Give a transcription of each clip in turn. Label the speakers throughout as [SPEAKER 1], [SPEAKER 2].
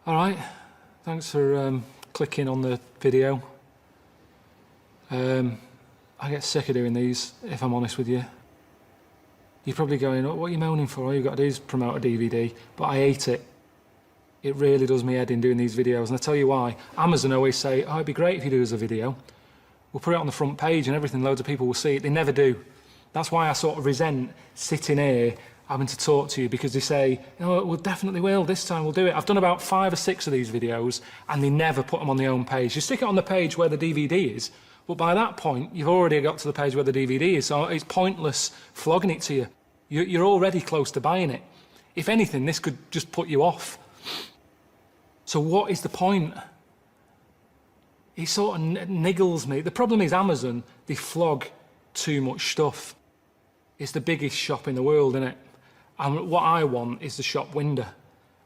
[SPEAKER 1] Alright, thanks for clicking on the video. I get sick of doing these, if I'm honest with you. You're probably going, oh, what are you moaning for? All you've got to do is promote a DVD. But I hate it. It really does me head in doing these videos. And I tell you why. Amazon always say, oh, it'd be great if you do us a video. We'll put it on the front page and everything, loads of people will see it. They never do. That's why I sort of resent sitting here having to talk to you, because they say, oh, we definitely will, this time we'll do it. I've done about 5 or 6 of these videos and they never put them on the home page. You stick it on the page where the DVD is, but by that point, you've already got to the page where the DVD is, so it's pointless flogging it to you. You're already close to buying it. If anything, this could just put you off. So what is the point? It sort of niggles me. The problem is Amazon, they flog too much stuff. It's the biggest shop in the world, isn't it? And what I want is the shop window.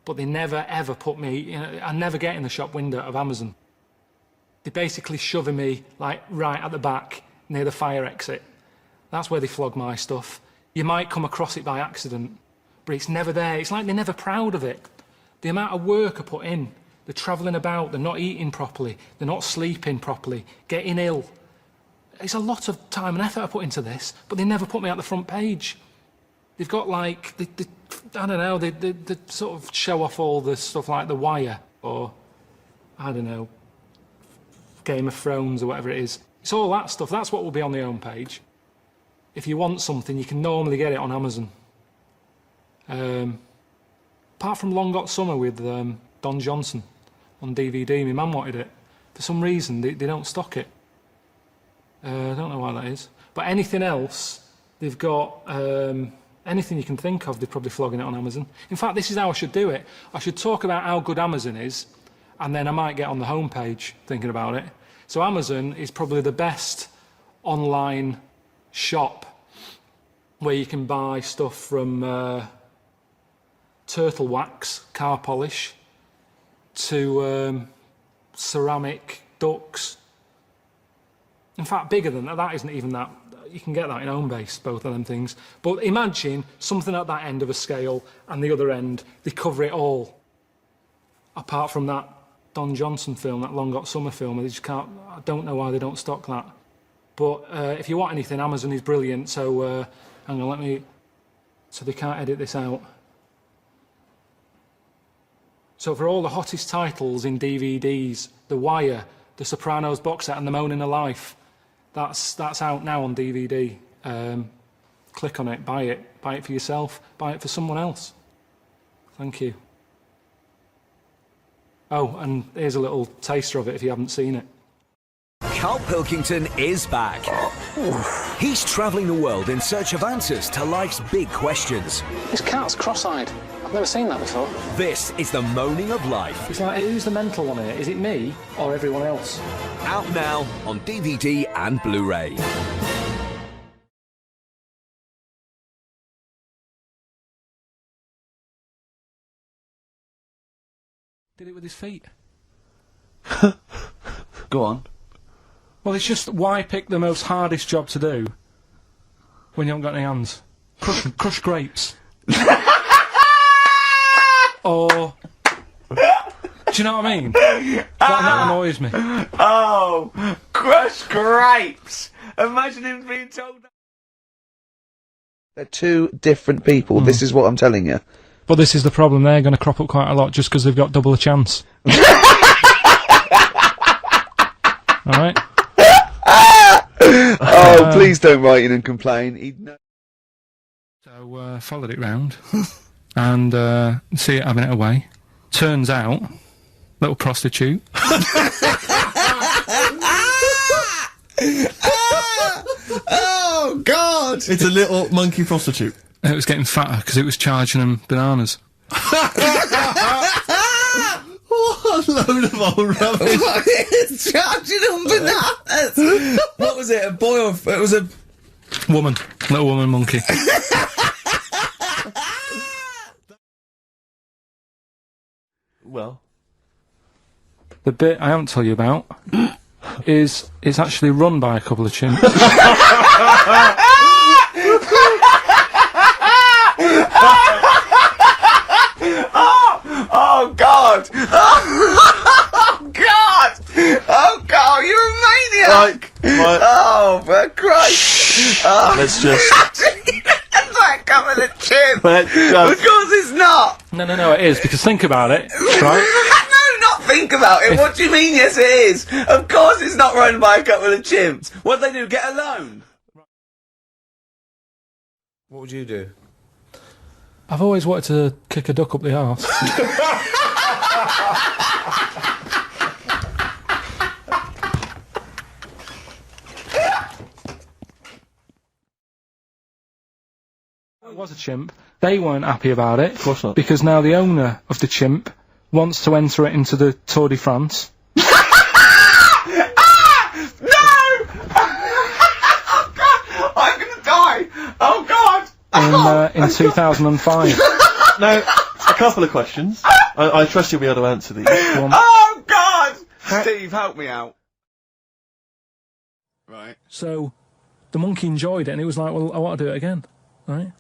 [SPEAKER 1] But they never, ever put me, I never get in the shop window of Amazon. They're basically shoving me, like, right at the back, near the fire exit. That's where they flog my stuff. You might come across it by accident, but it's never there. It's like they're never proud of it. The amount of work I put in, they're travelling about, they're not eating properly, they're not sleeping properly, getting ill. It's a lot of time and effort I put into this, but they never put me at the front page. They've got like, I don't know, they sort of show off all the stuff like The Wire, or, I don't know, Game of Thrones or whatever it is. It's all that stuff, that's what will be on the home page. If you want something, you can normally get it on Amazon. Apart from Long Got Summer with Don Johnson on DVD, my mum wanted it. For some reason, they don't stock it. I don't know why that is. But anything else, they've got, anything you can think of, they're probably flogging it on Amazon. In fact, this is how I should do it. I should talk about how good Amazon is, and then I might get on the homepage thinking about it. So Amazon is probably the best online shop where you can buy stuff from turtle wax, car polish, to ceramic ducks. In fact, bigger than that. That isn't even that. You can get that in Homebase, both of them things. But imagine something at that end of a scale, and the other end, they cover it all. Apart from that Don Johnson film, that Long Got Summer film, they just can't, I don't know why they don't stock that. But if you want anything, Amazon is brilliant, so hang on, let me, so they can't edit this out. So for all the hottest titles in DVDs, The Wire, The Sopranos box set and The Moaning of Life, that's out now on DVD. Click on it, buy it for yourself, buy it for someone else. Thank you. Oh, and here's a little taster of it if you haven't seen it.
[SPEAKER 2] Karl Pilkington is back. He's travelling the world in search of answers to life's big questions.
[SPEAKER 1] This cat's cross-eyed. I've never seen that before.
[SPEAKER 2] This is the moaning of life.
[SPEAKER 1] It's like, who's the mental one here? Is it me or everyone else?
[SPEAKER 2] Out now on DVD and Blu-ray.
[SPEAKER 1] Did it with his feet.
[SPEAKER 3] Go on.
[SPEAKER 1] Well, it's just, why pick the most hardest job to do when you haven't got any hands? Crush grapes. Or, do you know what I mean? That annoys me.
[SPEAKER 3] Oh, crush grapes! Imagine him being told that.
[SPEAKER 4] They're two different people. This is what I'm telling you.
[SPEAKER 1] But this is the problem, they're going to crop up quite a lot just because they've got double a chance. Alright?
[SPEAKER 4] Oh, please don't write in and complain.
[SPEAKER 1] So, followed it round and see it having it away. Turns out, little prostitute.
[SPEAKER 5] Oh, God! It's a little monkey prostitute.
[SPEAKER 1] It was getting fatter because it was charging them bananas.
[SPEAKER 5] What a load of old rubbish.
[SPEAKER 6] It's charging them bananas. What was it, a boy or... It was a...
[SPEAKER 1] Woman. Little woman monkey.
[SPEAKER 5] Well.
[SPEAKER 1] The bit I haven't told you about is it's actually run by a couple of chimps.
[SPEAKER 3] Oh, God! God! Oh, God! Oh, God, you're a maniac!
[SPEAKER 5] Right.
[SPEAKER 3] Oh, for Christ! Oh.
[SPEAKER 5] Let's just...
[SPEAKER 3] It's like coming a chip!
[SPEAKER 5] Let's just...
[SPEAKER 3] Of course it's not!
[SPEAKER 1] No, it is, because think about it, right?
[SPEAKER 3] No, not think about it. What do you mean, yes it is? Of course it's not run by a couple of chimps. What do they do, get a loan? What would you do?
[SPEAKER 1] I've always wanted to kick a duck up the arse. It was a chimp. They weren't happy about it.
[SPEAKER 5] Of course not.
[SPEAKER 1] Because now the owner of the chimp wants to enter it into the Tour de France.
[SPEAKER 3] No! Oh, God! I'm gonna die! Oh, God!
[SPEAKER 1] In 2005.
[SPEAKER 5] Now, a couple of questions. I trust you'll be able to answer these.
[SPEAKER 3] Oh, God! Steve, help me out. Right.
[SPEAKER 1] So the monkey enjoyed it, and it was like, well, I want to do it again, right?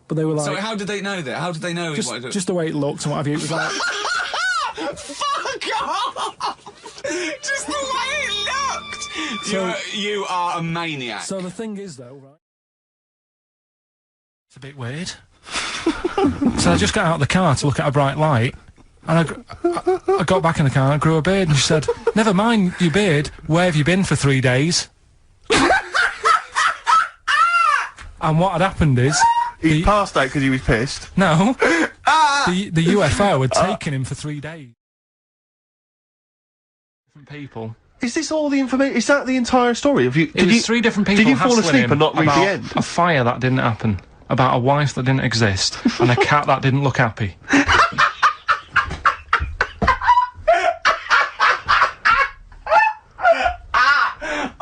[SPEAKER 1] But they were like...
[SPEAKER 3] So how did they know that? How did they know he wanted to do it?
[SPEAKER 1] Just the way it looked and what have you. It was like...
[SPEAKER 3] Fuck off! Just the way it looked! You are a maniac.
[SPEAKER 1] So the thing is, though, right? It's a bit weird. So I just got out of the car to look at a bright light, and I got back in the car and I grew a beard, and she said, "Never mind your beard, where have you been for 3 days?" And what had happened is...
[SPEAKER 5] He passed out because he was pissed.
[SPEAKER 1] No. The UFO had taken him for 3 days. Different people.
[SPEAKER 5] Is this all the information? Is that the entire story?
[SPEAKER 1] It was 3 different people.
[SPEAKER 5] Did you fall
[SPEAKER 1] hassling
[SPEAKER 5] asleep
[SPEAKER 1] him
[SPEAKER 5] and not read
[SPEAKER 1] about
[SPEAKER 5] the end?
[SPEAKER 1] a fire that didn't happen, about a wife that didn't exist, and a cat that didn't look happy.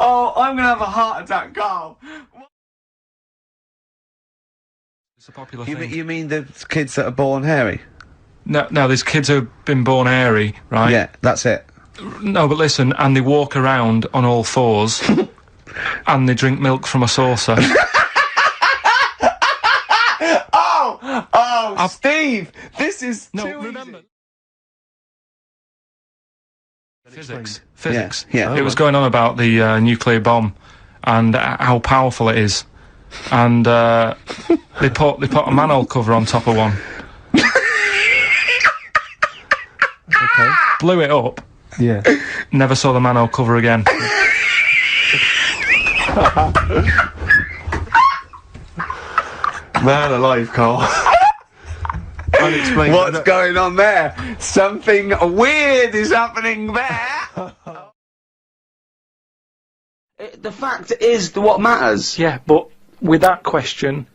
[SPEAKER 3] Oh, I'm gonna have a heart attack, Carl.
[SPEAKER 1] It's a popular thing.
[SPEAKER 4] You mean the kids that are born hairy?
[SPEAKER 1] No, there's kids who've been born hairy, right?
[SPEAKER 4] Yeah, that's it.
[SPEAKER 1] No, but listen, and they walk around on all fours, and they drink milk from a saucer.
[SPEAKER 3] Steve, this is
[SPEAKER 1] No,
[SPEAKER 3] too
[SPEAKER 1] remember.
[SPEAKER 3] easy.
[SPEAKER 1] Physics.
[SPEAKER 4] Yeah.
[SPEAKER 1] It was going on about the nuclear bomb and how powerful it is, and they put a manhole cover on top of one.
[SPEAKER 5] Okay.
[SPEAKER 1] Blew it up.
[SPEAKER 5] Yeah.
[SPEAKER 1] Never saw the manhole cover again.
[SPEAKER 5] Man alive, Carl. Unexplained.
[SPEAKER 3] What's going on there? Something weird is happening there. The fact is what matters.
[SPEAKER 1] Yeah, but with that question,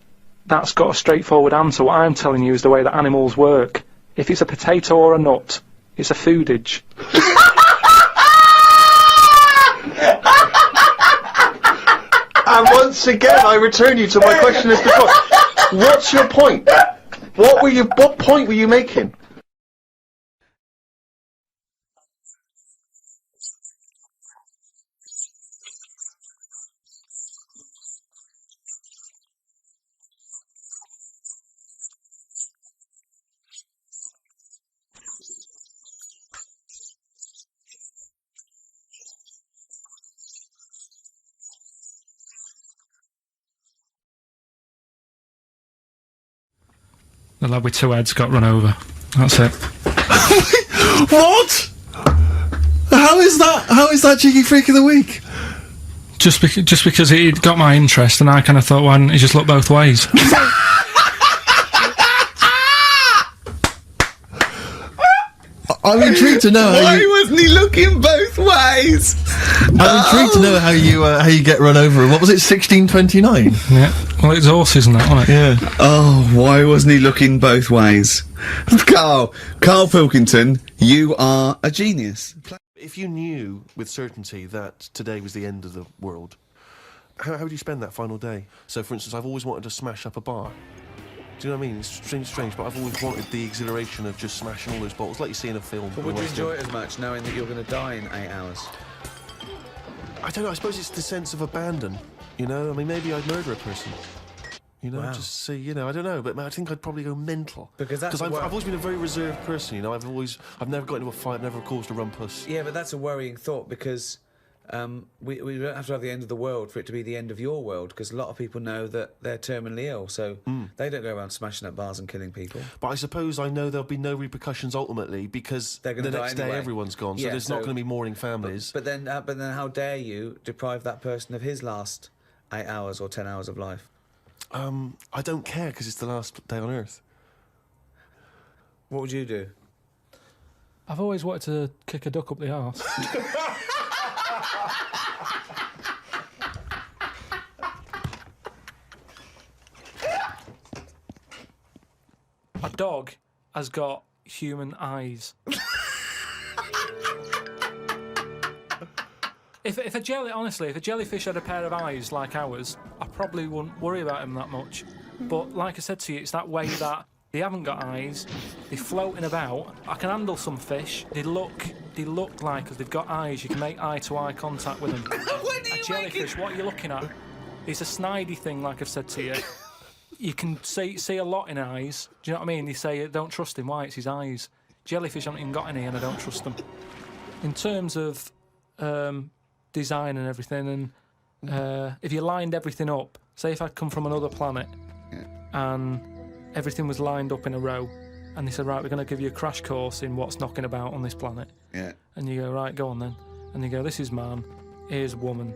[SPEAKER 1] that's got a straightforward answer. What I'm telling you is the way that animals work. If it's a potato or a nut, it's a foodage.
[SPEAKER 5] And once again, I return you to my question as before. What's your point? What point were you making?
[SPEAKER 1] The lad with 2 heads got run over. That's it.
[SPEAKER 5] What? How is that cheeky freak of the week?
[SPEAKER 1] Just because he got my interest, and I kind of thought, why didn't he just look both ways?
[SPEAKER 5] I'm intrigued to know
[SPEAKER 3] Why wasn't he looking both ways?
[SPEAKER 5] I'm intrigued to know how you get run over. And what was it, 1629?
[SPEAKER 1] Yeah. Well, it's horses and that, wasn't it?
[SPEAKER 5] Yeah.
[SPEAKER 3] Oh, why wasn't he looking both ways? Karl Pilkington, you are a genius.
[SPEAKER 5] If you knew with certainty that today was the end of the world, how would you spend that final day? So, for instance, I've always wanted to smash up a bar. Do you know what I mean? It's strange, but I've always wanted the exhilaration of just smashing all those bottles, like you see in a film.
[SPEAKER 3] But would you enjoy it as much knowing that you're going to die in 8 hours?
[SPEAKER 5] I don't know, I suppose it's the sense of abandon, you know? I mean, maybe I'd murder a person. You know,
[SPEAKER 4] Wow.
[SPEAKER 5] just see, you know, I don't know, but I think I'd probably go mental.
[SPEAKER 4] Because that's
[SPEAKER 5] I've
[SPEAKER 4] a
[SPEAKER 5] always been a very reserved person, you know, I've never got into a fight, I've never caused a rumpus.
[SPEAKER 4] Yeah, but that's a worrying thought because we don't have to have the end of the world for it to be the end of your world, because a lot of people know that they're terminally ill, so they don't go around smashing up bars and killing people.
[SPEAKER 5] But I suppose I know there'll be no repercussions ultimately, because
[SPEAKER 4] They're gonna
[SPEAKER 5] the
[SPEAKER 4] die
[SPEAKER 5] next day
[SPEAKER 4] anyway.
[SPEAKER 5] everyone's gone, so
[SPEAKER 4] Yeah,
[SPEAKER 5] there's not going to be mourning families.
[SPEAKER 4] But then how dare you deprive that person of his last 8 hours or 10 hours of life?
[SPEAKER 5] I don't care, because it's the last day on Earth.
[SPEAKER 4] What would you do?
[SPEAKER 1] I've always wanted to kick a duck up the arse. A dog has got human eyes. If a jellyfish had a pair of eyes like ours, I probably wouldn't worry about him that much. But like I said to you, it's that way that they haven't got eyes, they're floating about. I can handle some fish. They look like, because they've got eyes, you can make eye-to-eye contact with them. A jellyfish, what are you looking at? It's a snidey thing, like I've said to you. You can see a lot in eyes. Do you know what I mean? They say, don't trust him. Why? It's his eyes. Jellyfish haven't even got any, and I don't trust them. In terms of design and everything, and if you lined everything up, say if I'd come from another planet and everything was lined up in a row, and they said, right, we're going to give you a crash course in what's knocking about on this planet.
[SPEAKER 3] Yeah.
[SPEAKER 1] And you go, right, go on then. And you go, this is man, here's woman,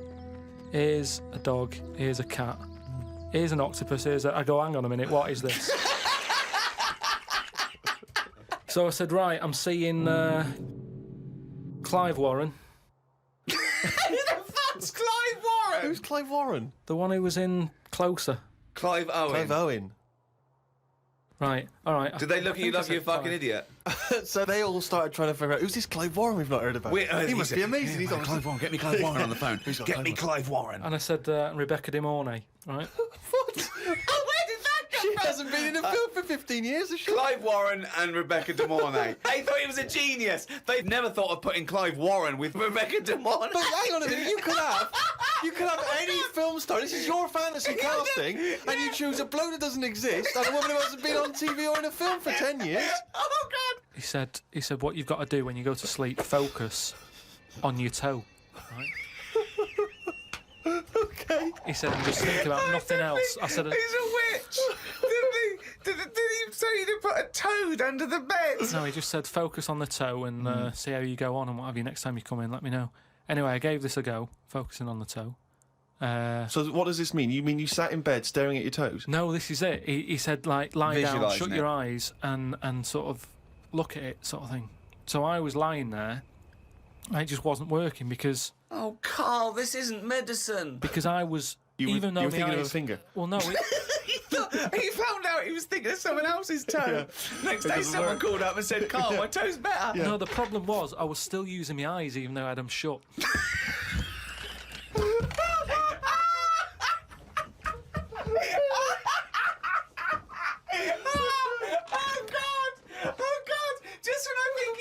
[SPEAKER 1] here's a dog, here's a cat, here's an octopus, I go, hang on a minute, what is this? So I said, right, I'm seeing Clive Warren.
[SPEAKER 6] Who the fuck's Clive Warren?
[SPEAKER 5] Who's Clive Warren?
[SPEAKER 1] The one who was in Closer.
[SPEAKER 3] Clive Owen.
[SPEAKER 5] Clive Owen.
[SPEAKER 1] Right, all right.
[SPEAKER 3] Did they look at you like you're a fucking idiot?
[SPEAKER 5] So they all started trying to figure out, who's this Clive Warren we've not heard about? He must be amazing. He's on
[SPEAKER 3] Clive Warren. Get me Clive Warren on the phone. Get me Clive Warren.
[SPEAKER 1] And I said Rebecca De Mornay, right?
[SPEAKER 5] What?
[SPEAKER 6] Oh, where did that come
[SPEAKER 5] She
[SPEAKER 6] from?
[SPEAKER 5] hasn't been in a film for 15 years, has she?
[SPEAKER 3] Clive Warren and Rebecca De Mornay. They thought he was a genius. They've never thought of putting Clive Warren with Rebecca De Mornay.
[SPEAKER 5] But hang on a minute, you could have any film star. This is your fantasy casting, and you choose a bloke that doesn't exist and a woman who hasn't been on TV or in a film for 10 years.
[SPEAKER 6] Oh, God.
[SPEAKER 1] He said, what you've got to do when you go to sleep, focus on your toe, right?
[SPEAKER 5] Okay.
[SPEAKER 1] He said, and just think about nothing else. I said,
[SPEAKER 6] He's a witch. Did he say to put a toad under the bed?
[SPEAKER 1] no, he just said, focus on the toe and see how you go on and what have you. Next time you come in, let me know. Anyway, I gave this a go, focusing on the toe.
[SPEAKER 5] So what does this mean? You mean you sat in bed staring at your toes?
[SPEAKER 1] No, this is it. He said, like, lie down,
[SPEAKER 3] Visualising
[SPEAKER 1] shut
[SPEAKER 3] it.
[SPEAKER 1] your eyes and sort of look at it, sort of thing. So I was lying there, and it just wasn't working because
[SPEAKER 6] Oh, Carl, this isn't medicine.
[SPEAKER 1] I was...
[SPEAKER 5] You
[SPEAKER 1] even though
[SPEAKER 5] were
[SPEAKER 1] my
[SPEAKER 5] thinking of a
[SPEAKER 1] eyes-
[SPEAKER 5] finger.
[SPEAKER 1] Well, no,
[SPEAKER 6] He found out he was thinking of someone else's toe. Next day,
[SPEAKER 5] doesn't
[SPEAKER 6] someone
[SPEAKER 5] work.
[SPEAKER 6] called up and said, Carl, my toe's better.
[SPEAKER 1] no, the problem was I was still using my eyes even though I had them shut.
[SPEAKER 6] Oh, God. Just when I think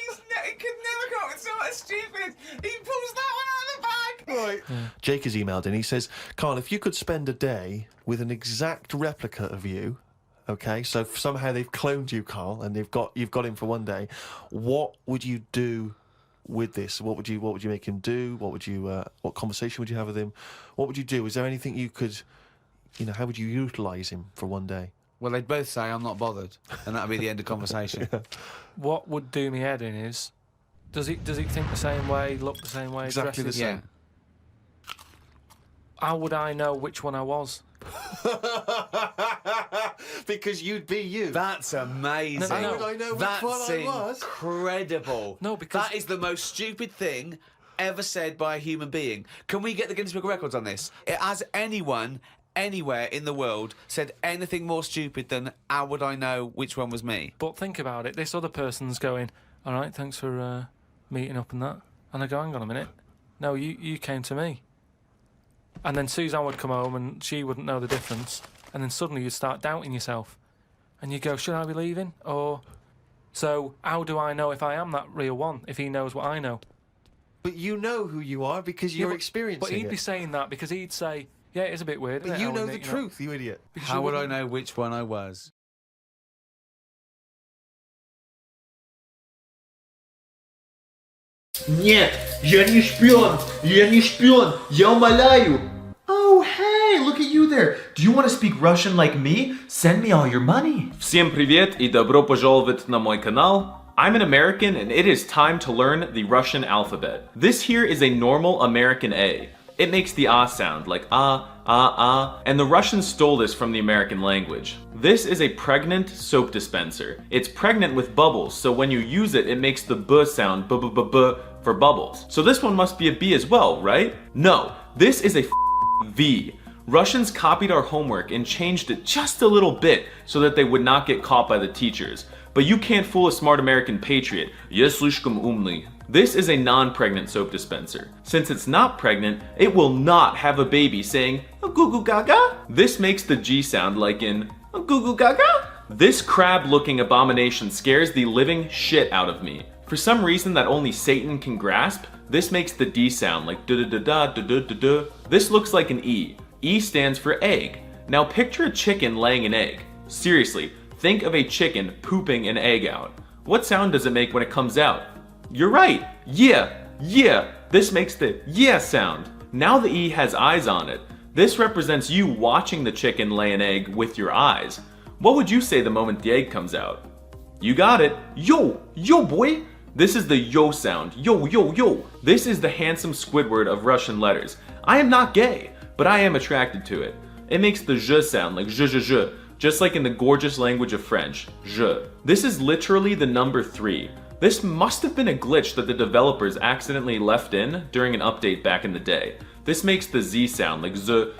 [SPEAKER 6] he could never come up with something stupid, he pulls that one out of the bag.
[SPEAKER 5] Right. Yeah. Jake has emailed in. He says, Carl, if you could spend a day with an exact replica of you, okay, so somehow they've cloned you, Carl, and you've got him for one day, what would you do with this? What would you make him do? What conversation would you have with him? What would you do? Is there anything you could, how would you utilise him for one day?
[SPEAKER 4] Well, they'd both say, I'm not bothered, and that'd be the end of conversation.
[SPEAKER 1] What would do me head in is, does he think the same way, look the same way,
[SPEAKER 5] Exactly the
[SPEAKER 1] dresses?
[SPEAKER 5] same.
[SPEAKER 4] Yeah.
[SPEAKER 1] How would I know which one I was?
[SPEAKER 5] Because you'd be you.
[SPEAKER 4] That's amazing.
[SPEAKER 1] No, no,
[SPEAKER 5] How would I know which
[SPEAKER 4] That's
[SPEAKER 5] one I was?
[SPEAKER 4] incredible.
[SPEAKER 1] No, because-
[SPEAKER 4] that is the most stupid thing ever said by a human being. Can we get the Guinness Book of Records on this? Has anyone anywhere in the world said anything more stupid than how would I know which one was me?
[SPEAKER 1] But think about it, this other person's going, all right, thanks for meeting up and that. And I go, hang on a minute. No, you came to me. And then Suzanne would come home and she wouldn't know the difference. And then suddenly you'd start doubting yourself. And you go, should I be leaving? Or... So how do I know if I am that real one, if he knows what I know?
[SPEAKER 5] But you know who you are because you're experiencing
[SPEAKER 1] But he'd
[SPEAKER 5] it.
[SPEAKER 1] be saying that because he'd say, Yeah, it is a bit weird.
[SPEAKER 5] But
[SPEAKER 1] isn't it,
[SPEAKER 5] you
[SPEAKER 1] how
[SPEAKER 5] know
[SPEAKER 1] we
[SPEAKER 5] the
[SPEAKER 1] nick-
[SPEAKER 5] truth, you idiot.
[SPEAKER 1] Because
[SPEAKER 4] How
[SPEAKER 1] you
[SPEAKER 4] would I
[SPEAKER 1] wouldn't-
[SPEAKER 4] know which one I was?
[SPEAKER 7] Нет, я не шпион! Я не шпион! Я умоляю! Oh, hey, look at you there. Do you want to speak Russian like me? Send me all your money.
[SPEAKER 8] Всем привет и добро пожаловать на мой канал. I'm an American and it is time to learn the Russian alphabet. This here is a normal American A. It makes the ah sound like ah, and the Russians stole this from the American language. This is a pregnant soap dispenser. It's pregnant with bubbles, so when you use it, it makes the b sound, b for bubbles. So this one must be a B as well, right? No, this is a V. Russians copied our homework and changed it just a little bit so that they would not get caught by the teachers. But you can't fool a smart American patriot. Я слишком умный. This is a non-pregnant soap dispenser. Since it's not pregnant, it will not have a baby saying goo goo gaga. This makes the G sound like in goo goo gaga. This crab-looking abomination scares the living shit out of me. For some reason that only Satan can grasp, this makes the D sound like da-da-da-da-da-da-da-da. This looks like an E. E stands for egg. Now picture a chicken laying an egg. Seriously, think of a chicken pooping an egg out. What sound does it make when it comes out? You're right. Yeah. This makes the yeah sound. Now the E has eyes on it. This represents you watching the chicken lay an egg with your eyes. What would you say the moment the egg comes out? You got it. Yo boy. This is the yo sound. Yo. This is the handsome Squidward of Russian letters. I am not gay, but I am attracted to it. It makes the je sound like je, just like in the gorgeous language of French, je. This is literally the number 3. This must have been a glitch that the developers accidentally left in during an update back in the day. This makes the Z sound like z.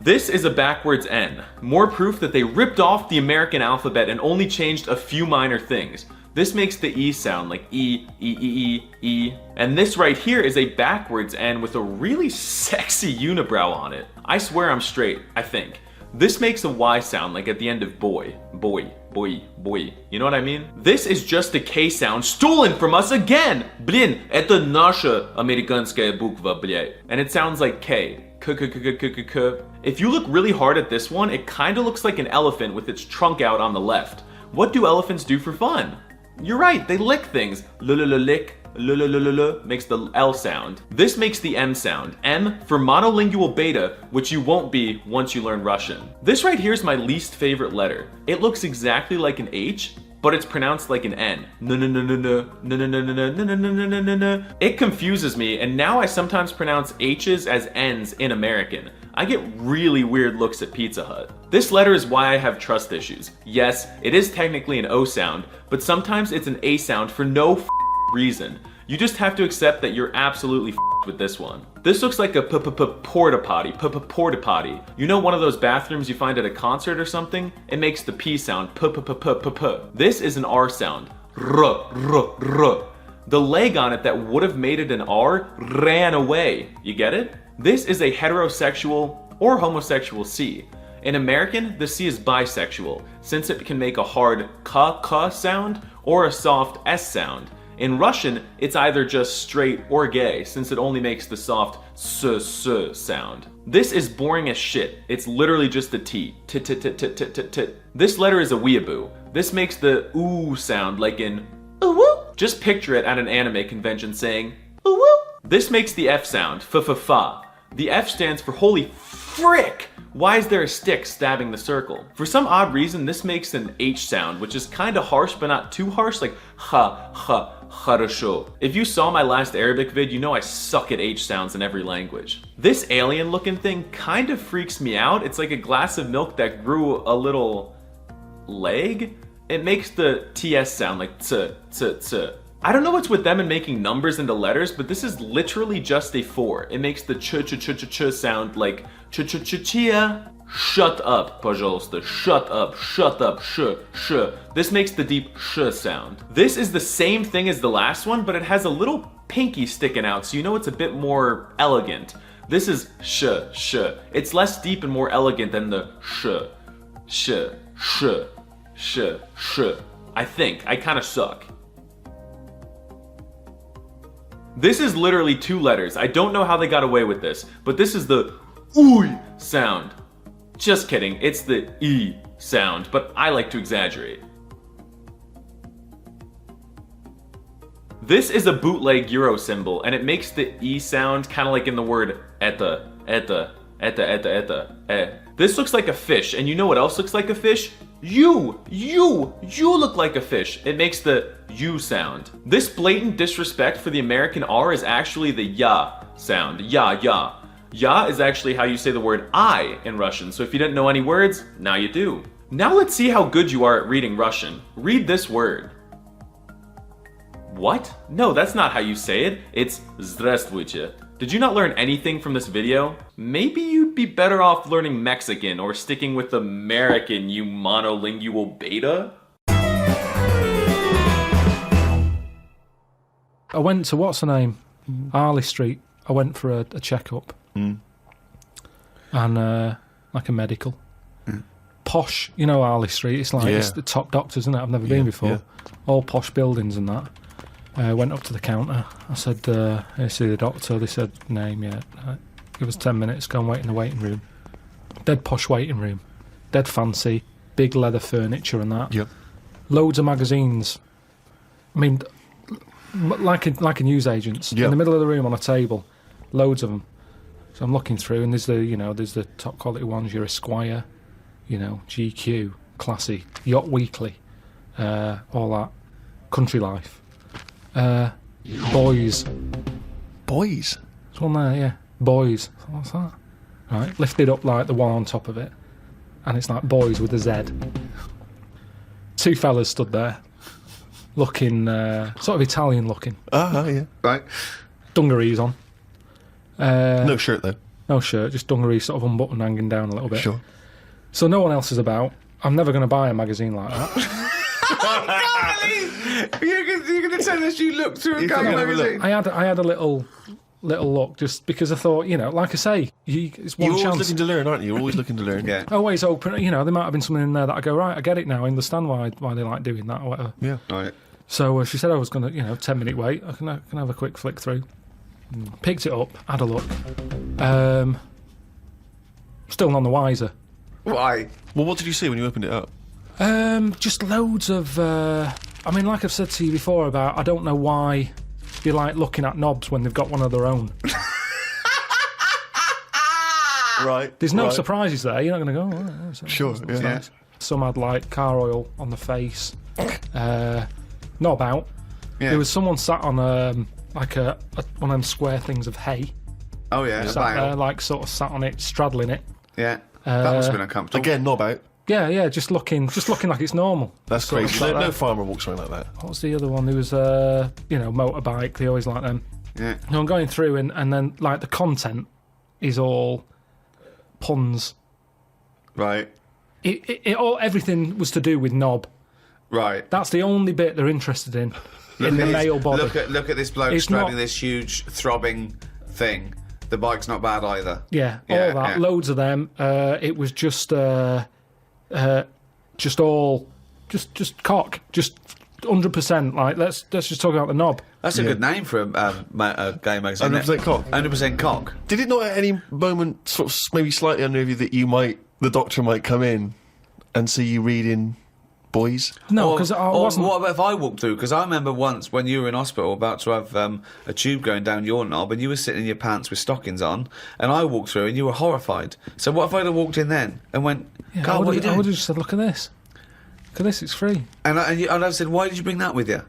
[SPEAKER 8] This is a backwards N. More proof that they ripped off the American alphabet and only changed a few minor things. This makes the E sound like E. And this right here is a backwards N with a really sexy unibrow on it. I swear I'm straight, I think. This makes a Y sound like at the end of boy. You know what I mean? This is just a K sound stolen from us again! Блин, это наша американская буква, блядь. And it sounds like K. K. If you look really hard at this one, it kinda looks like an elephant with its trunk out on the left. What do elephants do for fun? You're right, they lick things. Lick. Makes the L sound. This makes the M sound. M for monolingual beta, which you won't be once you learn Russian. This right here is my least favorite letter. It looks exactly like an H, but it's pronounced like an N. It confuses me, and now I sometimes pronounce H's as N's in American. I get really weird looks at Pizza Hut. This letter is why I have trust issues. Yes, it is technically an O sound, but sometimes it's an A sound for no reason. You just have to accept that you're absolutely with this one. This looks like a porta potty. You know one of those bathrooms you find at a concert or something? It makes the P sound This is an R sound. R. The leg on it that would have made it an R ran away. You get it? This is a heterosexual or homosexual C. In American, the C is bisexual, since it can make a hard k sound or a soft S sound. In Russian, it's either just straight or gay, since it only makes the soft s sound. This is boring as shit. It's literally just a T. This letter is a weeaboo. This makes the oo sound like in ooh. Just picture it at an anime convention saying ooh. This makes the F sound, fa. The F stands for holy frick! Why is there a stick stabbing the circle? For some odd reason, this makes an H sound, which is kinda harsh but not too harsh, like хорошо. If you saw my last Arabic vid, you know I suck at H sounds in every language. This alien looking thing kind of freaks me out. It's like a glass of milk that grew a little leg. It makes the TS sound like t. I don't know what's with them in making numbers into letters, but this is literally just a 4. It makes the ch sound like ch-ch-ch-chia. Shut up, пожалуйста. Shut up, sh. This makes the deep sh sound. This is the same thing as the last one, but it has a little pinky sticking out, so you know it's a bit more elegant. This is sh. It's less deep and more elegant than the sh. I think. I kinda suck. This is literally 2 letters. I don't know how they got away with this, but this is the ooh sound. Just kidding, it's the E sound, but I like to exaggerate. This is a bootleg Euro symbol, and it makes the E sound kind of like in the word etta. This looks like a fish, and you know what else looks like a fish? You look like a fish. It makes the U sound. This blatant disrespect for the American R is actually the ya sound. Ya. Ya is actually how you say the word I in Russian, so if you didn't know any words, now you do. Now let's see how good you are at reading Russian. Read this word. What? No, that's not how you say it. It's здравствуйте. Did you not learn anything from this video? Maybe you'd be better off learning Mexican or sticking with American, you monolingual beta?
[SPEAKER 1] I went to, what's her name? Harley Street. I went for a checkup. And like a medical. Posh, you know Harley Street, it's like it's the top doctors, isn't it? I've never been before. All posh buildings and that. Went up to the counter. I said, I see the doctor. They said, name, Give us 10 minutes, go and wait in the waiting room. Dead posh waiting room. Dead fancy. Big leather furniture and that.
[SPEAKER 5] Yep.
[SPEAKER 1] Loads of magazines. I mean, like a newsagent's. In the middle of the room on a table. Loads of them. So I'm looking through, and there's the top quality ones, your Esquire, GQ, Classy, Yacht Weekly, all that. Country Life. Boys.
[SPEAKER 5] Boys?
[SPEAKER 1] There's one there, yeah. Boys. What's that? Right, lifted up like the one on top of it. And it's like Boys with a Z. Two fellas stood there, looking, sort of Italian looking.
[SPEAKER 5] Yeah.
[SPEAKER 3] Right.
[SPEAKER 1] Dungarees on.
[SPEAKER 5] No shirt, though.
[SPEAKER 1] No shirt, just dungarees sort of unbuttoned, hanging down a little bit.
[SPEAKER 5] Sure.
[SPEAKER 1] So no one else is about. I'm never going to buy a magazine like that.
[SPEAKER 4] I can't believe you're going to tell us you looked through a gay magazine.
[SPEAKER 1] I had a little look, just because I thought, like I say, it's one
[SPEAKER 5] You're
[SPEAKER 1] chance.
[SPEAKER 5] always looking to learn, aren't you? You're always looking to learn.
[SPEAKER 3] Yeah.
[SPEAKER 1] Always open, there might have been something in there that I go, right, I get it now, I understand why they like doing that or whatever.
[SPEAKER 5] Yeah.
[SPEAKER 3] Right.
[SPEAKER 1] So she said I was going to, 10-minute wait, I can have a quick flick through. Picked it up, had a look. Still none the wiser.
[SPEAKER 4] Why?
[SPEAKER 5] Well, what did you see when you opened it up?
[SPEAKER 1] Just loads of, like I've said to you before about, I don't know why they like looking at knobs when they've got one of their own.
[SPEAKER 5] Right.
[SPEAKER 1] There's no surprises there. You're not going to go, oh,
[SPEAKER 5] Sure,
[SPEAKER 1] that's
[SPEAKER 5] yeah.
[SPEAKER 1] nice. Some had like car oil on the face. Knob out.
[SPEAKER 3] Yeah.
[SPEAKER 1] There was someone sat on like one of them square things of hay.
[SPEAKER 3] Oh yeah.
[SPEAKER 1] Sat there, sort of sat on it, straddling it.
[SPEAKER 3] Yeah. That must have been uncomfortable.
[SPEAKER 5] Again, knob out.
[SPEAKER 1] Yeah, just looking like it's normal.
[SPEAKER 5] That's
[SPEAKER 1] Sort of
[SPEAKER 5] crazy.
[SPEAKER 1] like
[SPEAKER 5] No
[SPEAKER 1] that.
[SPEAKER 5] farmer walks around like that.
[SPEAKER 1] What's the other one? There was motorbike. They always like them.
[SPEAKER 3] Yeah.
[SPEAKER 1] And I'm going through, and then like the content is all puns.
[SPEAKER 3] Right.
[SPEAKER 1] Everything was to do with knob.
[SPEAKER 3] Right.
[SPEAKER 1] That's the only bit they're interested in the male body.
[SPEAKER 3] Look at this bloke
[SPEAKER 1] It's
[SPEAKER 3] straddling
[SPEAKER 1] not-
[SPEAKER 3] this huge throbbing thing. The bike's not bad either.
[SPEAKER 1] Yeah,
[SPEAKER 3] Yeah,
[SPEAKER 1] all that,
[SPEAKER 3] yeah.
[SPEAKER 1] loads of them. It was just cock, just 100%. Like let's just talk about the knob.
[SPEAKER 3] That's a good name for a gay magazine.
[SPEAKER 5] 100% cock.
[SPEAKER 3] 100% cock.
[SPEAKER 5] Did it not at any moment sort of maybe slightly unnerve you that the doctor might come in and see you reading Boys?
[SPEAKER 1] No, because I wasn't.
[SPEAKER 4] What about if I walked through? Because I remember once when you were in hospital about to have a tube going down your knob and you were sitting in your pants with stockings on and I walked through and you were horrified. So what if I'd have walked in then and went, Carl, what are you
[SPEAKER 1] I
[SPEAKER 4] doing?
[SPEAKER 1] would have just said, look at this. Look at this, it's free.
[SPEAKER 4] And I've said, why did you bring that with you?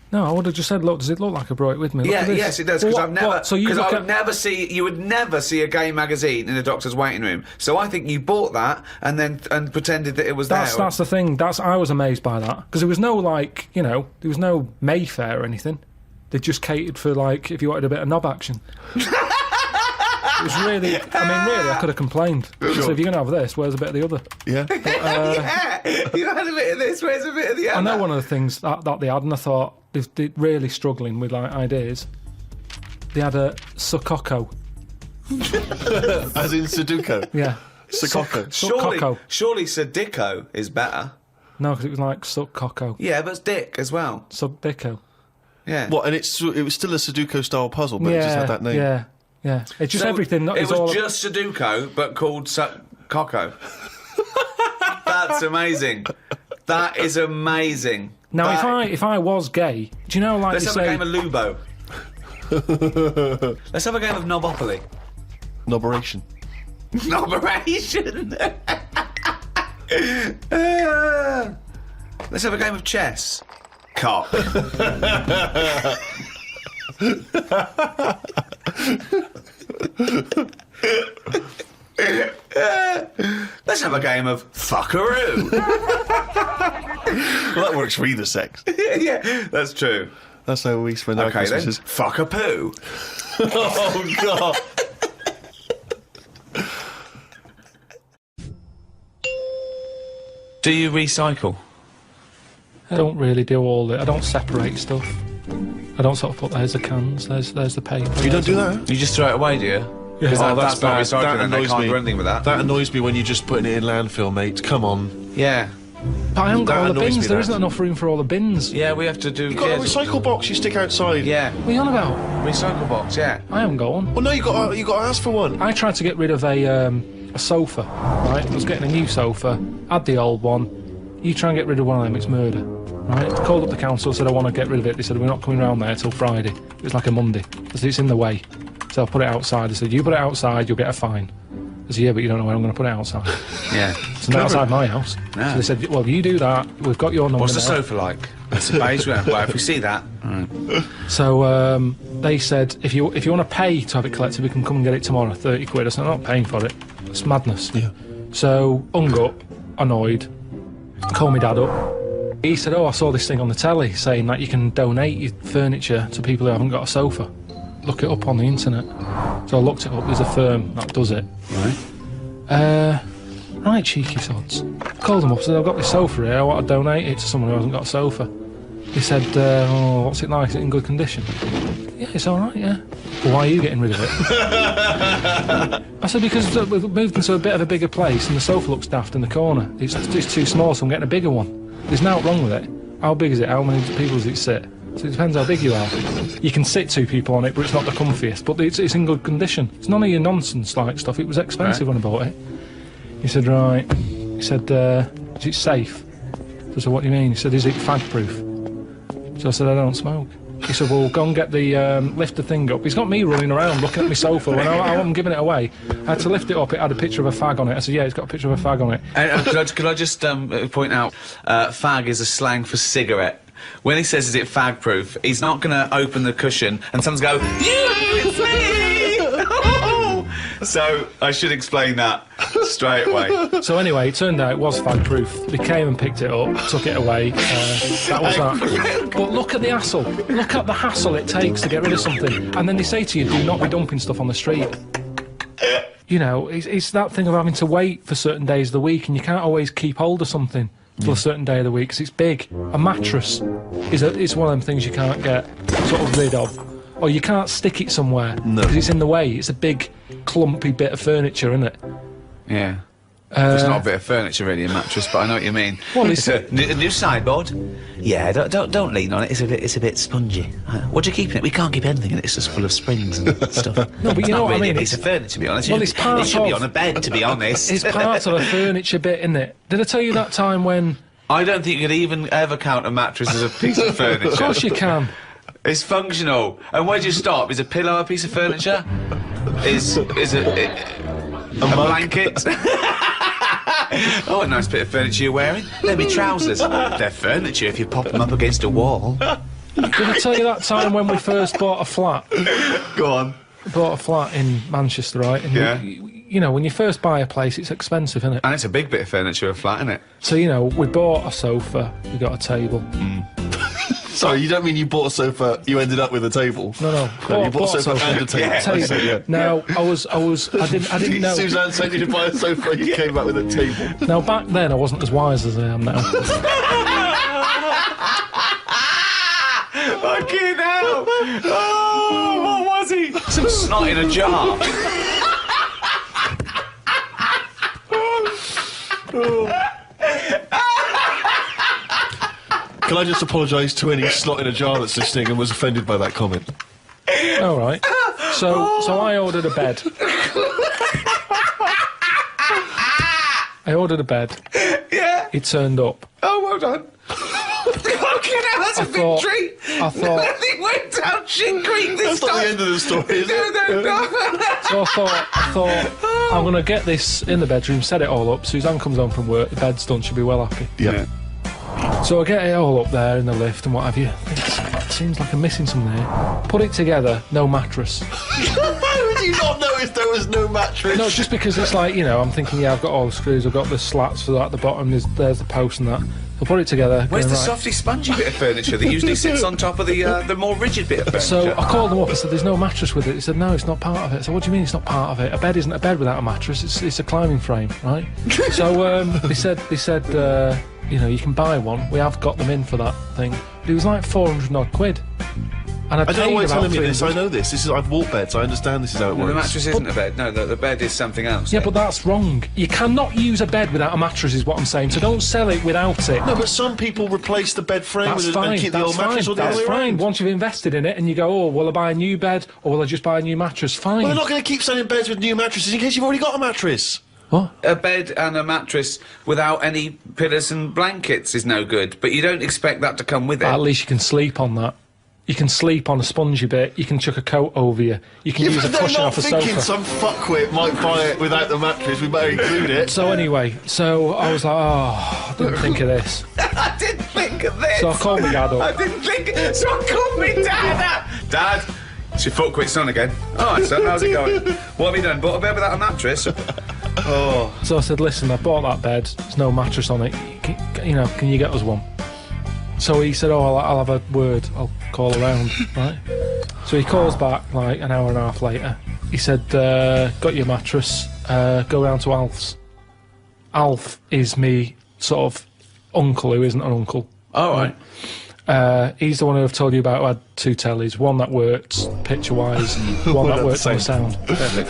[SPEAKER 1] No, I would have just said, look, does it look like I brought it with me? Look
[SPEAKER 4] Yeah,
[SPEAKER 1] at this.
[SPEAKER 4] yes, it does.
[SPEAKER 1] Well,
[SPEAKER 4] Because I've never,
[SPEAKER 1] so you
[SPEAKER 4] because
[SPEAKER 1] look
[SPEAKER 4] I
[SPEAKER 1] at,
[SPEAKER 4] would never see, you would never see a gay magazine in a doctor's waiting room. So I think you bought that and pretended that it was there.
[SPEAKER 1] that's the thing. I was amazed by that because there was no there was no Mayfair or anything. They just catered for if you wanted a bit of knob action. It was really, really, I could have complained. So if you're going to have this, where's a bit of the other?
[SPEAKER 5] Yeah.
[SPEAKER 4] Yeah, you had a bit of this, where's a bit of the other?
[SPEAKER 1] I know one of the things that they had, and I thought they're really struggling with ideas. They had a Sokoko.
[SPEAKER 5] As in Sudoku.
[SPEAKER 1] Yeah.
[SPEAKER 5] Sokoko.
[SPEAKER 1] Sokoko.
[SPEAKER 4] Surely Sadico is better.
[SPEAKER 1] No, because it was like Sokoko.
[SPEAKER 4] Yeah, but it's Dick as well.
[SPEAKER 1] Sokoko.
[SPEAKER 4] Yeah.
[SPEAKER 5] What? And it was still a Sudoku style puzzle, but it just had that name.
[SPEAKER 1] Yeah. Yeah, it's just
[SPEAKER 4] So
[SPEAKER 1] everything.
[SPEAKER 4] It
[SPEAKER 1] It's
[SPEAKER 4] was
[SPEAKER 1] all
[SPEAKER 4] just Sudoku, but called Coco. That's amazing. That is amazing.
[SPEAKER 1] Now,
[SPEAKER 4] That-
[SPEAKER 1] if I was gay, do you know, like
[SPEAKER 4] Let's
[SPEAKER 1] you
[SPEAKER 4] have a
[SPEAKER 1] say,
[SPEAKER 4] game of Lubo. Let's have a game of Knobopoly.
[SPEAKER 5] Noberation.
[SPEAKER 4] Knoberation. Let's have a game of chess. Cock. Let's have a game of fuckaroo.
[SPEAKER 5] Well, that works for either sex.
[SPEAKER 4] Yeah, that's true.
[SPEAKER 5] That's how we spend our
[SPEAKER 4] Okay, then.
[SPEAKER 5] Christmases.
[SPEAKER 4] Fuck a poo.
[SPEAKER 5] Oh, God.
[SPEAKER 4] Do you recycle?
[SPEAKER 1] I don't really do all the. I don't separate stuff. I don't sort of put there's the cans, there's the paper.
[SPEAKER 5] You don't do that?
[SPEAKER 4] You just throw it away, do you?
[SPEAKER 1] Yeah.
[SPEAKER 4] Because
[SPEAKER 5] Oh,
[SPEAKER 4] that's not
[SPEAKER 5] bad.
[SPEAKER 4] recycling,
[SPEAKER 5] That
[SPEAKER 4] and they
[SPEAKER 5] annoys
[SPEAKER 4] can't
[SPEAKER 5] me.
[SPEAKER 4] do anything with that.
[SPEAKER 5] That annoys me when you're just putting it in landfill, mate. Come on.
[SPEAKER 4] Yeah.
[SPEAKER 1] But I haven't got
[SPEAKER 5] That
[SPEAKER 1] all the
[SPEAKER 5] annoys
[SPEAKER 1] bins.
[SPEAKER 5] me,
[SPEAKER 1] There
[SPEAKER 5] that.
[SPEAKER 1] isn't enough room for all the bins.
[SPEAKER 4] Yeah, we have to do...
[SPEAKER 5] You've got a recycle box you stick outside.
[SPEAKER 4] Yeah,
[SPEAKER 1] What are you on about?
[SPEAKER 4] recycle box, yeah.
[SPEAKER 1] I haven't got one.
[SPEAKER 5] Well, no, you got to ask for one.
[SPEAKER 1] I tried to get rid of a sofa, right? I was getting a new sofa, had the old one. You try and get rid of one of them, it's murder, right? Called up the council, said I want to get rid of it. They said we're not coming round there till Friday. It was like a Monday. I said it's in the way. So I put it outside. They said you put it outside, you'll get a fine. I said yeah, but you don't know where I'm going to put it outside.
[SPEAKER 4] Yeah.
[SPEAKER 1] It's not outside my house.
[SPEAKER 4] No.
[SPEAKER 1] So they said, well, you do that. We've got your number.
[SPEAKER 4] What's the
[SPEAKER 1] now.
[SPEAKER 4] sofa like? It's a beige one. Well, if we see that...
[SPEAKER 1] So they said, if you want to pay to have it collected, we can come and get it tomorrow, 30 quid. I said, I'm not paying for it. It's madness.
[SPEAKER 5] Yeah.
[SPEAKER 1] So, hung up, annoyed, called my dad up. He said, oh, I saw this thing on the telly saying that you can donate your furniture to people who haven't got a sofa. Look it up on the internet. So I looked it up, there's a firm that does it.
[SPEAKER 4] Right.
[SPEAKER 1] Right, cheeky sods. Called them up, said, I've got this sofa here, I want to donate it to someone who hasn't got a sofa. He said, oh, what's it like? Is it in good condition? Yeah, it's all right, yeah. Well, why are you getting rid of it? I said, because we've moved into a bit of a bigger place and the sofa looks daft in the corner. It's too small, so I'm getting a bigger one. There's nothing wrong with it. How big is it? How many people does it sit? So it depends how big you are. You can sit two people on it, but it's not the comfiest. But it's in good condition. It's none of your nonsense-like stuff. It was expensive when I bought it. He said, right. He said, is it safe? I said, what do you mean? He said, is it fag-proof? So I said, I don't smoke. He said, well, go and get the, lift the thing up. He's got me running around looking at my sofa when I'm giving it away. I had to lift it up, it had a picture of a fag on it. I said, yeah, it's got a picture of a fag on it.
[SPEAKER 4] Could I just point out, fag is a slang for cigarette. When he says, is it fag-proof, he's not going to open the cushion and someone's go, it's me! So I should explain that straight away.
[SPEAKER 1] So anyway, it turned out it was fag-proof. They came and picked it up, took it away. That was that. But look at the hassle. Look at the hassle it takes to get rid of something. And then they say to you, do not be dumping stuff on the street. You know, it's that thing of having to wait for certain days of the week, and you can't always keep hold of something till a certain day of the week because it's big. A mattress is one of them things you can't get sort of rid of. Or you can't stick it somewhere because it's in the way. It's a big, clumpy bit of furniture, isn't it?
[SPEAKER 4] Yeah. It's not a bit of furniture really, a mattress, but I know what you mean.
[SPEAKER 1] Well,
[SPEAKER 4] it's a new sideboard. Yeah, don't lean on it. It's a bit spongy. What do you keep in it? We can't keep anything in it. It's just full of springs and stuff.
[SPEAKER 1] No, but you know what I mean.
[SPEAKER 4] It's a furniture, to be honest.
[SPEAKER 1] Well, it's part
[SPEAKER 4] it should be
[SPEAKER 1] of-
[SPEAKER 4] on a bed, to be honest.
[SPEAKER 1] It's part of a furniture bit, isn't it? Did I tell you that time when...
[SPEAKER 4] I don't think you could even ever count a mattress as a piece of furniture.
[SPEAKER 1] Of course you can.
[SPEAKER 4] It's functional. And where do you stop? Is a pillow a piece of furniture? Is a blanket? Oh, a nice bit of furniture you're wearing. They're my trousers. They're furniture if you pop them up against a wall.
[SPEAKER 1] Did I tell you that time when we first bought a flat?
[SPEAKER 4] Go on.
[SPEAKER 1] We bought a flat in Manchester, right? And
[SPEAKER 4] Yeah.
[SPEAKER 1] you know, when you first buy a place, it's expensive, isn't it?
[SPEAKER 4] And it's a big bit of furniture, a flat, isn't it?
[SPEAKER 1] So, you know, we bought a sofa, we got a table.
[SPEAKER 5] Sorry, you don't mean you bought a sofa, you ended up with a table?
[SPEAKER 1] No.
[SPEAKER 5] You bought a sofa and a table.
[SPEAKER 4] Yeah.
[SPEAKER 5] I see, yeah.
[SPEAKER 1] Now, I didn't know.
[SPEAKER 5] Suzanne sent you to buy a sofa, you came back with a table.
[SPEAKER 1] Now, back then, I wasn't as wise as I am now.
[SPEAKER 4] Fucking hell! Oh, what was he? Some snot in a jar.
[SPEAKER 5] Can I just apologise to any slot in a jar that's listening and was offended by that comment?
[SPEAKER 1] All right. So I ordered a bed. I ordered a bed.
[SPEAKER 4] Yeah.
[SPEAKER 1] It turned up.
[SPEAKER 4] Oh, well done. Fucking hell, that's a big treat.
[SPEAKER 1] I thought...
[SPEAKER 4] Nothing went down shit creek this
[SPEAKER 5] That's
[SPEAKER 4] time.
[SPEAKER 5] not the end of the story, is it?
[SPEAKER 4] No.
[SPEAKER 1] So I thought, I'm going to get this in the bedroom, set it all up. Suzanne comes home from work, the bed's done, she'll be well happy.
[SPEAKER 5] Yeah.
[SPEAKER 1] So I get it all up there in the lift and what have you. It seems like I'm missing something here. Put it together, no mattress.
[SPEAKER 5] How would you not notice there was no mattress?
[SPEAKER 1] No, just because it's like, I'm thinking, I've got all the screws, I've got the slats for that at the bottom, there's the post and that. So put it together.
[SPEAKER 4] Where's
[SPEAKER 1] going,
[SPEAKER 4] the softy spongy bit of furniture that usually sits on top of the more rigid bit of furniture?
[SPEAKER 1] So I called them up and said, there's no mattress with it. He said, no, it's not part of it. So what do you mean it's not part of it? A bed isn't a bed without a mattress. It's a climbing frame, right? So they said, you can buy one. We have got them in for that thing. But it was like 400 odd quid. And
[SPEAKER 5] I don't know why you're telling me this. I
[SPEAKER 1] 300.
[SPEAKER 5] know this. I've walked beds. I understand this is how it works.
[SPEAKER 4] The mattress isn't a bed. No, the bed is something else.
[SPEAKER 1] Yeah, but that's wrong. You cannot use a bed without a mattress, is what I'm saying. So don't sell it without it.
[SPEAKER 5] No, but some people replace the bed frame
[SPEAKER 1] That's
[SPEAKER 5] with
[SPEAKER 1] fine.
[SPEAKER 5] and keep the old mattress or the
[SPEAKER 1] That's
[SPEAKER 5] other way
[SPEAKER 1] fine.
[SPEAKER 5] around.
[SPEAKER 1] Once you've invested in it and you go, oh, will I buy a new bed or will I just buy a new mattress? Fine.
[SPEAKER 5] Well, they're not going to keep selling beds with new mattresses in case you've already got a mattress.
[SPEAKER 1] What?
[SPEAKER 4] A bed and a mattress without any pillows and blankets is no good, but you don't expect that to come with it.
[SPEAKER 1] At least you can sleep on that. You can sleep on a spongy bit. You can chuck a coat over you. You can use a
[SPEAKER 5] they're
[SPEAKER 1] cushion
[SPEAKER 5] not
[SPEAKER 1] off a
[SPEAKER 5] thinking
[SPEAKER 1] sofa.
[SPEAKER 5] some fuckwit might buy it without the mattress. We better include it.
[SPEAKER 1] So anyway, I was like, I didn't think of this.
[SPEAKER 4] I didn't think of this.
[SPEAKER 1] So I called my dad up.
[SPEAKER 4] I didn't think. So I called me dad up. Dad, it's your foot quit son again. All right, son, how's it going? What have you done? Bought a bed without a mattress? Oh.
[SPEAKER 1] So I said, listen, I bought that bed. There's no mattress on it. Can you get us one? So he said, I'll have a word. I'll call around, right? So he calls back like an hour and a half later. He said, got your mattress. Go round to Alf's. Alf is me sort of uncle who isn't an uncle.
[SPEAKER 4] All right.
[SPEAKER 1] He's the one who I've told you about who had two tellies. One that worked picture-wise, one that worked on the sound.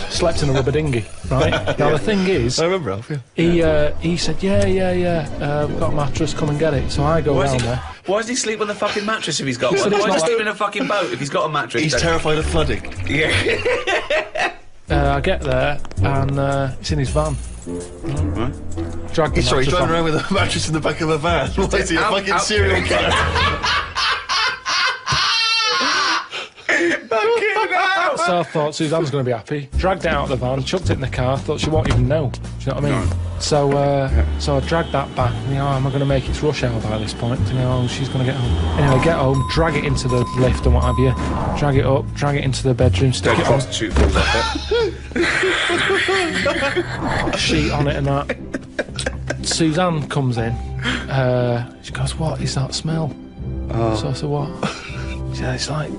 [SPEAKER 1] Slept in a rubber dinghy, right? Now the thing is,
[SPEAKER 5] I remember Alf, yeah.
[SPEAKER 1] he said, yeah, we've got a mattress, come and get it. So I go round there.
[SPEAKER 4] Why does he sleep on the fucking mattress if he's got one?
[SPEAKER 1] said it's
[SPEAKER 4] Why does
[SPEAKER 1] not
[SPEAKER 4] he sleep in a fucking boat if he's got a mattress?
[SPEAKER 5] He's terrified of flooding.
[SPEAKER 4] Yeah.
[SPEAKER 1] I get there and it's in his van.
[SPEAKER 4] Right.
[SPEAKER 1] Drag the
[SPEAKER 5] Sorry, he's
[SPEAKER 1] mattress
[SPEAKER 5] driving
[SPEAKER 1] off.
[SPEAKER 5] around with a mattress in the back of a van. What is he, a fucking serial killer?
[SPEAKER 1] So I thought Suzanne's going to be happy. Dragged it out of the van, chucked it in the car. Thought she won't even know. Do you know what I mean? So I dragged that back. Am I going to make its rush hour by this point? She's going to get home. Anyway, get home, drag it into the lift and what have you. Drag it up, drag it into the bedroom, stick
[SPEAKER 4] Dead
[SPEAKER 1] it on,
[SPEAKER 4] prostitute falls off it.
[SPEAKER 1] sheet on it and that. Suzanne comes in. She goes, "What is that smell?" So I said, "What?" She said, "It's like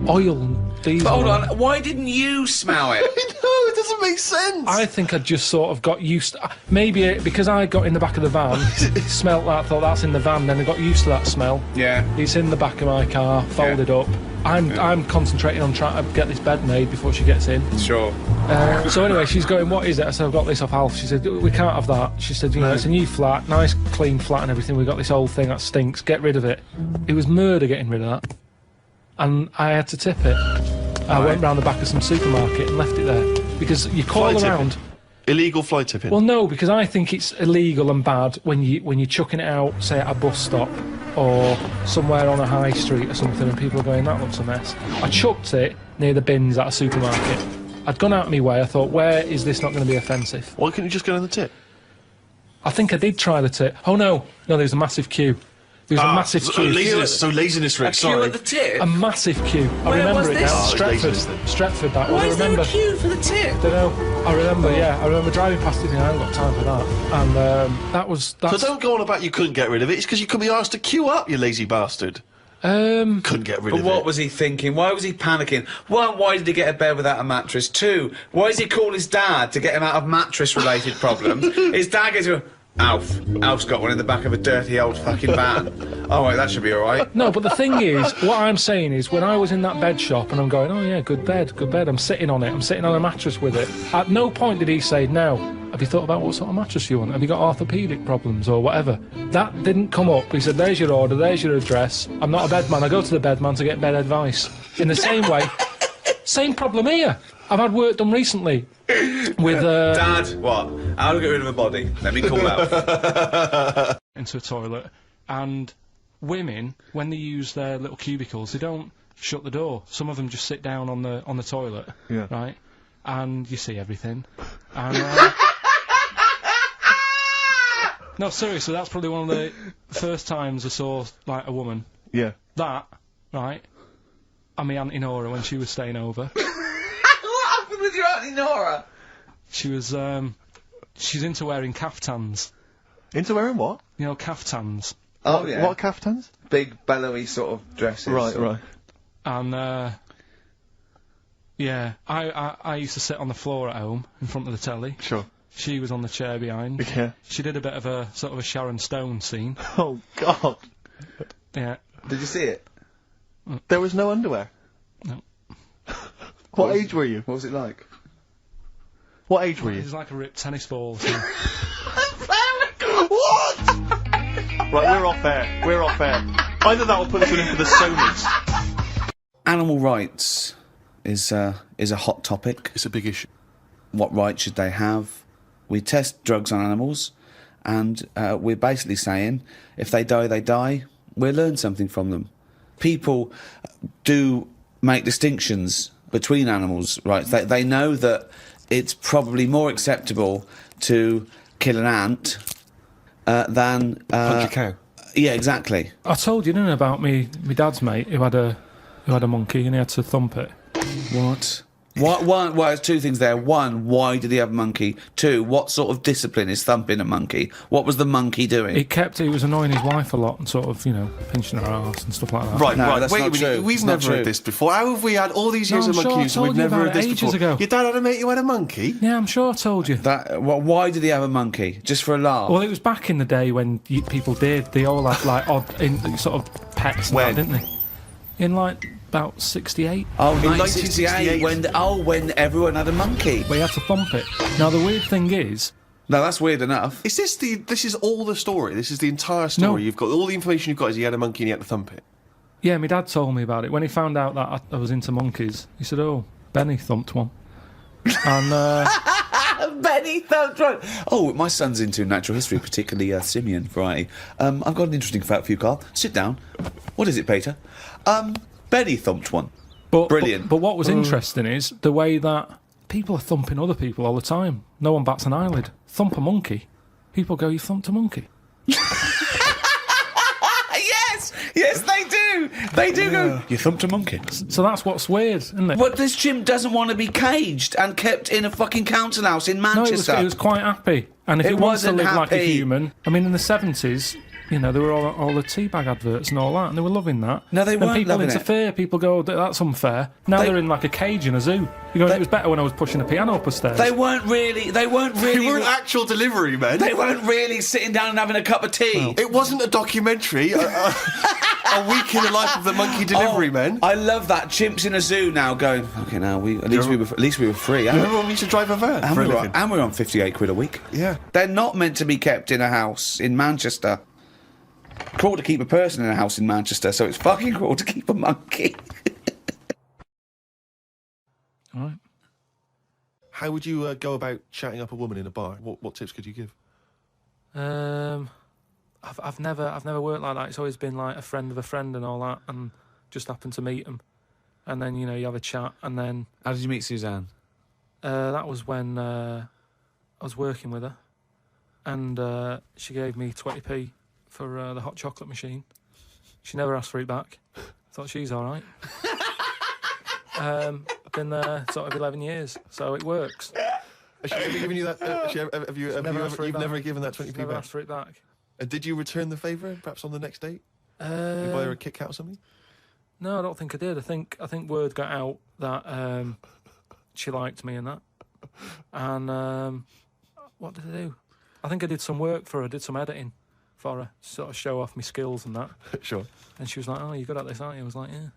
[SPEAKER 1] oil and diesel."
[SPEAKER 4] But hold on, why didn't you smell it?
[SPEAKER 5] No, it doesn't make sense.
[SPEAKER 1] I think I just sort of got used to, maybe because I got in the back of the van, smelt that, thought that's in the van, then I got used to that smell.
[SPEAKER 4] Yeah.
[SPEAKER 1] It's in the back of my car, folded up. I'm concentrating on trying to get this bed made before she gets in.
[SPEAKER 4] Sure.
[SPEAKER 1] So anyway, she's going, "What is it?" I said, "I've got this off Alf." She said, "We can't have that." She said, "It's a new flat, nice clean flat and everything. We've got this old thing that stinks. Get rid of it." It was murder getting rid of that. And I had to tip it. I went round the back of some supermarket and left it there. Because you call
[SPEAKER 5] Fly
[SPEAKER 1] around...
[SPEAKER 5] tipping. Illegal fly tipping.
[SPEAKER 1] Well, no, because I think it's illegal and bad when you're chucking it out, say, at a bus stop or somewhere on a high street or something and people are going, "That looks a mess." I chucked it near the bins at a supermarket. I'd gone out of my way. I thought, where is this not going to be offensive?
[SPEAKER 5] Why couldn't you just go on the tip?
[SPEAKER 1] I think I did try the tip. Oh, no, there was a massive queue. There was a massive queue.
[SPEAKER 5] Laziness, Rick,
[SPEAKER 4] A
[SPEAKER 5] sorry.
[SPEAKER 4] queue at the tip?
[SPEAKER 1] A massive queue. I
[SPEAKER 4] Where
[SPEAKER 1] remember
[SPEAKER 4] was
[SPEAKER 1] it
[SPEAKER 4] this?
[SPEAKER 1] now.
[SPEAKER 4] Oh,
[SPEAKER 1] Stretford.
[SPEAKER 5] laziness then.
[SPEAKER 1] Stretford, that
[SPEAKER 4] Why
[SPEAKER 1] one. I
[SPEAKER 4] is there
[SPEAKER 1] remember.
[SPEAKER 4] a queue for the tip?
[SPEAKER 1] Don't know. I remember, yeah. I remember driving past it and I haven't got time for that. And
[SPEAKER 5] So
[SPEAKER 1] that's...
[SPEAKER 5] don't go on about you couldn't get rid of it. It's because you couldn't be asked to queue up, you lazy bastard. Couldn't get rid
[SPEAKER 4] But
[SPEAKER 5] of
[SPEAKER 4] what
[SPEAKER 5] it.
[SPEAKER 4] was he thinking? Why was he panicking? One, why did he get a bed without a mattress? Two, why does he call his dad to get him out of mattress-related problems? His dad goes, Alf's got one in the back of a dirty old fucking van. Oh, wait, that should be all right.
[SPEAKER 1] No, but the thing is, what I'm saying is, when I was in that bed shop and I'm going, "Oh yeah, good bed, I'm sitting on it, I'm sitting on a mattress with it." At no point did he say, "Now, have you thought about what sort of mattress you want? Have you got orthopaedic problems or whatever?" That didn't come up. He said, "There's your order, there's your address. I'm not a bed man. I go to the bed man to get bed advice." In the same way, Same problem here. I've had work done recently with...
[SPEAKER 3] Dad, what? How to get rid of a body? Let me call out.
[SPEAKER 1] into a toilet, and women, when they use their little cubicles, they don't shut the door. Some of them just sit down on the toilet, right? And you see everything. And, no, seriously, that's probably one of the first times I saw, like, a woman.
[SPEAKER 5] Yeah.
[SPEAKER 1] That, right, and my Auntie Nora when she was staying over.
[SPEAKER 6] What happened with your Auntie Nora?
[SPEAKER 1] She was, she's into wearing caftans.
[SPEAKER 5] Into wearing what?
[SPEAKER 1] You know, caftans.
[SPEAKER 3] Oh, yeah.
[SPEAKER 5] What caftans?
[SPEAKER 3] Big, bellowy sort of dresses.
[SPEAKER 5] Right.
[SPEAKER 1] And, yeah, I used to sit on the floor at home in front of the telly.
[SPEAKER 5] Sure.
[SPEAKER 1] She was on the chair behind.
[SPEAKER 5] Yeah.
[SPEAKER 1] She did a bit of a sort of a Sharon Stone scene.
[SPEAKER 5] Oh, God.
[SPEAKER 1] Yeah.
[SPEAKER 3] Did you see it?
[SPEAKER 5] There was no underwear?
[SPEAKER 1] No.
[SPEAKER 5] What age were you?
[SPEAKER 3] What was it like?
[SPEAKER 5] What age were
[SPEAKER 1] It
[SPEAKER 5] you?
[SPEAKER 1] was like a ripped tennis ball. So.
[SPEAKER 5] What? Right, we're off air. We're off air. Either that or put us in for the Sonys.
[SPEAKER 3] Animal rights is a hot topic.
[SPEAKER 5] It's a big issue.
[SPEAKER 3] What rights should they have? We test drugs on animals, and we're basically saying if they die, they die. We'll learn something from them. People do make distinctions between animals' rights. They know that it's probably more acceptable to kill an ant than
[SPEAKER 5] Punch a cow.
[SPEAKER 3] Yeah, exactly.
[SPEAKER 1] I told you, didn't I, about me dad's mate who had a monkey and he had to thump it.
[SPEAKER 3] What? Well, there's two things there. One, why did he have a monkey? Two, what sort of discipline is thumping a monkey? What was the monkey doing?
[SPEAKER 1] He was annoying his wife a lot and sort of, you know, pinching her arse and stuff like that.
[SPEAKER 5] Right,
[SPEAKER 3] No,
[SPEAKER 5] right.
[SPEAKER 3] that's
[SPEAKER 5] Wait a
[SPEAKER 3] not
[SPEAKER 5] minute.
[SPEAKER 3] true.
[SPEAKER 5] We've
[SPEAKER 3] It's not
[SPEAKER 5] never
[SPEAKER 3] true.
[SPEAKER 5] heard this before. How have we had all these years
[SPEAKER 1] No,
[SPEAKER 5] of
[SPEAKER 1] I'm sure I
[SPEAKER 5] monkeys and
[SPEAKER 1] told
[SPEAKER 5] we've
[SPEAKER 1] you
[SPEAKER 5] never
[SPEAKER 1] about
[SPEAKER 5] heard
[SPEAKER 1] it
[SPEAKER 5] this
[SPEAKER 1] ages
[SPEAKER 5] before?
[SPEAKER 1] ago.
[SPEAKER 5] Your dad had a mate who had a monkey?
[SPEAKER 1] Yeah, I'm sure I told you.
[SPEAKER 3] Why did he have a monkey? Just for a laugh?
[SPEAKER 1] Well, it was back in the day when people did. They all had, like, odd sort of pets and
[SPEAKER 5] When?
[SPEAKER 1] that, didn't they? In, like, about 68.
[SPEAKER 3] Oh,
[SPEAKER 5] In
[SPEAKER 3] 1968,
[SPEAKER 5] 1968.
[SPEAKER 3] when everyone had a monkey.
[SPEAKER 1] We had to thump it. Now, the weird thing is...
[SPEAKER 3] No, that's weird enough.
[SPEAKER 5] Is this is all the story? This is the entire story?
[SPEAKER 1] No.
[SPEAKER 5] You've got all the information you've got is he had a monkey and he had to thump it.
[SPEAKER 1] Yeah, my dad told me about it. When he found out that I was into monkeys, he said, oh, Benny thumped one. And,
[SPEAKER 3] Benny thumped one. Oh, my son's into natural history, particularly simian variety. I've got an interesting fact for you, Carl. Sit down. What is it, Peter? Benny thumped one. Brilliant.
[SPEAKER 1] But what was interesting is the way that people are thumping other people all the time. No one bats an eyelid. Thump a monkey. People go, you thumped a monkey.
[SPEAKER 3] Yes, they do. They do go, you thumped a monkey.
[SPEAKER 1] So that's what's weird, isn't it?
[SPEAKER 3] But this chimp doesn't want to be caged and kept in a fucking council house in
[SPEAKER 1] No,
[SPEAKER 3] Manchester.
[SPEAKER 1] it was quite happy. And if
[SPEAKER 3] It
[SPEAKER 1] it wants to
[SPEAKER 3] wasn't
[SPEAKER 1] live like a
[SPEAKER 3] happy.
[SPEAKER 1] human... I mean, in the 70s... You know, there were all the teabag adverts and all that, and they were loving that.
[SPEAKER 3] No, they
[SPEAKER 1] and
[SPEAKER 3] weren't
[SPEAKER 1] people
[SPEAKER 3] loving it.
[SPEAKER 1] interfere. People go, that's unfair. Now they're in like a cage in a zoo. You go, it was better when I was pushing a piano up the stairs.
[SPEAKER 3] They weren't really.
[SPEAKER 5] They weren't actual delivery men.
[SPEAKER 3] They weren't really sitting down and having a cup of tea.
[SPEAKER 5] It wasn't a documentary. A week in the life of the monkey delivery men.
[SPEAKER 3] I love that. Chimps in a zoo now going. Okay, now at least we were free.
[SPEAKER 5] Remember when we used to drive a van
[SPEAKER 3] And
[SPEAKER 5] for a
[SPEAKER 3] we were
[SPEAKER 5] living?
[SPEAKER 3] and we were on 58 quid a week.
[SPEAKER 5] Yeah.
[SPEAKER 3] They're not meant to be kept in a house in Manchester. Cruel to keep a person in a house in Manchester, so it's fucking cruel to keep a monkey.
[SPEAKER 1] All right.
[SPEAKER 5] How would you go about chatting up a woman in a bar? What tips could you give?
[SPEAKER 1] I've never worked like that. It's always been like a friend of a friend and all that, and just happened to meet them, and then you know you have a chat, and then
[SPEAKER 4] How did you meet Suzanne?
[SPEAKER 1] that was when I was working with her, and she gave me 20p for the hot chocolate machine. She never asked for it back. Thought she's all right. Been there sort of 11 years, so it works.
[SPEAKER 5] Has she ever given you that? You've never given that 20p
[SPEAKER 1] Never
[SPEAKER 5] back?
[SPEAKER 1] asked for it back.
[SPEAKER 5] And did you return the favour, perhaps on the next date? You buy her a Kit Kat or something?
[SPEAKER 1] No, I don't think I did. I think word got out that she liked me and that. And what did I do? I think I did some work for her. Did some editing for her, sort of show off my skills and that.
[SPEAKER 5] Sure.
[SPEAKER 1] And she was like, "Oh, you're good at this, aren't you?" I was like, "Yeah."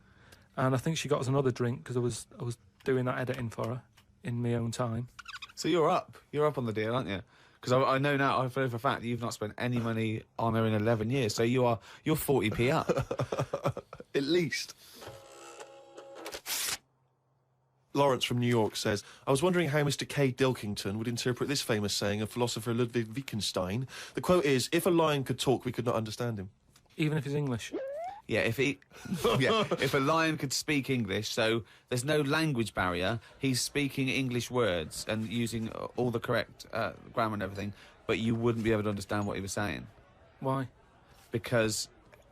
[SPEAKER 1] And I think she got us another drink because I was doing that editing for her in my own time.
[SPEAKER 4] So you're up on the deal, aren't you? Because I know now, I know for a fact that you've not spent any money on her in 11 years. So you're 40p up.
[SPEAKER 5] At least. Lawrence from New York says, I was wondering how Mr. K. Pilkington would interpret this famous saying of philosopher Ludwig Wittgenstein. The quote is, if a lion could talk, we could not understand him.
[SPEAKER 1] Even if he's English.
[SPEAKER 4] Yeah, if a lion could speak English, so there's no language barrier, he's speaking English words and using all the correct grammar and everything, but you wouldn't be able to understand what he was saying.
[SPEAKER 1] Why?
[SPEAKER 4] Because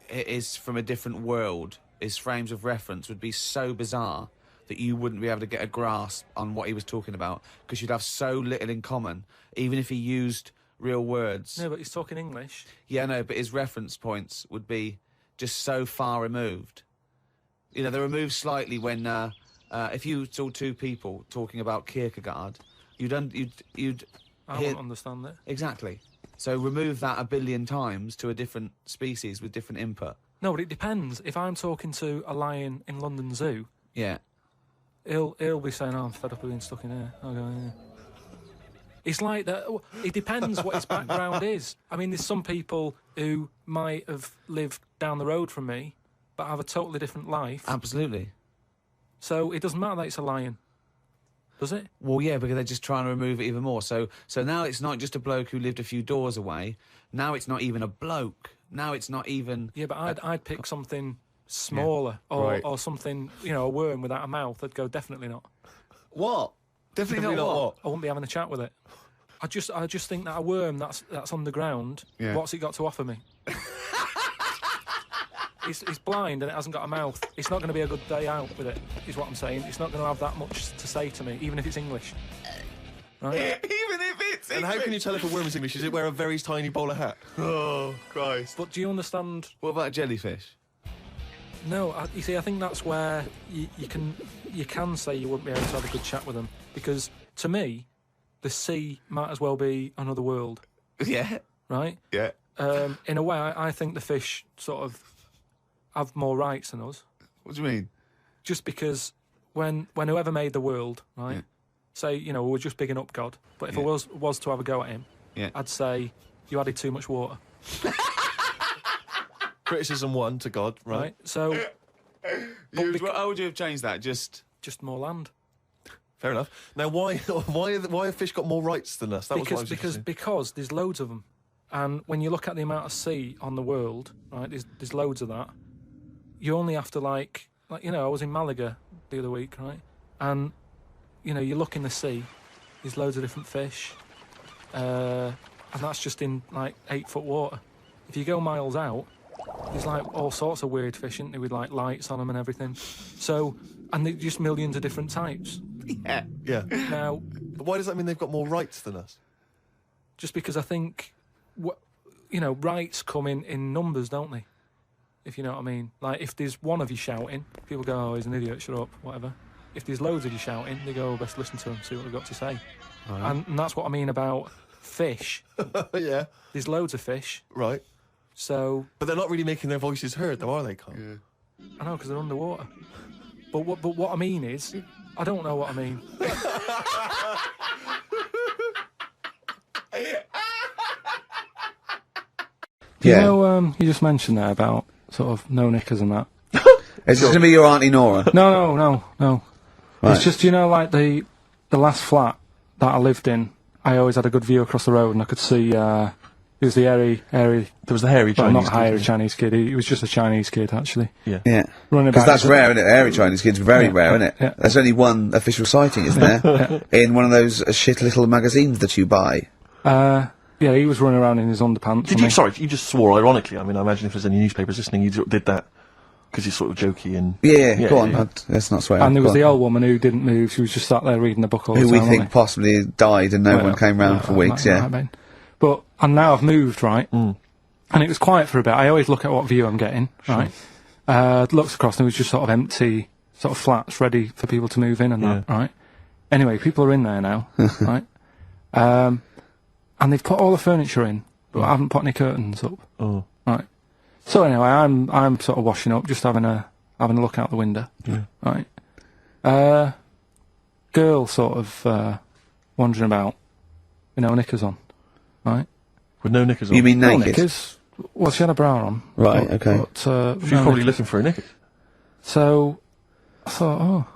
[SPEAKER 4] it is from a different world. His frames of reference would be so bizarre that you wouldn't be able to get a grasp on what he was talking about, because you'd have so little in common, even if he used real words.
[SPEAKER 1] No, but he's talking English.
[SPEAKER 4] Yeah, no, but his reference points would be just so far removed. You know, they're removed slightly when, if you saw two people talking about Kierkegaard, you'd
[SPEAKER 1] I
[SPEAKER 4] hear...
[SPEAKER 1] wouldn't understand that.
[SPEAKER 4] Exactly. So remove that 1 billion times to a different species with different input.
[SPEAKER 1] No, but it depends. If I'm talking to a lion in London Zoo,
[SPEAKER 4] Yeah.
[SPEAKER 1] he'll be saying, "Oh, I'm fed up of being stuck in here." I'll go, "Yeah." It's like that. It depends what his background is. I mean, there's some people who might have lived down the road from me, but have a totally different life.
[SPEAKER 4] Absolutely.
[SPEAKER 1] So it doesn't matter that it's a lion, does it?
[SPEAKER 4] Well, yeah, because they're just trying to remove it even more. So now it's not just a bloke who lived a few doors away. Now it's not even a bloke. Now it's not even...
[SPEAKER 1] Yeah, but I'd pick something smaller or something, you know, a worm without a mouth. I'd go, definitely not.
[SPEAKER 4] What? Definitely not what?
[SPEAKER 1] I wouldn't be having a chat with it. I just think that a worm that's underground, what's it got to offer me? It's blind and it hasn't got a mouth. It's not going to be a good day out with it, is what I'm saying. It's not going to have that much to say to me, even if it's English. Right?
[SPEAKER 6] Even if it's
[SPEAKER 5] And how can you tell if a worm is English? Is it wear a very tiny bowler hat?
[SPEAKER 6] Oh, Christ.
[SPEAKER 1] But do you understand?
[SPEAKER 4] What about a jellyfish?
[SPEAKER 1] No, you see, I think that's where you can say you wouldn't be able to have a good chat with them, because to me, the sea might as well be another world.
[SPEAKER 4] Yeah.
[SPEAKER 1] Right?
[SPEAKER 4] Yeah.
[SPEAKER 1] In a way, I think the fish sort of have more rights than us.
[SPEAKER 4] What do you mean?
[SPEAKER 1] Just because when whoever made the world, right?
[SPEAKER 4] Yeah.
[SPEAKER 1] Say, you know, we're just bigging up God, but if I was to have a go at him, I'd say you added too much water.
[SPEAKER 5] Criticism 1 to God, right?
[SPEAKER 1] So,
[SPEAKER 4] How would you have changed that? Just
[SPEAKER 1] more land.
[SPEAKER 5] Fair enough. Now, why have fish got more rights than us? That was what I was interested in.
[SPEAKER 1] Because there's loads of them, and when you look at the amount of sea on the world, right? There's loads of that. You only have to like you know, I was in Malaga the other week, right? And you know, you look in the sea, there's loads of different fish, and that's just in like 8-foot water. If you go miles out, there's like all sorts of weird fish, isn't there, with like lights on them and everything. So, and there's just millions of different types.
[SPEAKER 4] yeah.
[SPEAKER 5] Yeah.
[SPEAKER 1] Now,
[SPEAKER 5] But why does that mean they've got more rights than us?
[SPEAKER 1] just because I think, you know, rights come in numbers, don't they? If you know what I mean. Like, if there's one of you shouting, people go, "Oh, he's an idiot, shut up," whatever. If there's loads of you shouting, they go, "Oh, best listen to him, see what they've got to say." And that's what I mean about fish.
[SPEAKER 5] Yeah.
[SPEAKER 1] There's loads of fish,
[SPEAKER 5] Right.
[SPEAKER 1] so
[SPEAKER 5] But they're not really making their voices heard, though, are they, Carl?
[SPEAKER 4] Yeah.
[SPEAKER 1] I know, because they're underwater. But what I mean is, I don't know what I mean. You know, you just mentioned there about sort of no knickers and that.
[SPEAKER 3] Is this going to be your Auntie Nora?
[SPEAKER 1] No.
[SPEAKER 3] Right.
[SPEAKER 1] It's just, you know, like the last flat that I lived in, I always had a good view across the road and I could see, it was the hairy...
[SPEAKER 5] There was the hairy
[SPEAKER 1] well,
[SPEAKER 5] Chinese
[SPEAKER 1] not hairy
[SPEAKER 5] kid.
[SPEAKER 1] Chinese kid, he was just a Chinese kid, actually.
[SPEAKER 5] Yeah.
[SPEAKER 3] Yeah.
[SPEAKER 1] Running
[SPEAKER 3] Because
[SPEAKER 1] about
[SPEAKER 3] that's rare, isn't it? Hairy Chinese kids, very rare, isn't it?
[SPEAKER 1] Yeah.
[SPEAKER 3] There's only one official sighting, isn't there? In one of those shit little magazines that you buy.
[SPEAKER 1] Yeah, he was running around in his underpants.
[SPEAKER 5] Did you? Sorry, you just swore ironically. I mean, I imagine if there's any newspapers listening, you did that because you're sort of jokey and...
[SPEAKER 3] Yeah, go on. Let's not swear.
[SPEAKER 1] And there was
[SPEAKER 3] Go
[SPEAKER 1] the
[SPEAKER 3] on.
[SPEAKER 1] old woman who didn't move. She was just sat there reading the book all the
[SPEAKER 3] Who
[SPEAKER 1] time.
[SPEAKER 3] we
[SPEAKER 1] wasn't
[SPEAKER 3] think possibly died and no one came round for weeks,
[SPEAKER 1] might have been. But, and now I've moved, right? And it was quiet for a bit. I always look at what view I'm getting, right? Looks across and it was just sort of empty, sort of flats ready for people to move in and that, right? Anyway, people are in there now, right? And they've put all the furniture in, but I haven't put any curtains up.
[SPEAKER 5] Oh.
[SPEAKER 1] Right. So anyway, I'm sort of washing up, just having a look out the window.
[SPEAKER 5] Yeah.
[SPEAKER 1] Right. Girl sort of wandering about, with no knickers on. Right.
[SPEAKER 5] With no knickers on?
[SPEAKER 3] You mean
[SPEAKER 1] No
[SPEAKER 3] naked?
[SPEAKER 1] knickers. Well, she had a bra on.
[SPEAKER 3] Right,
[SPEAKER 1] but,
[SPEAKER 3] okay.
[SPEAKER 1] But,
[SPEAKER 5] She was
[SPEAKER 1] no
[SPEAKER 5] probably
[SPEAKER 1] knickers.
[SPEAKER 5] looking for a knickers.
[SPEAKER 1] So I thought, oh,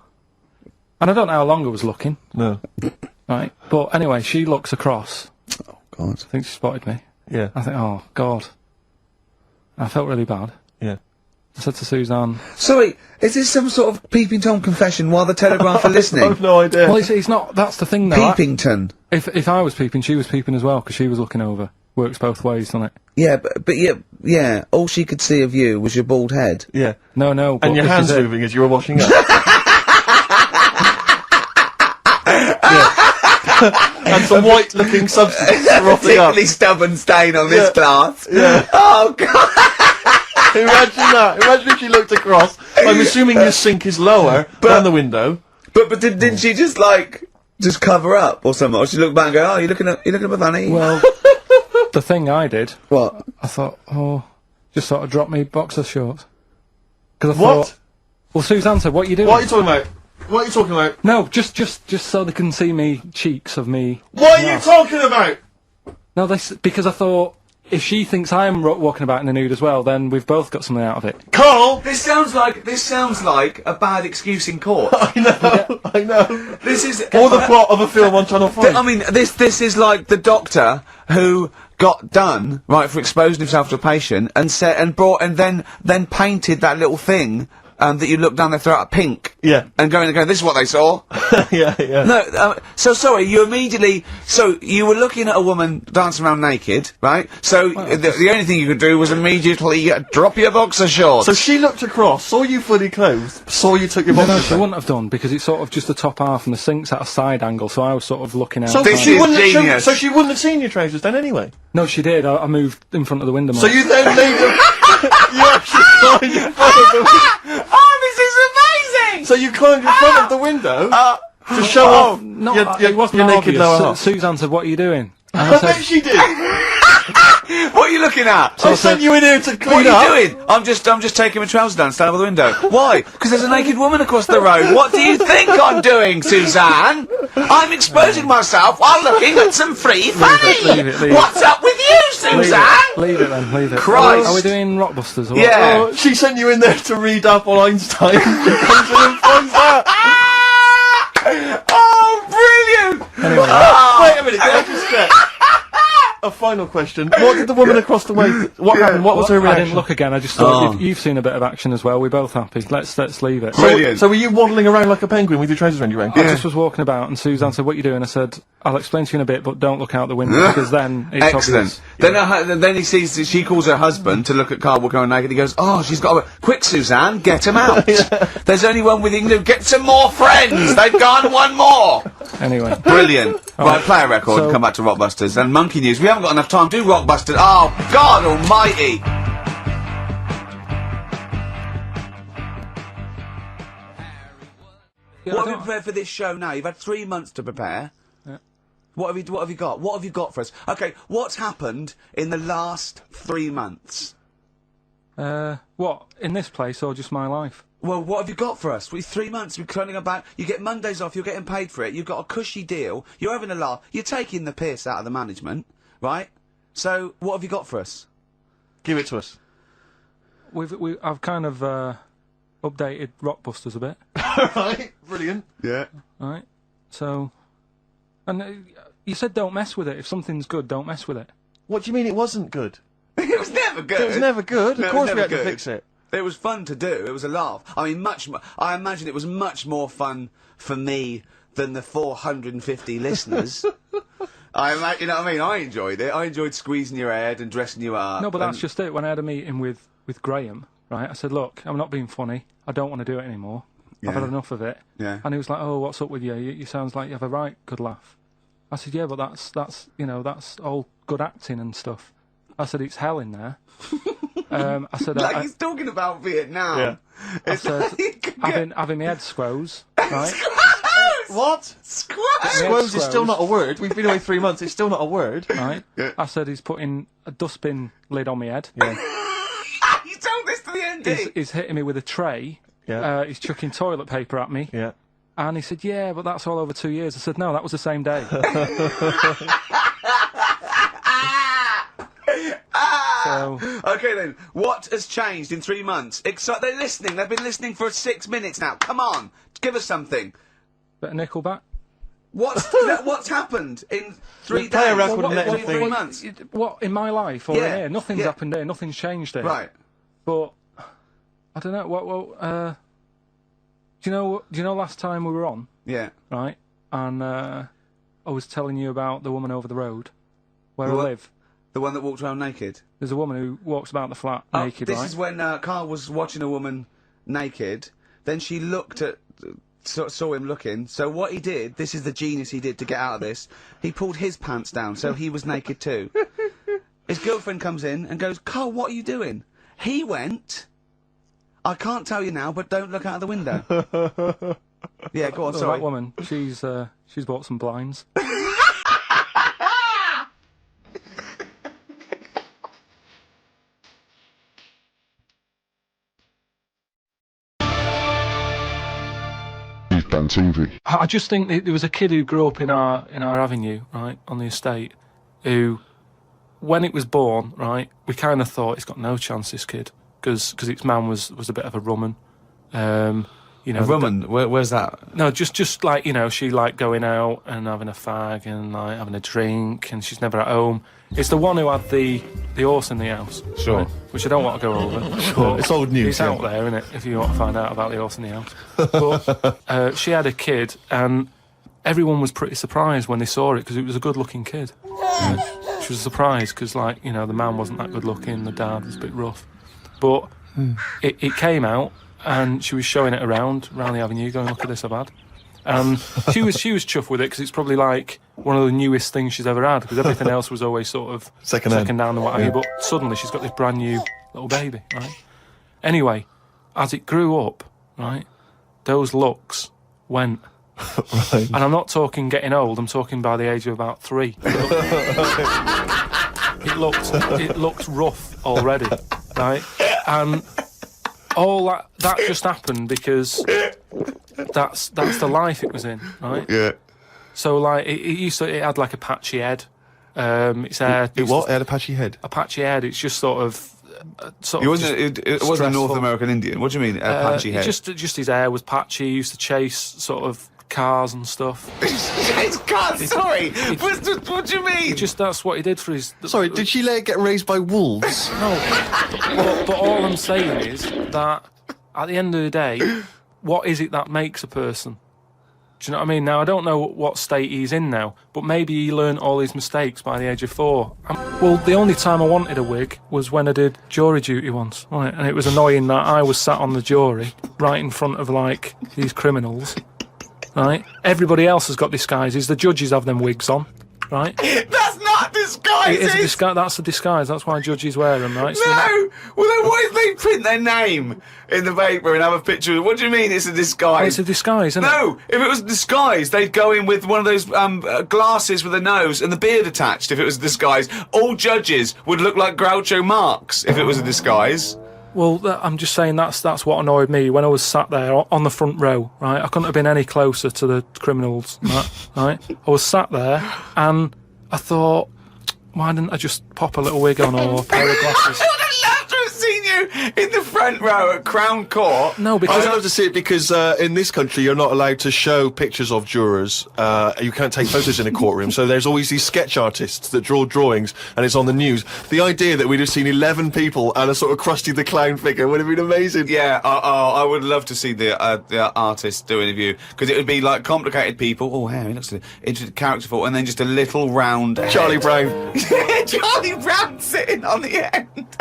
[SPEAKER 1] And I don't know how long I was looking,
[SPEAKER 5] No.
[SPEAKER 1] right? But anyway, she looks across.
[SPEAKER 3] Oh, God.
[SPEAKER 1] I think she spotted me.
[SPEAKER 5] Yeah.
[SPEAKER 1] I think, oh, God. I felt really bad.
[SPEAKER 5] Yeah.
[SPEAKER 1] I said to Suzanne,
[SPEAKER 3] Sorry, is this some sort of Peeping Tom confession while the Telegraph are listening?
[SPEAKER 5] I've no idea.
[SPEAKER 1] well, it's not, that's the thing though.
[SPEAKER 3] Peepington.
[SPEAKER 1] If I was peeping, she was peeping as well, because she was looking over. Works both ways, doesn't it?
[SPEAKER 3] Yeah, but yeah, all she could see of you was your bald head.
[SPEAKER 5] Yeah.
[SPEAKER 1] No, but
[SPEAKER 5] And your
[SPEAKER 1] this
[SPEAKER 5] hands
[SPEAKER 1] is it.
[SPEAKER 5] moving as you were washing up. And some white-looking substance frothing up.
[SPEAKER 3] Particularly stubborn stain on this glass.
[SPEAKER 5] Yeah.
[SPEAKER 3] Oh, God.
[SPEAKER 5] Imagine that. Imagine if she looked across. I'm assuming your sink is lower than the window.
[SPEAKER 3] But didn't she just, like, just cover up or something? Or she looked back and go, oh, you looking at my fanny?
[SPEAKER 1] Well, the thing I did,
[SPEAKER 3] What?
[SPEAKER 1] I thought, just sort of drop me boxer shorts. Because I
[SPEAKER 5] What?
[SPEAKER 1] thought, well, Suzanne said, what are you doing?
[SPEAKER 5] What are you talking about? What are you talking about?
[SPEAKER 1] No, just so they can see me cheeks of me.
[SPEAKER 5] What are you talking about?
[SPEAKER 1] No, because I thought, if she thinks I'm walking about in the nude as well, then we've both got something out of it.
[SPEAKER 5] Carl!
[SPEAKER 4] This sounds like a bad excuse in court.
[SPEAKER 5] I know.
[SPEAKER 4] This is
[SPEAKER 5] Or the plot of a film on Channel 5.
[SPEAKER 4] I mean, this is like the doctor who got done right for exposing himself to a patient and then painted that little thing that you look down their throat pink.
[SPEAKER 5] Yeah.
[SPEAKER 4] And going, this is what they saw.
[SPEAKER 5] yeah.
[SPEAKER 4] No, so sorry, you were looking at a woman dancing around naked, right? So the only thing you could do was immediately drop your boxer shorts.
[SPEAKER 5] So she looked across, saw you fully clothed, saw you took your
[SPEAKER 1] No,
[SPEAKER 5] boxers
[SPEAKER 1] she
[SPEAKER 5] off.
[SPEAKER 1] wouldn't have done, because it's sort of just the top half and the sink's at a side angle, so I was sort of looking out.
[SPEAKER 5] So
[SPEAKER 4] This
[SPEAKER 5] she
[SPEAKER 4] is
[SPEAKER 5] wouldn't have
[SPEAKER 4] genius.
[SPEAKER 5] so she wouldn't have seen your trousers then anyway.
[SPEAKER 1] No, she did. I moved in front of the window.
[SPEAKER 5] So
[SPEAKER 1] more.
[SPEAKER 5] you then laid them. You actually climbed in front of the window.
[SPEAKER 4] Oh, this is amazing!
[SPEAKER 5] So you climbed in front of the window to show off
[SPEAKER 1] No,
[SPEAKER 5] your
[SPEAKER 1] it wasn't
[SPEAKER 5] naked
[SPEAKER 1] obvious.
[SPEAKER 5] lower half.
[SPEAKER 1] Suzanne said, what are you doing? And
[SPEAKER 5] I
[SPEAKER 1] I
[SPEAKER 5] bet
[SPEAKER 1] said,
[SPEAKER 5] she did.
[SPEAKER 4] What are you looking at?
[SPEAKER 5] I sent you in here to clean
[SPEAKER 4] What
[SPEAKER 5] up.
[SPEAKER 4] are you doing? I'm just taking my trousers down, standing by the window. Why? Because there's a naked woman across the road. What do you think I'm doing, Suzanne? I'm exposing myself while looking at some free fanny.
[SPEAKER 1] leave it.
[SPEAKER 4] What's up with you, Suzanne?
[SPEAKER 1] leave it then, leave it.
[SPEAKER 4] Christ.
[SPEAKER 1] Are we doing Rockbusters or what?
[SPEAKER 4] Yeah.
[SPEAKER 5] Oh, she sent you in there to read up on Einstein. She comes in and finds that.
[SPEAKER 4] Oh, brilliant!
[SPEAKER 1] Anyway,
[SPEAKER 5] Wait a minute, can I just check? A final question. What did the woman across the way... What happened? What was her
[SPEAKER 1] I
[SPEAKER 5] reaction?
[SPEAKER 1] didn't look again. I just thought you've seen a bit of action as well. We're both happy. Let's leave it.
[SPEAKER 4] Brilliant.
[SPEAKER 5] So were you waddling around like a penguin with your trousers around your ankle?
[SPEAKER 1] I just was walking about, and Suzanne said, "What are you doing?" I said, "I'll explain to you in a bit, but don't look out the window because then it's
[SPEAKER 4] Excellent.
[SPEAKER 1] obvious."
[SPEAKER 4] Then he sees she calls her husband to look at Carl walking around naked. He goes, "Oh, she's got a quick, Suzanne, get him out. There's only one with you can do. Get some more friends. They've gone one more."
[SPEAKER 1] Anyway,
[SPEAKER 4] Brilliant. Right, play a record and come back to Rockbusters. And Monkey News. We haven't got enough time to do Rockbusters. Oh, God almighty. What have you prepared for this show now? You've had 3 months to prepare.
[SPEAKER 1] Yeah.
[SPEAKER 4] What have you got? What have you got for us? Okay, what's happened in the last 3 months?
[SPEAKER 1] what in this place or just my life?
[SPEAKER 4] Well, what have you got for us? With 3 months, we're cloning about. You get Mondays off, you're getting paid for it. You've got a cushy deal. You're having a laugh. You're taking the piss out of the management, right? So, what have you got for us?
[SPEAKER 5] Give it to us.
[SPEAKER 1] I've kind of updated Rockbusters a bit.
[SPEAKER 5] Right, brilliant.
[SPEAKER 4] Yeah.
[SPEAKER 1] Right. So, and you said don't mess with it. If something's good, don't mess with it.
[SPEAKER 5] What do you mean it wasn't good?
[SPEAKER 4] It was never good.
[SPEAKER 5] It was never good.
[SPEAKER 4] No,
[SPEAKER 5] Of
[SPEAKER 4] it was
[SPEAKER 5] course we
[SPEAKER 4] never
[SPEAKER 5] had to
[SPEAKER 4] good.
[SPEAKER 5] fix it.
[SPEAKER 4] It was fun to do. It was a laugh. I mean, I imagine it was much more fun for me than the 450 listeners. You know what I mean? I enjoyed it. I enjoyed squeezing your head and dressing you up.
[SPEAKER 1] No, but that's
[SPEAKER 4] and-
[SPEAKER 1] just it. When I had a meeting with Graham, right, I said, look, I'm not being funny. I don't want to do it anymore. I've had
[SPEAKER 4] Yeah.
[SPEAKER 1] enough of it.
[SPEAKER 4] Yeah.
[SPEAKER 1] And he was like, oh, what's up with you? You sounds like you have a right good laugh. I said, yeah, but that's that's all good acting and stuff. I said, it's hell in there. I said,
[SPEAKER 4] Like he's talking about Vietnam.
[SPEAKER 5] Yeah.
[SPEAKER 1] I said, having my head squoze, right?
[SPEAKER 5] What?
[SPEAKER 4] Squash!
[SPEAKER 5] Squoze is still not a word. We've been away 3 months. It's still not a word.
[SPEAKER 1] Right? I said, he's putting a dustbin lid on my head.
[SPEAKER 5] Yeah.
[SPEAKER 4] You told this to the ND.
[SPEAKER 1] He's hitting me with a tray.
[SPEAKER 5] Yeah.
[SPEAKER 1] He's chucking toilet paper at me.
[SPEAKER 5] Yeah.
[SPEAKER 1] And he said, yeah, but that's all over 2 years. I said, no, that was the same day. So,
[SPEAKER 4] Okay then, what has changed in 3 months? They're listening. They've been listening for 6 minutes now. Come on, give us something.
[SPEAKER 1] Bit of Nickelback.
[SPEAKER 4] What's happened in 3
[SPEAKER 5] play a
[SPEAKER 4] days?
[SPEAKER 5] record
[SPEAKER 4] What,
[SPEAKER 5] and let
[SPEAKER 4] what,
[SPEAKER 5] him
[SPEAKER 4] 3
[SPEAKER 5] think.
[SPEAKER 4] months?
[SPEAKER 1] What, in my life or
[SPEAKER 4] Yeah,
[SPEAKER 1] in here? Nothing's
[SPEAKER 4] yeah.
[SPEAKER 1] happened here, nothing's changed here.
[SPEAKER 4] Right.
[SPEAKER 1] But, I don't know, do you know last time we were on,
[SPEAKER 4] Yeah.
[SPEAKER 1] right? And I was telling you about the woman over the road, where I
[SPEAKER 4] What?
[SPEAKER 1] live.
[SPEAKER 4] The one that walked around naked.
[SPEAKER 1] There's a woman who walks about the flat naked,
[SPEAKER 4] This
[SPEAKER 1] right?
[SPEAKER 4] is when Carl was watching a woman naked. Then she looked at, saw him looking. So what he did, this is the genius he did to get out of this. He pulled his pants down, so he was naked too. His girlfriend comes in and goes, "Carl, what are you doing?" He went, "I can't tell you now, but don't look out of the window." Yeah, go on.
[SPEAKER 1] Well,
[SPEAKER 4] Sorry.
[SPEAKER 1] that woman, she's bought some blinds.
[SPEAKER 9] TV.
[SPEAKER 1] I just think there was a kid who grew up in our avenue, right, on the estate, who, when it was born, right, we kind of thought it's got no chance, this kid, because its man was a bit of a rumman. You know,
[SPEAKER 4] A woman? Where's that?
[SPEAKER 1] No, just like, you know, she liked going out and having a fag and like having a drink, and she's never at home. It's the one who had the horse in the house.
[SPEAKER 4] Sure.
[SPEAKER 1] Right, which I don't want to go over.
[SPEAKER 5] Sure. It's old news.
[SPEAKER 1] It's out there, isn't it, if you want to find out about the horse in the house. But she had a kid, and everyone was pretty surprised when they saw it, because it was a good-looking kid. She was surprised, because, like, you know, the man wasn't that good-looking, the dad was a bit rough. But it came out, and she was showing it around the avenue, going, "Look at this I've had." And she was chuffed with it, because it's probably like one of the newest things she's ever had, because everything else was always sort of
[SPEAKER 5] Second hand.
[SPEAKER 1] down and what have you. But suddenly she's got this brand new little baby, right? Anyway, as it grew up, right, those looks went.
[SPEAKER 5] Right.
[SPEAKER 1] And I'm not talking getting old, I'm talking by the age of about 3. It looked rough already, right? And all that just happened because that's the life it was in, right?
[SPEAKER 5] Yeah.
[SPEAKER 1] So like it had like a patchy head. Its hair.
[SPEAKER 5] It what? It had a patchy head.
[SPEAKER 1] A patchy head. It's just sort of.
[SPEAKER 4] It wasn't a North
[SPEAKER 1] stressful.
[SPEAKER 4] American Indian. What do you mean, a patchy head?
[SPEAKER 1] Just his hair was patchy. He used to chase sort of cars and stuff.
[SPEAKER 4] It's God, sorry. What do you mean?
[SPEAKER 1] That's what he did for his.
[SPEAKER 5] Sorry, did she let it get raised by wolves?
[SPEAKER 1] No. But all I'm saying is that at the end of the day, what is it that makes a person? Do you know what I mean? Now, I don't know what state he's in now, but maybe he learned all his mistakes by the age of 4. Well, the only time I wanted a wig was when I did jury duty once, right? And it was annoying that I was sat on the jury right in front of, like, these criminals, right? Everybody else has got disguises. The judges have them wigs on, right?
[SPEAKER 4] That's not disguises!
[SPEAKER 1] It is a disguise. That's a disguise. That's why judges wear them, right? So
[SPEAKER 4] No! Well, then why did they print their name in the paper and have a picture? What do you mean it's a disguise?
[SPEAKER 1] it's a disguise, isn't it?
[SPEAKER 4] No, if it was a disguise, they'd go in with one of those glasses with a nose and the beard attached. If it was a disguise, all judges would look like Groucho Marx if it was a disguise.
[SPEAKER 1] Well, I'm just saying that's what annoyed me when I was sat there on the front row, right? I couldn't have been any closer to the criminals, right? I was sat there and I thought, why didn't I just pop a little wig on or a pair of glasses?
[SPEAKER 4] I would have loved to have seen you in the front row at Crown Court.
[SPEAKER 1] No,
[SPEAKER 5] I'd
[SPEAKER 1] because
[SPEAKER 5] love to see it because in this country you're not allowed to show pictures of jurors. You can't take photos in a courtroom. So there's always these sketch artists that draw drawings and it's on the news. The idea that we'd have seen 11 people and a sort of Krusty the Clown figure would have been amazing.
[SPEAKER 4] Yeah, I would love to see the artist do an interview because it would be like complicated people. Oh, hey, he looks characterful, and then just a little round
[SPEAKER 5] Charlie
[SPEAKER 4] head.
[SPEAKER 5] Brown.
[SPEAKER 4] Charlie Brown sitting on the end.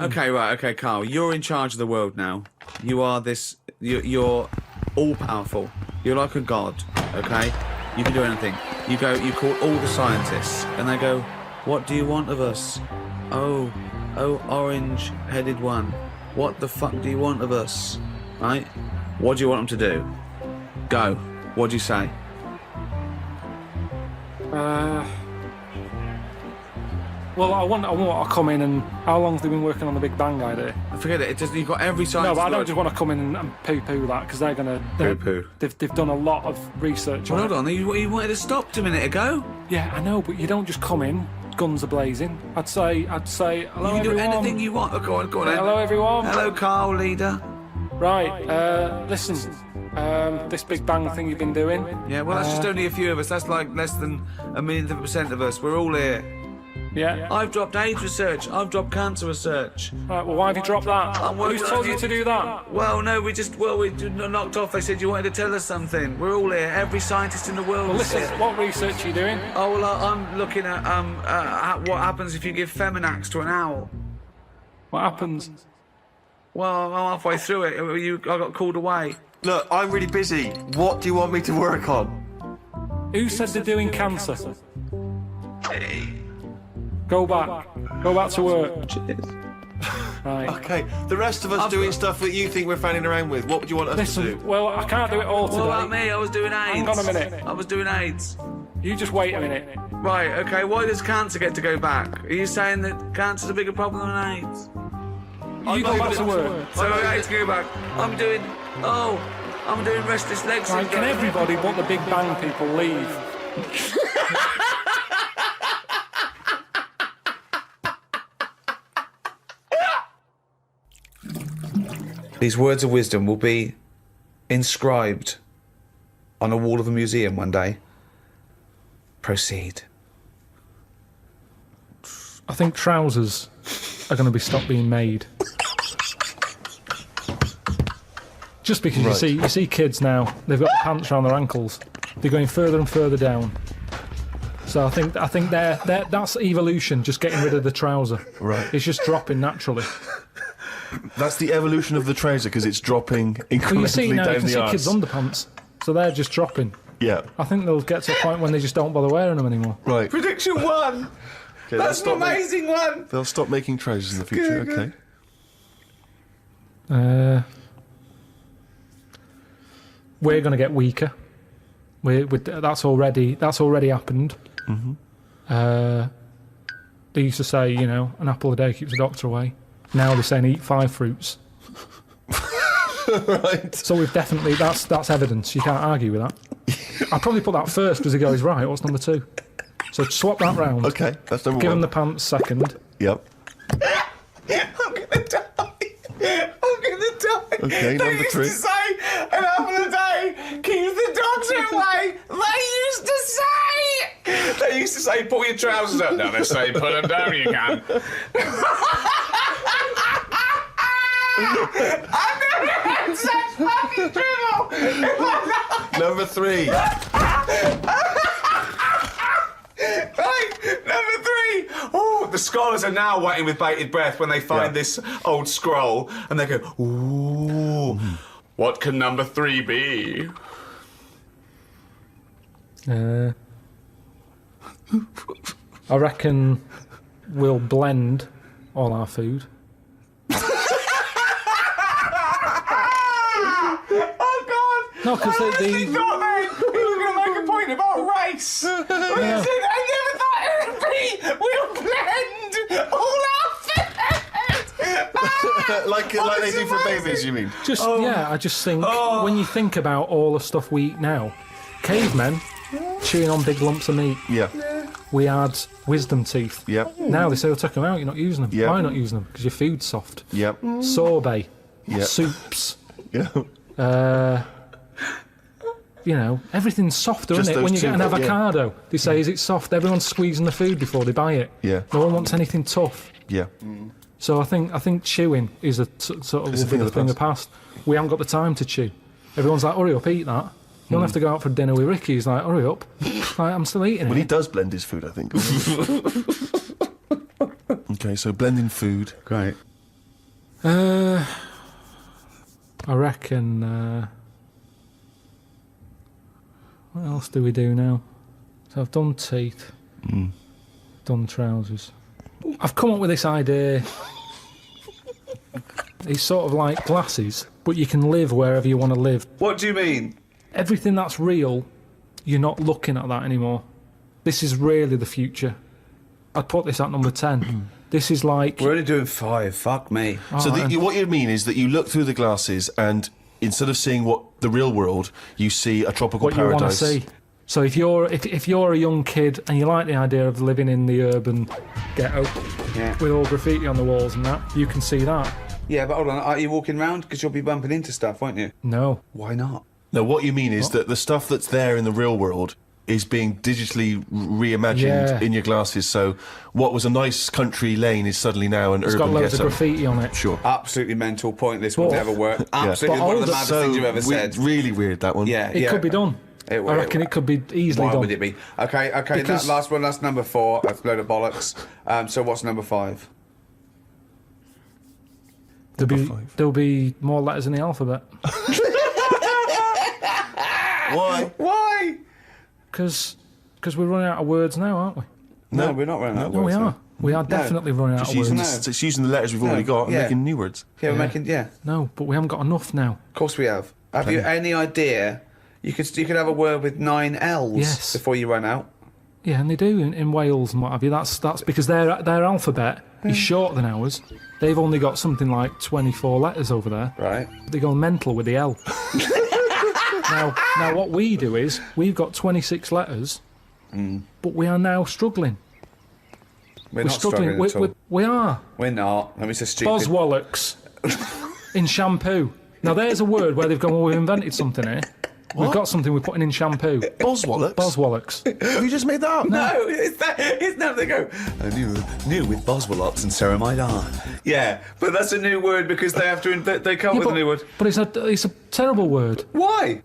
[SPEAKER 4] Okay, Carl, you're in charge of the world now. You are this. You're all powerful. You're like a god. Okay, you can do anything. You call all the scientists, and they go, "What do you want of us?" Oh, orange-headed one. What the fuck do you want of us? Right? What do you want them to do? Go. What do you say?
[SPEAKER 1] well, I want to come in and how long have they been working on the Big Bang idea?
[SPEAKER 4] Forget it. You've got every science.
[SPEAKER 1] No, but I don't just want to come in and poo-poo that because they're gonna
[SPEAKER 4] Poo-poo.
[SPEAKER 1] They've done a lot of research.
[SPEAKER 4] Well,
[SPEAKER 1] on
[SPEAKER 4] hold
[SPEAKER 1] it.
[SPEAKER 4] on. You wanted to stop a minute ago.
[SPEAKER 1] Yeah, I know, but you don't just come in, guns are blazing. I'd say, hello
[SPEAKER 4] You can do
[SPEAKER 1] everyone.
[SPEAKER 4] anything you want. Oh, go on then.
[SPEAKER 1] Hello everyone.
[SPEAKER 4] Hello, Carl, leader.
[SPEAKER 1] Right, listen, this Big Bang thing you've been doing.
[SPEAKER 4] Yeah, well, that's just only a few of us. That's like less than 1,000,000% of us. We're all here.
[SPEAKER 1] Yeah.
[SPEAKER 4] I've dropped AIDS research. I've dropped cancer research.
[SPEAKER 1] Right, well, why have you dropped that? Who's told you to do that?
[SPEAKER 4] Well, no, we knocked off. They said you wanted to tell us something. We're all here. Every scientist in the world
[SPEAKER 1] Well,
[SPEAKER 4] is
[SPEAKER 1] listen,
[SPEAKER 4] here.
[SPEAKER 1] what research are you doing?
[SPEAKER 4] Oh, well, I'm looking at what happens if you give Feminax to an owl.
[SPEAKER 1] What happens?
[SPEAKER 4] Well, I'm halfway through it. I got called away.
[SPEAKER 5] Look, I'm really busy. What do you want me to work on?
[SPEAKER 1] Who said they're doing cancer? Go back. Go back to work. Right.
[SPEAKER 5] Okay, the rest of us doing stuff that you think we're fanning around with. What would you want us to do?
[SPEAKER 1] Listen, well, I can't do it all today.
[SPEAKER 4] What about me? I was doing AIDS.
[SPEAKER 1] Hang on a minute.
[SPEAKER 4] I was doing AIDS.
[SPEAKER 1] You just wait a minute.
[SPEAKER 4] Right, okay, why does cancer get to go back? Are you saying that cancer's a bigger problem than AIDS?
[SPEAKER 1] You go back to work.
[SPEAKER 4] So I hate to go back. I'm doing restless legs.
[SPEAKER 1] Right, can everybody but the Big Bang people leave?
[SPEAKER 3] These words of wisdom will be inscribed on a wall of a museum one day. Proceed.
[SPEAKER 1] I think trousers are going to be stopped being made. Just because
[SPEAKER 5] Right.
[SPEAKER 1] you see kids now, they've got pants around their ankles. They're going further and further down. So I think that's evolution, just getting rid of the trouser.
[SPEAKER 5] Right.
[SPEAKER 1] It's just dropping naturally.
[SPEAKER 5] That's the evolution of the trouser because it's dropping incrementally
[SPEAKER 1] Well, you see now, you
[SPEAKER 5] down
[SPEAKER 1] can
[SPEAKER 5] the
[SPEAKER 1] see
[SPEAKER 5] arse.
[SPEAKER 1] kids' underpants, so they're just dropping.
[SPEAKER 5] Yeah.
[SPEAKER 1] I think they'll get to a point when they just don't bother wearing them anymore.
[SPEAKER 5] Right.
[SPEAKER 4] Prediction 1.
[SPEAKER 5] Okay,
[SPEAKER 4] That's an amazing one.
[SPEAKER 5] They'll stop making trousers in the future. Okay.
[SPEAKER 1] We're going to get weaker. That's already happened.
[SPEAKER 5] Mm-hmm.
[SPEAKER 1] They used to say, an apple a day keeps the doctor away. Now they're saying eat 5 fruits.
[SPEAKER 5] Right.
[SPEAKER 1] So we've definitely that's evidence. You can't argue with that. I'd probably put that first because he goes right. What's number 2? So swap that round.
[SPEAKER 5] Okay, that's number
[SPEAKER 1] Give
[SPEAKER 5] 1.
[SPEAKER 1] him the pants second.
[SPEAKER 5] Yep.
[SPEAKER 4] I'm gonna die. I'm gonna die.
[SPEAKER 5] Okay,
[SPEAKER 4] They
[SPEAKER 5] number
[SPEAKER 4] used
[SPEAKER 5] 3.
[SPEAKER 4] to say an apple a day keeps the doctor away. They used to say pull your trousers up. Now they say put them down. You can. I've never had such fucking dribble.
[SPEAKER 5] Number 3.
[SPEAKER 4] Right, number 3. Oh, the scholars are now waiting with bated breath when they find this old scroll and they go, ooh, what can number 3 be?
[SPEAKER 1] I reckon we'll blend all our food.
[SPEAKER 4] Oh, God.
[SPEAKER 1] No, because
[SPEAKER 4] I honestly thought then he was going to make a point about race. When he said, I never thought it would be, we'll blend all our food.
[SPEAKER 5] like they do for babies, you mean?
[SPEAKER 1] I just think when you think about all the stuff we eat now, cavemen chewing on big lumps of meat.
[SPEAKER 5] Yeah.
[SPEAKER 1] We had wisdom teeth.
[SPEAKER 5] Yep.
[SPEAKER 1] Now they say, "Well, take them out. You're not using them.
[SPEAKER 5] Yeah.
[SPEAKER 1] Why not using them? Because your food's soft."
[SPEAKER 5] Yep.
[SPEAKER 1] Sorbet,
[SPEAKER 5] Yeah.
[SPEAKER 1] soups.
[SPEAKER 5] Yeah.
[SPEAKER 1] Everything's softer,
[SPEAKER 5] Just
[SPEAKER 1] isn't it?
[SPEAKER 5] those
[SPEAKER 1] When you get
[SPEAKER 5] two,
[SPEAKER 1] an
[SPEAKER 5] yeah.
[SPEAKER 1] avocado, they say, "Is it soft?" Everyone's squeezing the food before they buy it.
[SPEAKER 5] Yeah.
[SPEAKER 1] No one wants anything tough.
[SPEAKER 5] Yeah.
[SPEAKER 1] So I think chewing is a sort of
[SPEAKER 5] It's a thing of the
[SPEAKER 1] thing of the past. We haven't got the time to chew. Everyone's like, "Hurry up, eat that." You don't have to go out for dinner with Ricky. He's like, "Hurry up." Like, I'm still eating
[SPEAKER 5] Well, he
[SPEAKER 1] it.
[SPEAKER 5] does blend his food, I think. Okay, so blending food.
[SPEAKER 3] Great.
[SPEAKER 1] I reckon. What else do we do now? So I've done teeth, done trousers. I've come up with this idea. It's sort of like glasses, but you can live wherever you want to live.
[SPEAKER 4] What do you mean?
[SPEAKER 1] Everything that's real, you're not looking at that anymore. This is really the future. I'd put this at number 10. This is like...
[SPEAKER 3] We're only doing 5. Fuck me.
[SPEAKER 5] So what you mean is that you look through the glasses and instead of seeing what the real world, you see a tropical
[SPEAKER 1] what you want to
[SPEAKER 5] paradise.
[SPEAKER 1] see. So if you're a young kid and you like the idea of living in the urban ghetto with all graffiti on the walls and that, you can see that.
[SPEAKER 3] Yeah, but hold on. Are you walking round? Because you'll be bumping into stuff, won't you?
[SPEAKER 1] No.
[SPEAKER 3] Why not?
[SPEAKER 5] No, what you mean is that the stuff that's there in the real world is being digitally reimagined in your glasses. So what was a nice country lane is suddenly now an
[SPEAKER 1] It's
[SPEAKER 5] urban
[SPEAKER 1] got loads
[SPEAKER 5] ghetto.
[SPEAKER 1] of graffiti on it.
[SPEAKER 5] Sure.
[SPEAKER 3] Absolutely mental, pointless, will
[SPEAKER 1] But-
[SPEAKER 3] never work. Absolutely
[SPEAKER 1] But
[SPEAKER 3] one of
[SPEAKER 1] all
[SPEAKER 3] the
[SPEAKER 1] the-
[SPEAKER 3] maddest things you've ever said.
[SPEAKER 5] Really weird, that one.
[SPEAKER 3] Yeah,
[SPEAKER 1] It
[SPEAKER 3] yeah.
[SPEAKER 1] could be done. I reckon it could be easily
[SPEAKER 3] Why
[SPEAKER 1] done.
[SPEAKER 3] would it be? Okay,
[SPEAKER 1] Because-
[SPEAKER 3] that last one, that's number 4. That's a load of bollocks. So what's number 5?
[SPEAKER 1] There'll be more letters in the alphabet.
[SPEAKER 5] Why?
[SPEAKER 3] Why?
[SPEAKER 1] Because we're running out of words now, aren't we?
[SPEAKER 3] No, we're not running out of
[SPEAKER 1] No, we
[SPEAKER 3] words,
[SPEAKER 1] are. We are definitely running out
[SPEAKER 5] Just
[SPEAKER 1] of words.
[SPEAKER 5] using, it's using the letters we've already got and
[SPEAKER 3] yeah.
[SPEAKER 5] making new words.
[SPEAKER 3] Yeah, we're making, yeah.
[SPEAKER 1] No, but we haven't got enough now.
[SPEAKER 3] Of course we have. Have you any idea? You could have a word with 9 L's
[SPEAKER 1] Yes.
[SPEAKER 3] before you run out.
[SPEAKER 1] Yeah, and they do in Wales and what have you. That's because their alphabet is shorter than ours. They've only got something like 24 letters over there.
[SPEAKER 3] Right.
[SPEAKER 1] They go mental with the L. now, what we do is we've got 26 letters, but we are now struggling.
[SPEAKER 3] We're not struggling at all.
[SPEAKER 1] We are.
[SPEAKER 3] We're not. I mean, it's a stupid...
[SPEAKER 1] Boswallocks in shampoo. Now, there's a word where they've gone, well, we've invented something here. We've got something we're putting in shampoo.
[SPEAKER 5] Boswallocks?
[SPEAKER 1] Boswallocks.
[SPEAKER 5] Have you just made that up?
[SPEAKER 3] No, it's now they go, new with Boswallops and ceramide R. Yeah, but that's a new word because they have to, they come up with a new word.
[SPEAKER 1] But it's a terrible word.
[SPEAKER 3] Why?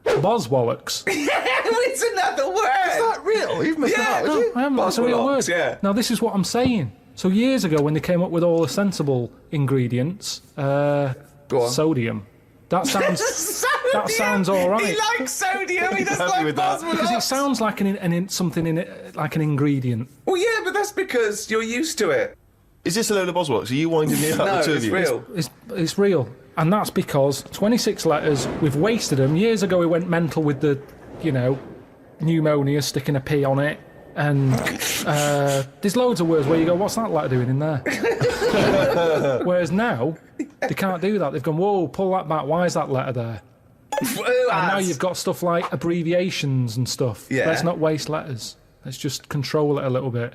[SPEAKER 1] Boswallocks.
[SPEAKER 3] It's another word.
[SPEAKER 5] Is that real? You've made that up,
[SPEAKER 1] No, I haven't. It's a real word.
[SPEAKER 3] Boswallocks, yeah.
[SPEAKER 1] Now, this is what I'm saying. So years ago, when they came up with all the sensible ingredients,
[SPEAKER 3] Go on.
[SPEAKER 1] sodium. That sounds that sounds all right.
[SPEAKER 6] He likes sodium. He doesn't
[SPEAKER 5] happy
[SPEAKER 6] like
[SPEAKER 5] with that.
[SPEAKER 1] Because it sounds like something in it, like an ingredient.
[SPEAKER 3] Well, yeah, but that's because you're used to it.
[SPEAKER 5] Is this a load of Boswallocks? Are you winding me up,
[SPEAKER 3] No,
[SPEAKER 5] the two
[SPEAKER 3] it's
[SPEAKER 5] of you?
[SPEAKER 3] real.
[SPEAKER 1] It's real, and that's because 26 letters. We've wasted them. Years ago, we went mental with the, pneumonia, sticking a P on it, and there's loads of words where you go, "What's that letter doing in there?" Whereas now, they can't do that. They've gone, "Whoa, pull that back. Why is that letter there?" And now you've got stuff like abbreviations and stuff.
[SPEAKER 3] Yeah.
[SPEAKER 1] Let's not waste letters. Let's just control it a little bit.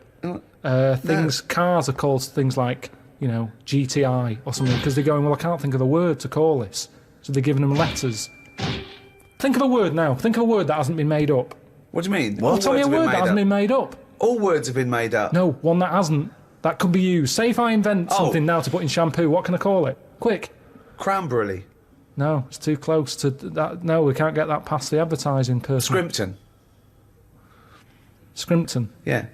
[SPEAKER 1] Cars are called things like, GTI or something, because they're going, well, I can't think of a word to call this. So they're giving them letters. Think of a word now. Think of a word that hasn't been made up.
[SPEAKER 3] What do you mean?
[SPEAKER 1] Well, tell me a word that hasn't been made up.
[SPEAKER 3] All words have been made up.
[SPEAKER 1] No, one that hasn't. That could be used. Say if I invent something now to put in shampoo, what can I call it? Quick.
[SPEAKER 3] Cranberry.
[SPEAKER 1] No, it's too close to that. No, we can't get that past the advertising person.
[SPEAKER 3] Scrimpton.
[SPEAKER 1] Scrimpton.
[SPEAKER 3] Yeah.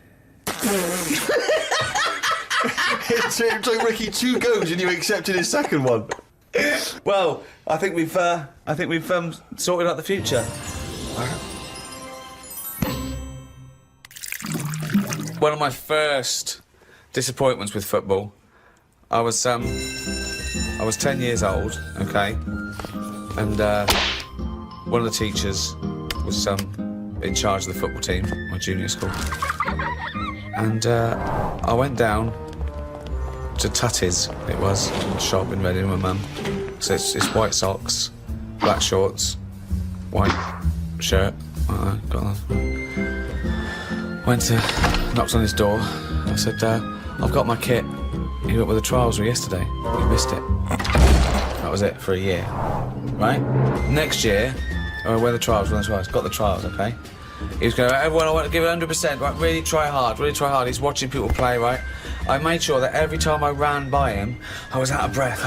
[SPEAKER 5] It took Ricky 2 goes and you accepted his second one.
[SPEAKER 3] Well, I think we've sorted out the future. One of my first disappointments with football, I was 10 years old, okay, and one of the teachers was in charge of the football team, my junior school, and I went down to Tutty's, it was, a shop in Reading with my mum. So it's white socks, black shorts, white shirt. Got that. Knocked on his door. I said, I've got my kit. You went with the trials yesterday. You missed it. That was it for a year. Right? Next year, where the trials, got the trials, okay? He was going, everyone, I want to give it 100%, right? Really try hard. He's watching people play, right? I made sure that every time I ran by him, I was out of breath.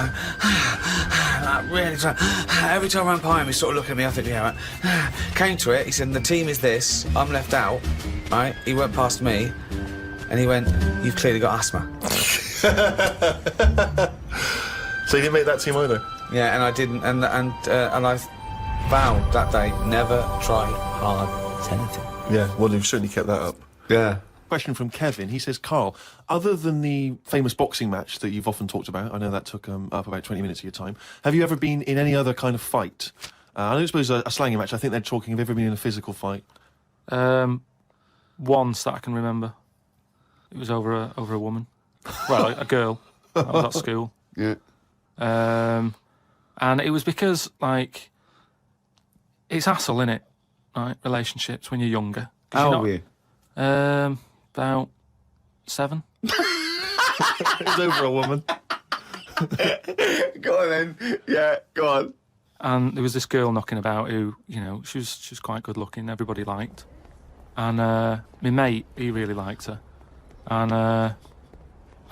[SPEAKER 3] Every time I ran by him, he sort of looked at me, I think, yeah, right. Came to it, he said, the team is this, I'm left out, right? He went past me, and he went, you've clearly got asthma.
[SPEAKER 5] So you didn't make that team either?
[SPEAKER 3] Yeah, and I didn't, and I vowed that day, never try hard at anything.
[SPEAKER 5] Yeah, well, you've certainly kept that up.
[SPEAKER 3] Yeah.
[SPEAKER 5] Question from Kevin. He says, Carl, other than the famous boxing match that you've often talked about, I know that took up about 20 minutes of your time, have you ever been in any other kind of fight? I don't suppose a slangy match. I think they're talking, have you ever been in a physical fight?
[SPEAKER 1] Once that I can remember. It was over a woman. Well, a girl. I was at school.
[SPEAKER 3] Yeah.
[SPEAKER 1] And it was because, like, it's hassle, innit? Right, relationships when you're younger.
[SPEAKER 3] How old were you?
[SPEAKER 1] About 7.
[SPEAKER 5] It was over a woman.
[SPEAKER 4] Go on then. Yeah, go on.
[SPEAKER 1] And there was this girl knocking about who, you know, she was quite good looking. Everybody liked. And my mate, he really liked her. And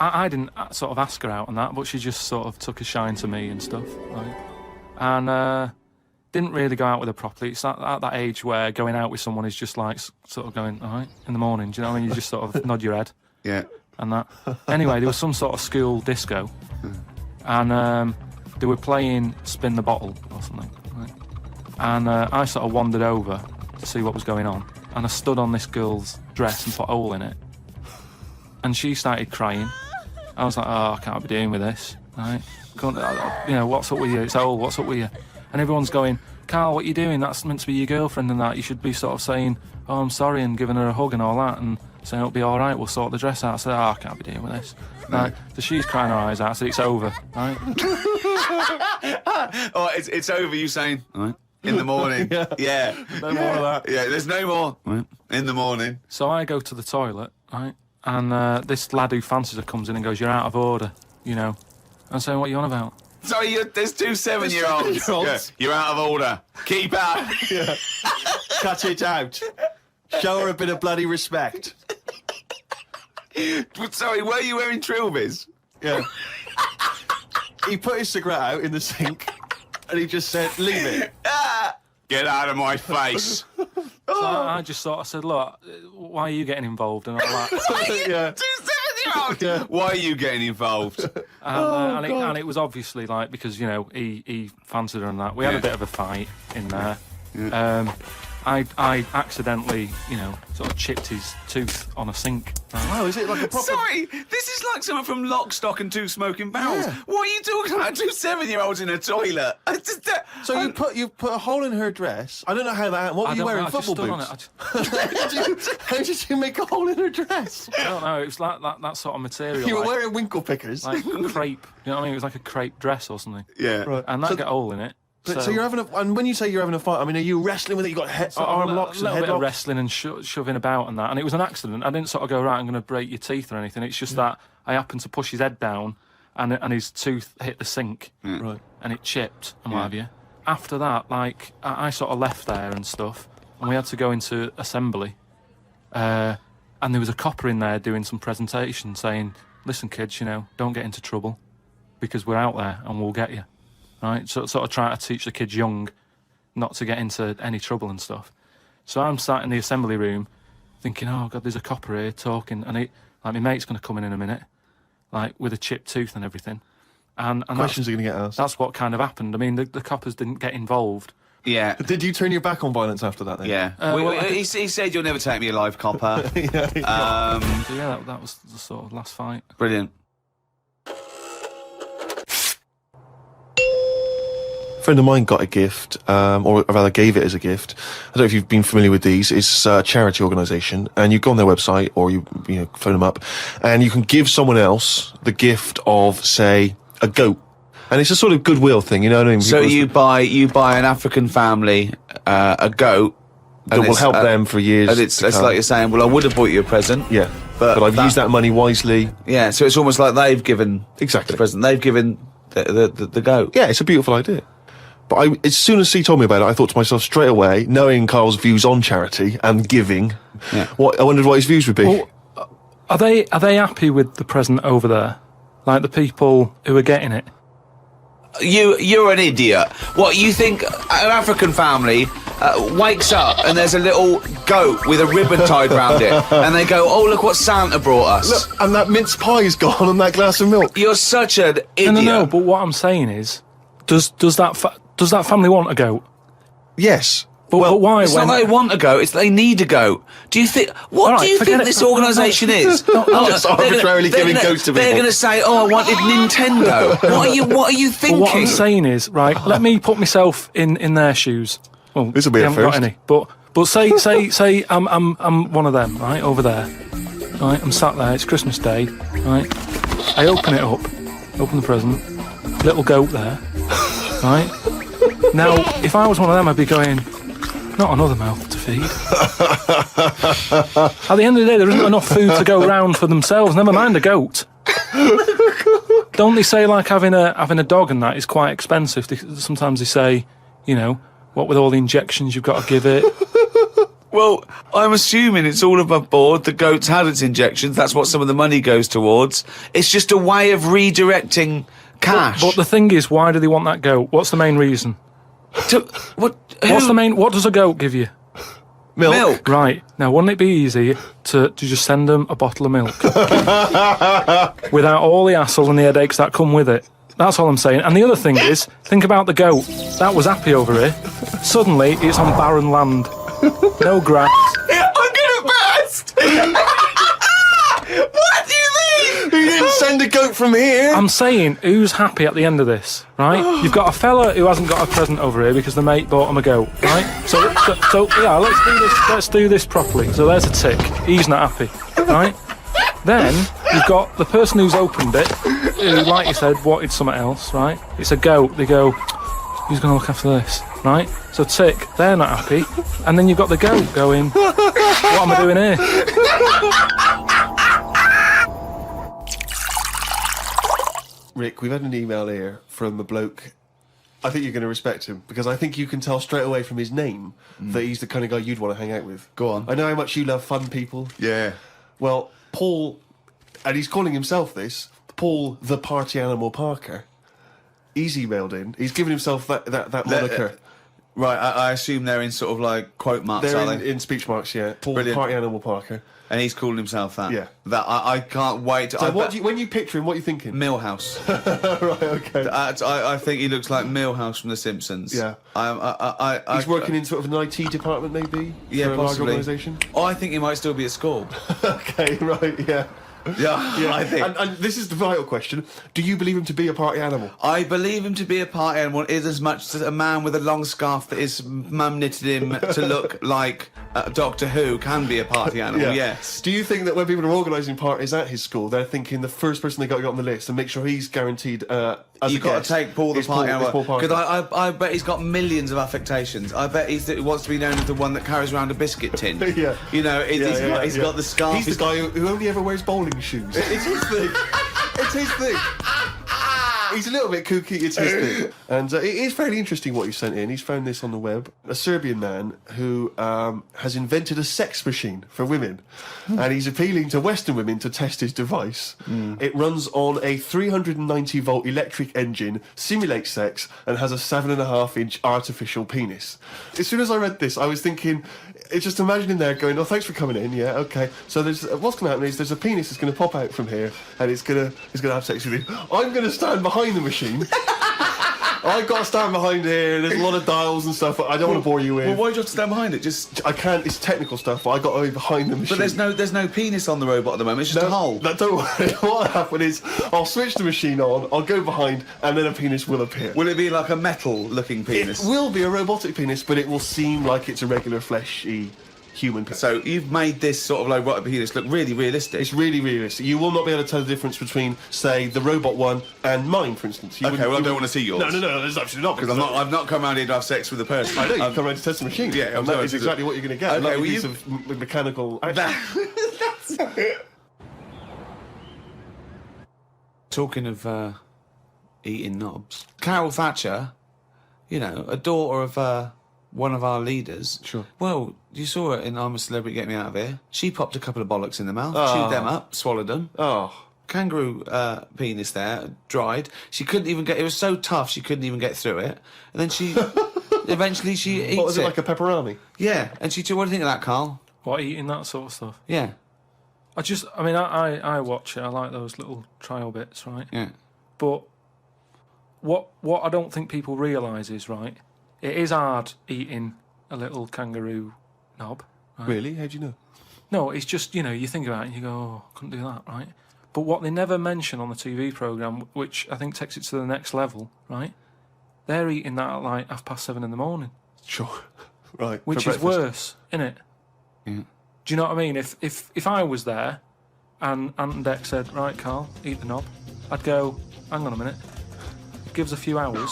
[SPEAKER 1] I didn't sort of ask her out on that, but she just sort of took a shine to me and stuff. Right? And didn't really go out with her properly. It's at that age where going out with someone is just like sort of going, all right, in the morning. Do you know what I mean? You just sort of nod your head.
[SPEAKER 4] Yeah.
[SPEAKER 1] And that. Anyway, there was some sort of school disco. And they were playing Spin the Bottle or something. Right? And I sort of wandered over to see what was going on. And I stood on this girl's dress and put a hole in it. And she started crying. I was like, oh, I can't be doing with this. Right? You know, what's up with you? It's a hole, what's up with you? And everyone's going, Karl, what are you doing? That's meant to be your girlfriend and that. You should be sort of saying, oh, I'm sorry, and giving her a hug and all that, and saying it'll be all right, we'll sort the dress out. I said, oh, I can't be dealing with this. Right? So she's crying her eyes out. I said, it's over. Right?
[SPEAKER 4] Oh, it's over, you saying, all right, in the morning. Yeah.
[SPEAKER 5] No more of that.
[SPEAKER 4] Yeah, there's no more. Right. In the morning.
[SPEAKER 1] So I go to the toilet, right? And this lad who fancies her comes in and goes, you're out of order, you know. I'm saying, what are you on about?
[SPEAKER 4] Sorry, there's 2 7-year-olds. Yeah, you're out of order. Keep out.
[SPEAKER 5] Yeah. Cut it out. Show her a bit of bloody respect.
[SPEAKER 4] Sorry, were you wearing trilbies?
[SPEAKER 5] Yeah. He put his cigarette out in the sink and he just said, leave it.
[SPEAKER 4] Get out of my face.
[SPEAKER 1] So I just sort of said, look, why are you getting involved and all that?
[SPEAKER 5] Yeah.
[SPEAKER 4] 2 7-year-olds.
[SPEAKER 5] Yeah.
[SPEAKER 4] Why are you getting involved?
[SPEAKER 1] And it was obviously like, because, you know, he fancied her and that. We had a bit of a fight in there. Yeah. I accidentally, you know, sort of chipped his tooth on a sink.
[SPEAKER 5] Wow, is it like a proper...
[SPEAKER 4] Sorry, this is like someone from Lock, Stock and 2 Smoking Barrels.
[SPEAKER 5] Yeah.
[SPEAKER 4] What are you talking about? 2 7-year-olds in a toilet.
[SPEAKER 5] So you put a hole in her dress. I don't know how that happened. What were you wearing, football boots? How did you make a hole in her dress?
[SPEAKER 1] I don't know, it was like that sort of material.
[SPEAKER 5] You were
[SPEAKER 1] like,
[SPEAKER 5] wearing winkle pickers.
[SPEAKER 1] like crepe, you know what I mean? It was like a crepe dress or something.
[SPEAKER 4] Yeah.
[SPEAKER 5] Right.
[SPEAKER 1] And that got a hole in it.
[SPEAKER 5] So you're having and when you say you're having a fight, I mean, are you wrestling with it? You got arm locks and
[SPEAKER 1] a little
[SPEAKER 5] head
[SPEAKER 1] bit of
[SPEAKER 5] locks?
[SPEAKER 1] wrestling and shoving about and that. And it was an accident. I didn't sort of go, right, I'm going to break your teeth or anything. It's just that I happened to push his head down and his tooth hit the sink.
[SPEAKER 5] Right.
[SPEAKER 1] And it chipped and what have you. After that, like, I sort of left there and stuff. And we had to go into assembly. And there was a copper in there doing some presentation saying, listen, kids, you know, don't get into trouble because we're out there and we'll get you. Right, so sort of trying to teach the kids young not to get into any trouble and stuff. So I'm sat in the assembly room thinking, oh God, there's a copper here talking, and like my mate's going to come in a minute, like with a chipped tooth and everything. And
[SPEAKER 5] Questions are going to get asked.
[SPEAKER 1] That's what kind of happened. I mean, the coppers didn't get involved.
[SPEAKER 4] Yeah.
[SPEAKER 5] Did you turn your back on violence after that then?
[SPEAKER 4] Yeah. He said you'll never take me alive, copper.
[SPEAKER 1] So yeah, that was the sort of last fight.
[SPEAKER 4] Brilliant.
[SPEAKER 5] A friend of mine got a gift, or rather gave it as a gift. I don't know if you've been familiar with these. It's a charity organisation, and you go on their website or you phone them up, and you can give someone else the gift of, say, a goat. And it's a sort of goodwill thing, you know what I mean?
[SPEAKER 4] So you buy an African family a goat
[SPEAKER 5] that will help them for years.
[SPEAKER 4] And it's like you're saying, well, I would have bought you a present.
[SPEAKER 5] Yeah, but I've used that money wisely.
[SPEAKER 4] Yeah, so it's almost like they've given
[SPEAKER 5] Exactly.
[SPEAKER 4] the present. They've given the goat.
[SPEAKER 5] Yeah, it's a beautiful idea. But as soon as he told me about it, I thought to myself straight away, knowing Karl's views on charity and giving, I wondered what his views would be.
[SPEAKER 1] Well, are they happy with the present over there? Like the people who are getting it?
[SPEAKER 4] You're an idiot. What, you think an African family wakes up and there's a little goat with a ribbon tied round it, and they go, oh, look what Santa brought us.
[SPEAKER 5] Look, and that mince pie's gone and that glass of milk.
[SPEAKER 4] You're such an idiot.
[SPEAKER 1] No, but what I'm saying is, does that family want a goat?
[SPEAKER 5] Yes.
[SPEAKER 1] But why?
[SPEAKER 4] It's not they want a goat, it's they need a goat. Do you think... What do you think this organisation is?
[SPEAKER 5] Just arbitrarily giving goats to people.
[SPEAKER 4] They're going to say, oh, I wanted Nintendo. What are you thinking?
[SPEAKER 1] Well, what I'm saying is, right, let me put myself in their shoes. Well,
[SPEAKER 5] This'll be a
[SPEAKER 1] haven't got
[SPEAKER 5] first.
[SPEAKER 1] any. But say I'm one of them, right, over there. Right, I'm sat there, it's Christmas Day, right? I open it up, open the present, little goat there, right? Now, if I was one of them, I'd be going... Not another mouth to feed. At the end of the day, there isn't enough food to go round for themselves, never mind a goat. Don't they say like having a dog and that is quite expensive? Sometimes they say, you know, what with all the injections you've got to give it.
[SPEAKER 4] Well, I'm assuming it's all above board. The goat's had its injections. That's what some of the money goes towards. It's just a way of redirecting cash.
[SPEAKER 1] But the thing is, why do they want that goat? What's the main reason?
[SPEAKER 4] What
[SPEAKER 1] does a goat give you?
[SPEAKER 4] Milk.
[SPEAKER 1] Right. Now, wouldn't it be easy to just send them a bottle of milk? Without all the hassle and the headaches that come with it. That's all I'm saying. And the other thing is, think about the goat. That was happy over here. Suddenly, it's on barren land. No grass.
[SPEAKER 6] I'm gonna burst! What do you mean?
[SPEAKER 5] You didn't send a goat from here.
[SPEAKER 1] I'm saying, who's happy at the end of this, right? You've got a fella who hasn't got a present over here because the mate bought him a goat, right? So yeah, let's do this properly. So there's a tick. He's not happy, right? Then you've got the person who's opened it, who, like you said, wanted something else, right? It's a goat. They go, who's going to look after this, right? So tick, they're not happy. And then you've got the goat going, what am I doing here?
[SPEAKER 5] Rick, we've had an email here from a bloke. I think you're going to respect him, because I think you can tell straight away from his name that he's the kind of guy you'd want to hang out with.
[SPEAKER 4] Go on.
[SPEAKER 5] I know how much you love fun people.
[SPEAKER 4] Yeah.
[SPEAKER 5] Well, Paul, and he's calling himself this, Paul the Party Animal Parker, he's emailed in. He's given himself that moniker.
[SPEAKER 4] Right, I assume they're in sort of like quote marks,
[SPEAKER 5] They're
[SPEAKER 4] are
[SPEAKER 5] in,
[SPEAKER 4] they?
[SPEAKER 5] in speech marks, yeah. Paul
[SPEAKER 4] Brilliant.
[SPEAKER 5] the Party Animal Parker.
[SPEAKER 4] And he's calling himself that.
[SPEAKER 5] Yeah.
[SPEAKER 4] That I can't wait.
[SPEAKER 5] So when you picture him, what are you thinking?
[SPEAKER 4] Millhouse.
[SPEAKER 5] Right, okay.
[SPEAKER 4] I think he looks like Millhouse from The Simpsons.
[SPEAKER 5] Yeah.
[SPEAKER 4] He's
[SPEAKER 5] working in sort of an IT department, maybe?
[SPEAKER 4] Yeah,
[SPEAKER 5] for a large
[SPEAKER 4] possibly.
[SPEAKER 5] organisation?
[SPEAKER 4] Oh, I think he might still be at school.
[SPEAKER 5] Okay, right, yeah.
[SPEAKER 4] Yeah, I think.
[SPEAKER 5] And this is the vital question. Do you believe him to be a party animal?
[SPEAKER 4] I believe him to be a party animal is as much as a man with a long scarf that his mum knitted him to look like Doctor Who can be a party animal, yes.
[SPEAKER 5] Do you think that when people are organising parties at his school, they're thinking the first person they got to get on the list and make sure he's guaranteed as
[SPEAKER 4] You've
[SPEAKER 5] a
[SPEAKER 4] got
[SPEAKER 5] guest
[SPEAKER 4] to take Paul the
[SPEAKER 5] is
[SPEAKER 4] party
[SPEAKER 5] Paul
[SPEAKER 4] animal.
[SPEAKER 5] Parker.
[SPEAKER 4] Because I bet he's got millions of affectations. I bet he wants to be known as the one that carries around a biscuit tin.
[SPEAKER 5] Yeah.
[SPEAKER 4] You know, he's got the scarf.
[SPEAKER 5] He's the guy who only ever wears bowling shoes. It's his thing. It's his thing. He's a little bit kooky, it's his thing. And it is fairly interesting what he sent in. He's found this on the web. A Serbian man who has invented a sex machine for women. And he's appealing to Western women to test his device. It runs on a 390-volt electric engine, simulates sex, and has a 7.5-inch artificial penis. As soon as I read this, I was thinking, it's just imagining there going, oh, thanks for coming in, yeah, okay. So there's what's going to happen is there's a penis that's going to pop out from here, and it's going to have sex with you. I'm going to stand behind the machine. I've got to stand behind here. There's a lot of dials and stuff. I don't want to bore you with.
[SPEAKER 4] Well, why do you have to stand behind it? Just
[SPEAKER 5] I can't. It's technical stuff, but I got to be behind the machine.
[SPEAKER 4] But there's no penis on the robot at the moment. It's just a hole.
[SPEAKER 5] No, don't worry. What will happen is I'll switch the machine on. I'll go behind, and then a penis will appear.
[SPEAKER 4] Will it be like a metal-looking penis?
[SPEAKER 5] It will be a robotic penis, but it will seem like it's a regular fleshy human penis.
[SPEAKER 4] So you've made this sort of like robot penis look really realistic.
[SPEAKER 5] It's really realistic. You will not be able to tell the difference between, say, the robot one and mine, for instance.
[SPEAKER 4] Okay, well, I don't want to see yours.
[SPEAKER 5] No, there's absolutely not.
[SPEAKER 4] Because I've not come around here to have sex with a person.
[SPEAKER 5] I know, you come around to test the machine.
[SPEAKER 4] Yeah,
[SPEAKER 5] and that is exactly what you're going to get.
[SPEAKER 4] Okay,
[SPEAKER 5] a piece of mechanical action.
[SPEAKER 4] Talking of eating knobs, Carol Thatcher, you know, a daughter of one of our leaders.
[SPEAKER 5] Sure.
[SPEAKER 4] Well, you saw her in I'm a Celebrity, Get Me Out of Here. She popped a couple of bollocks in the mouth, chewed them up, swallowed them.
[SPEAKER 5] Oh.
[SPEAKER 4] Kangaroo penis there, dried. She couldn't even get. It was so tough she couldn't even get through it. And then she, eventually she eats it.
[SPEAKER 5] What was it, like a pepperoni?
[SPEAKER 4] Yeah. And she. What do you think of that, Carl?
[SPEAKER 1] What, eating that sort of stuff?
[SPEAKER 4] Yeah.
[SPEAKER 1] I watch it. I like those little trial bits, right?
[SPEAKER 4] Yeah.
[SPEAKER 1] But what I don't think people realise is, right, it is hard eating a little kangaroo knob. Right?
[SPEAKER 5] Really? How do you know?
[SPEAKER 1] No, it's just, you know, you think about it and you go, oh, couldn't do that, right? But what they never mention on the TV programme, which I think takes it to the next level, right, they're eating that at like 7:30 in the morning.
[SPEAKER 5] Sure. Right.
[SPEAKER 1] Which is worse, innit?
[SPEAKER 4] Yeah.
[SPEAKER 1] Do you know what I mean? If I was there and Ant and Dec said, right, Carl, eat the knob, I'd go, hang on a minute, give us a few hours,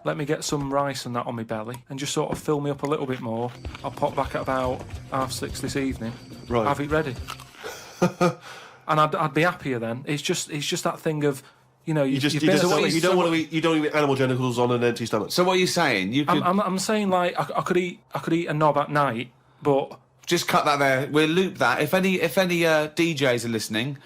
[SPEAKER 1] let me get some rice and that on my belly and just sort of fill me up a little bit more. I'll pop back at about 6:30 this evening,
[SPEAKER 5] Right.
[SPEAKER 1] have it ready. And I'd be happier then. It's just that thing of You know,
[SPEAKER 5] You
[SPEAKER 1] you've been at sea.
[SPEAKER 5] you don't want to eat animal genitals on an empty stomach.
[SPEAKER 4] So what are you saying? You could
[SPEAKER 1] I'm saying like I could eat a knob at night, but
[SPEAKER 4] just cut that there. We'll loop that. If any DJs are listening,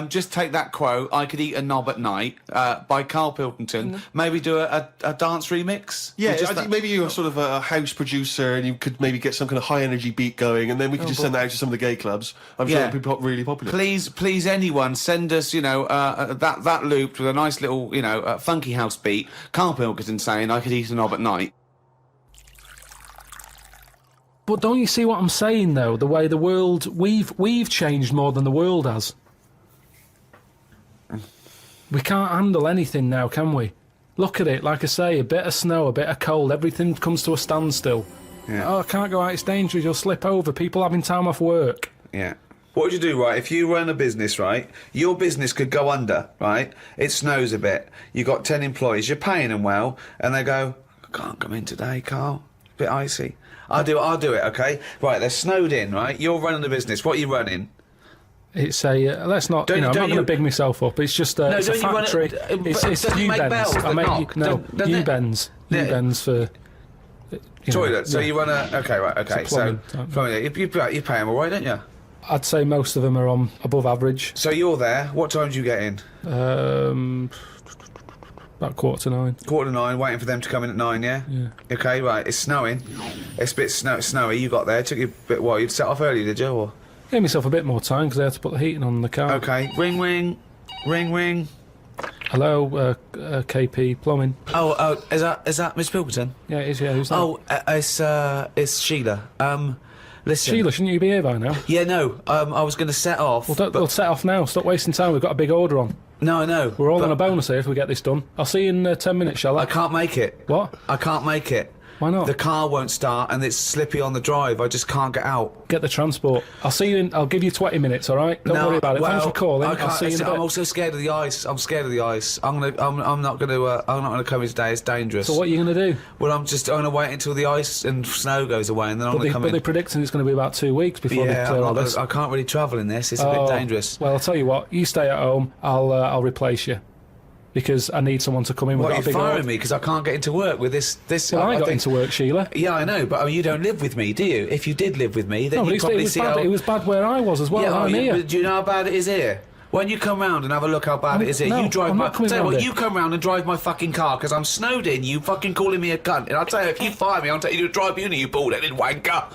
[SPEAKER 4] just take that quote. I could eat a knob at night by Karl Pilkington. Maybe do a dance remix.
[SPEAKER 5] Yeah,
[SPEAKER 4] With just
[SPEAKER 5] I think maybe you're sort of a house producer and you could maybe get some kind of high energy beat going, and then we could just send that out to some of the gay clubs. I'm sure it'd be really popular.
[SPEAKER 4] Please, anyone send us, that loop with a nice little, funky house beat. Karl Pilkington saying I could eat a knob at night.
[SPEAKER 1] But don't you see what I'm saying, though? The way the world... We've changed more than the world has. We can't handle anything now, can we? Look at it, like I say, a bit of snow, a bit of cold, everything comes to a standstill.
[SPEAKER 4] Yeah.
[SPEAKER 1] Oh, I can't go out, it's dangerous, you'll slip over, people having time off work.
[SPEAKER 4] Yeah. What would you do, right? If you run a business, right, your business could go under, right? It snows a bit. You've got 10 employees, you're paying them well, and they go, I can't come in today, Carl. A bit icy. I'll do it, okay? Right, they're snowed in, right? You're running the business. What are you running?
[SPEAKER 1] It's a... let's not... I'm not going to big myself up. It's just it's a factory. It's U-bends. U-bends. U-bends for...
[SPEAKER 4] Toilet. So you run a... Okay, right, okay. So you pay them all right, don't you?
[SPEAKER 1] I'd say most of them are on above average.
[SPEAKER 4] So you're there. What time do you get in?
[SPEAKER 1] About 9:15.
[SPEAKER 4] 9:15, waiting for them to come in at 9, yeah?
[SPEAKER 1] Yeah.
[SPEAKER 4] Okay, right, it's snowing. It's a bit snowy. You got there. It took you a bit while. You'd set off early, did you? Or?
[SPEAKER 1] Gave myself a bit more time because I had to put the heating on the car.
[SPEAKER 4] Okay. Ring, ring. Ring, ring.
[SPEAKER 1] Hello, KP Plumbing.
[SPEAKER 4] Oh, is that Miss Pilkington?
[SPEAKER 1] Yeah, it is, yeah. Who's that?
[SPEAKER 4] Oh, it's Sheila. Listen.
[SPEAKER 1] Sheila, shouldn't you be here by now?
[SPEAKER 4] Yeah, no. I was going to set off.
[SPEAKER 1] We'll set off now. Stop wasting time. We've got a big order on.
[SPEAKER 4] No, I know.
[SPEAKER 1] We're all on a bonus here if we get this done. I'll see you in 10 minutes, shall I?
[SPEAKER 4] I can't make it.
[SPEAKER 1] What?
[SPEAKER 4] I can't make it.
[SPEAKER 1] Why not?
[SPEAKER 4] The car won't start and it's slippy on the drive. I just can't get out.
[SPEAKER 1] Get the transport. I'll see you in... I'll give you 20 minutes, all right? Don't worry about it. Thanks for calling. I'll see you in a bit.
[SPEAKER 4] I'm also scared of the ice. I'm scared of the ice. I'm not gonna come in today. It's dangerous.
[SPEAKER 1] So what are you going to do?
[SPEAKER 4] Well, I'm gonna wait until the ice and snow goes away and then I'm gonna come in.
[SPEAKER 1] But they're predicting it's going to be about 2 weeks before they clear all this.
[SPEAKER 4] I can't really travel in this. It's a bit dangerous.
[SPEAKER 1] Well, I'll tell you what. You stay at home. I'll replace you. Because I need someone to come in with
[SPEAKER 4] What,
[SPEAKER 1] a big
[SPEAKER 4] you're firing me because I can't get into work with this.
[SPEAKER 1] Well, I got into work, Sheila.
[SPEAKER 4] Yeah, I know, but you don't live with me, do you? If you did live with me, then you'd probably see how...
[SPEAKER 1] It was bad where I was as well.
[SPEAKER 4] Yeah,
[SPEAKER 1] I'm here.
[SPEAKER 4] Do you know how bad it is here? When you come round and have a look how bad it is here,
[SPEAKER 1] no,
[SPEAKER 4] you drive
[SPEAKER 1] I'm
[SPEAKER 4] my...
[SPEAKER 1] not coming
[SPEAKER 4] Tell you
[SPEAKER 1] round
[SPEAKER 4] what,
[SPEAKER 1] here.
[SPEAKER 4] you come round and drive my fucking car because I'm snowed in, you fucking calling me a cunt. And I'll tell you, if you fire me, I'll take you to a tribunal, you bald-headed wanker.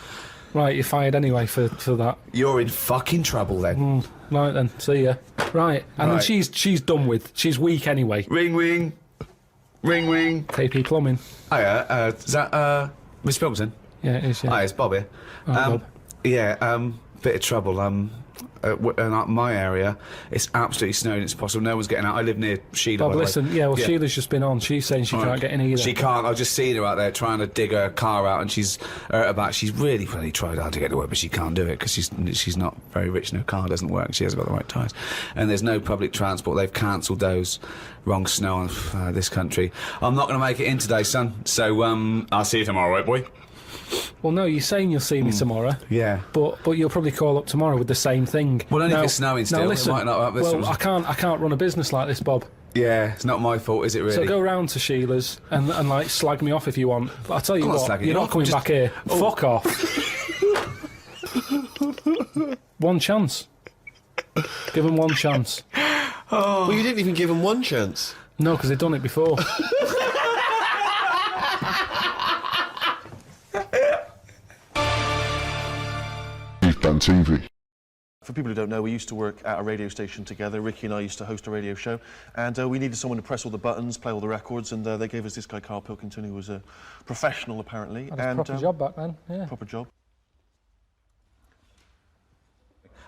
[SPEAKER 1] Right, you're fired anyway for that.
[SPEAKER 4] You're in fucking trouble then.
[SPEAKER 1] Right then, see ya. Right, and then she's done with. She's weak anyway.
[SPEAKER 4] Ring, ring. Ring, ring.
[SPEAKER 1] KP Plumbing.
[SPEAKER 4] Hiya, is that, Miss Pilkington?
[SPEAKER 1] Yeah, it is, yeah.
[SPEAKER 4] Hi, it's Bob here.
[SPEAKER 1] Bob.
[SPEAKER 4] Yeah, bit of trouble. In my area, it's absolutely snowing. It's possible. No one's getting out. I live near Sheila.
[SPEAKER 1] Bob,
[SPEAKER 4] by the way.
[SPEAKER 1] listen, Sheila's just been on. She's saying she can't get in either.
[SPEAKER 4] She can't. I've just seen her out there trying to dig her car out, and she's about. She's really tried hard to get to work, but she can't do it because she's not very rich and her car doesn't work. She hasn't got the right tyres, and there's no public transport. They've cancelled those. Wrong snow on this country. I'm not going to make it in today, son. So I'll see you tomorrow, right, boy?
[SPEAKER 1] Well, no, you're saying you'll see me tomorrow.
[SPEAKER 4] Yeah.
[SPEAKER 1] But you'll probably call up tomorrow with the same thing.
[SPEAKER 4] Well, only if it's snowing still.
[SPEAKER 1] Now, listen,
[SPEAKER 4] It might not
[SPEAKER 1] well, I can't run a business like this, Bob.
[SPEAKER 4] Yeah, it's not my fault, is it really?
[SPEAKER 1] So go round to Sheila's and like slag me off if you want. But I'll tell you what, you're not coming back here. Fuck off. One chance. Give them one chance.
[SPEAKER 5] Well, you didn't even give him one chance.
[SPEAKER 1] No, because they've done it before.
[SPEAKER 9] TV.
[SPEAKER 5] For people who don't know, we used to work at a radio station together. Ricky and I used to host a radio show, and we needed someone to press all the buttons, play all the records, and they gave us this guy, Karl Pilkington, who was a professional, apparently.
[SPEAKER 1] Had a proper job back then, yeah.
[SPEAKER 5] Proper job.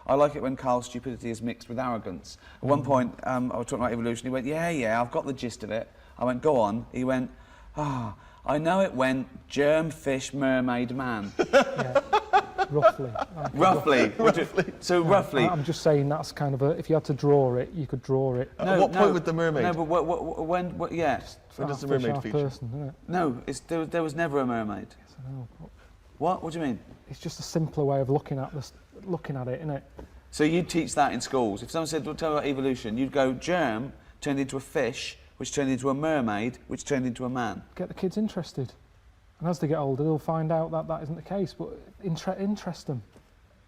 [SPEAKER 4] I like it when Karl's stupidity is mixed with arrogance. At one point, I was talking about evolution, he went, yeah, I've got the gist of it. I went, go on. He went, I know it went germ, fish, mermaid, man.
[SPEAKER 1] Yeah. Roughly.
[SPEAKER 4] Roughly.
[SPEAKER 1] I'm just saying that's kind of if you had to draw it, you could draw it.
[SPEAKER 5] At what point with the mermaid?
[SPEAKER 4] No, but when yeah.
[SPEAKER 5] When does the mermaid feature?
[SPEAKER 1] Person, isn't it?
[SPEAKER 4] No, there was never a mermaid.
[SPEAKER 1] Yes, I know.
[SPEAKER 4] What do you mean?
[SPEAKER 1] It's just a simpler way of looking at it, isn't it?
[SPEAKER 4] So you'd teach that in schools. If someone said, well, tell me about evolution, you'd go germ
[SPEAKER 3] turned into a fish, which turned into a mermaid, which turned into a man.
[SPEAKER 1] Get the kids interested. And as they get older, they'll find out that that isn't the case, but interest them.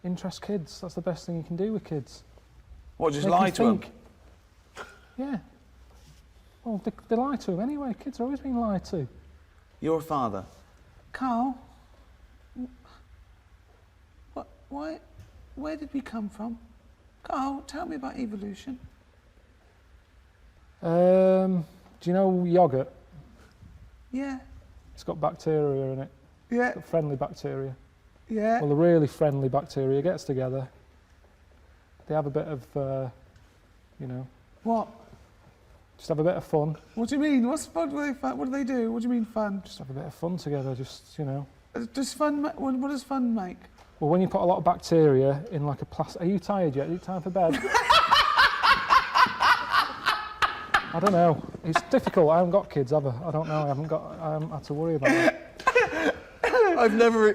[SPEAKER 1] Interest kids. That's the best thing you can do with kids.
[SPEAKER 3] What, just
[SPEAKER 1] Make
[SPEAKER 3] lie
[SPEAKER 1] them
[SPEAKER 3] to them?
[SPEAKER 1] think. Yeah. Well, they lie to them anyway. Kids are always being lied to.
[SPEAKER 3] You're a father.
[SPEAKER 9] Karl, where did we come from? Karl, tell me about evolution.
[SPEAKER 1] Do you know yogurt?
[SPEAKER 9] Yeah,
[SPEAKER 1] It's got bacteria in it.
[SPEAKER 9] yeah,
[SPEAKER 1] It's got friendly bacteria.
[SPEAKER 9] yeah.
[SPEAKER 1] Well, the really friendly bacteria gets together. They have a bit of, you know,
[SPEAKER 9] What?
[SPEAKER 1] just have a bit of fun.
[SPEAKER 9] What do you mean? What's fun? What do they do? What do you mean fun?
[SPEAKER 1] Just have a bit of fun together, just, you know.
[SPEAKER 9] Does fun? What does fun make?
[SPEAKER 1] Well, when you put a lot of bacteria in like a plastic... Are you tired yet? Is it time for bed? I don't know. It's difficult. I haven't got kids, have I? I don't know. I haven't had to worry about it.
[SPEAKER 5] I've never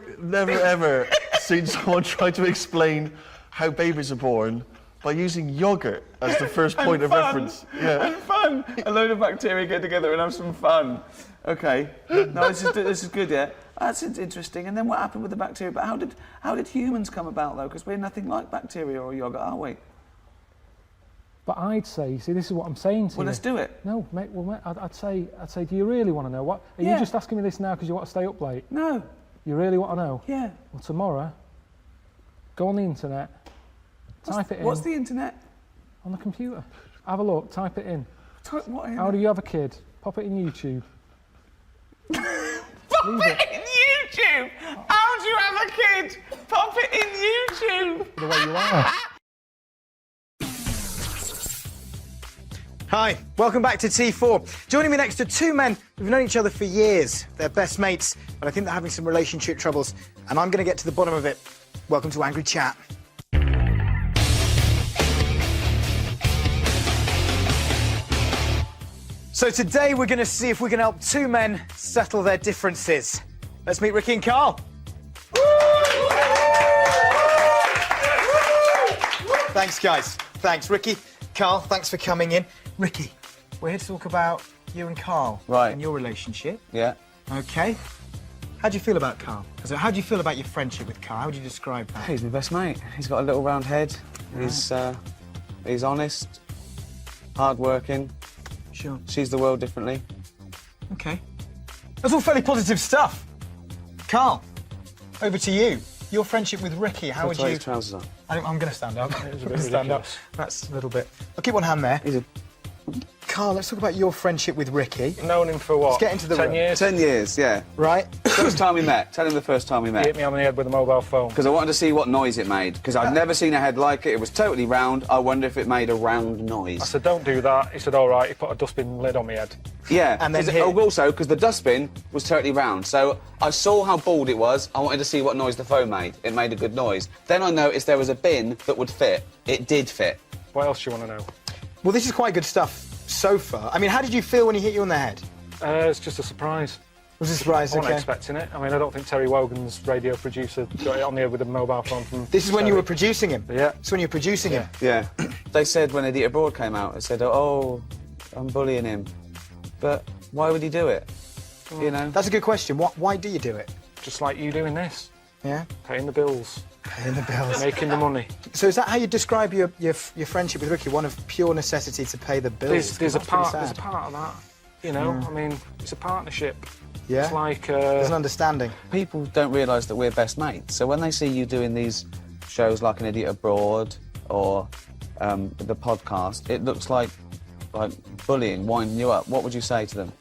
[SPEAKER 5] ever seen someone try to explain how babies are born by using yogurt as the first point of reference. Yeah.
[SPEAKER 4] And fun. A load of bacteria get together and have some fun.
[SPEAKER 3] Okay. No, this is good, yeah. That's interesting. And then what happened with the bacteria? But how did humans come about, though? Because we're nothing like bacteria or yogurt, are we?
[SPEAKER 1] But I'd say, see, this is what I'm saying to you.
[SPEAKER 3] Well, let's do it.
[SPEAKER 1] No, mate, I'd say, do you really want to know? What? Are
[SPEAKER 3] Yeah.
[SPEAKER 1] you just asking me this now because you want to stay up late?
[SPEAKER 3] No.
[SPEAKER 1] You really want to know?
[SPEAKER 3] Yeah.
[SPEAKER 1] Well, tomorrow, go on the internet, type it in.
[SPEAKER 3] What's the internet?
[SPEAKER 1] On the computer. Have a look, type it in.
[SPEAKER 3] What?
[SPEAKER 1] How do you have a kid? Pop it in YouTube.
[SPEAKER 6] Pop it in YouTube! How do you have a kid? Pop it in YouTube!
[SPEAKER 1] The way you are.
[SPEAKER 10] Hi, welcome back to T4. Joining me next are two men who've known each other for years. They're best mates, but I think they're having some relationship troubles, and I'm going to get to the bottom of it. Welcome to Angry Chat. So today we're going to see if we can help two men settle their differences. Let's meet Ricky and Karl. Thanks, guys. Thanks, Ricky. Karl, thanks for coming in. Ricky, we're here to talk about you and Karl.
[SPEAKER 3] Right.
[SPEAKER 10] And your relationship.
[SPEAKER 3] Yeah.
[SPEAKER 10] Okay. How do you feel about Karl? So how do you feel about your friendship with Karl? How would you describe that?
[SPEAKER 3] He's my best mate. He's got a little round head. He's honest, hard-working.
[SPEAKER 10] Sure.
[SPEAKER 3] Sees the world differently.
[SPEAKER 10] Okay. That's all fairly positive stuff. Karl, over to you. Your friendship with Ricky, how would you...
[SPEAKER 3] His trousers on.
[SPEAKER 10] I'm going to stand up.
[SPEAKER 1] It was a bit ridiculous.
[SPEAKER 10] That's a little bit... I'll keep one hand there. Karl, let's talk about your friendship with Ricky.
[SPEAKER 1] Known him for what?
[SPEAKER 10] Let's get into the
[SPEAKER 1] 10
[SPEAKER 10] room.
[SPEAKER 1] years?
[SPEAKER 3] 10 years, yeah.
[SPEAKER 10] Right.
[SPEAKER 3] First time we met. Tell him the first time we
[SPEAKER 1] He
[SPEAKER 3] met.
[SPEAKER 1] hit me on the head with a mobile phone.
[SPEAKER 3] Because I wanted to see what noise it made. Because I'd never seen a head like it. It was totally round. I wonder if it made a round noise.
[SPEAKER 1] I said, don't do that. He said, all right. He put a dustbin lid on my head.
[SPEAKER 3] Yeah,
[SPEAKER 10] And then
[SPEAKER 3] 'cause
[SPEAKER 10] hit.
[SPEAKER 3] also because the dustbin was totally round. So I saw how bald it was. I wanted to see what noise the phone made. It made a good noise. Then I noticed there was a bin that would fit. It did fit.
[SPEAKER 1] What else do you want to know?
[SPEAKER 10] Well, this is quite good stuff so far. I mean, how did you feel when he hit you on the head?
[SPEAKER 1] It's just a surprise.
[SPEAKER 10] Was it a surprise?
[SPEAKER 1] I wasn't
[SPEAKER 10] Okay.
[SPEAKER 1] expecting it. I mean, I don't think Terry Wogan's radio producer got it on the head with a mobile phone from...
[SPEAKER 10] This is when you
[SPEAKER 1] Terry.
[SPEAKER 10] were producing him?
[SPEAKER 1] Yeah.
[SPEAKER 10] It's when you were producing him?
[SPEAKER 3] Yeah. They said when Idiot Abroad came out, they said, oh, I'm bullying him. But why would he do it? You know?
[SPEAKER 10] That's a good question. Why do you do it?
[SPEAKER 1] Just like you doing this.
[SPEAKER 10] Yeah?
[SPEAKER 1] Paying the bills.
[SPEAKER 10] Paying the bills.
[SPEAKER 1] Making the money.
[SPEAKER 10] So is that how you describe your friendship with Ricky? One of pure necessity to pay the bills?
[SPEAKER 1] There's a
[SPEAKER 10] 'Cause that's pretty
[SPEAKER 1] part
[SPEAKER 10] sad.
[SPEAKER 1] of that. You know, I mean, it's a partnership.
[SPEAKER 10] Yeah?
[SPEAKER 1] It's like...
[SPEAKER 10] There's an understanding.
[SPEAKER 3] People don't realise that we're best mates. So when they see you doing these shows like An Idiot Abroad or the podcast, it looks like bullying, winding you up. What would you say to them?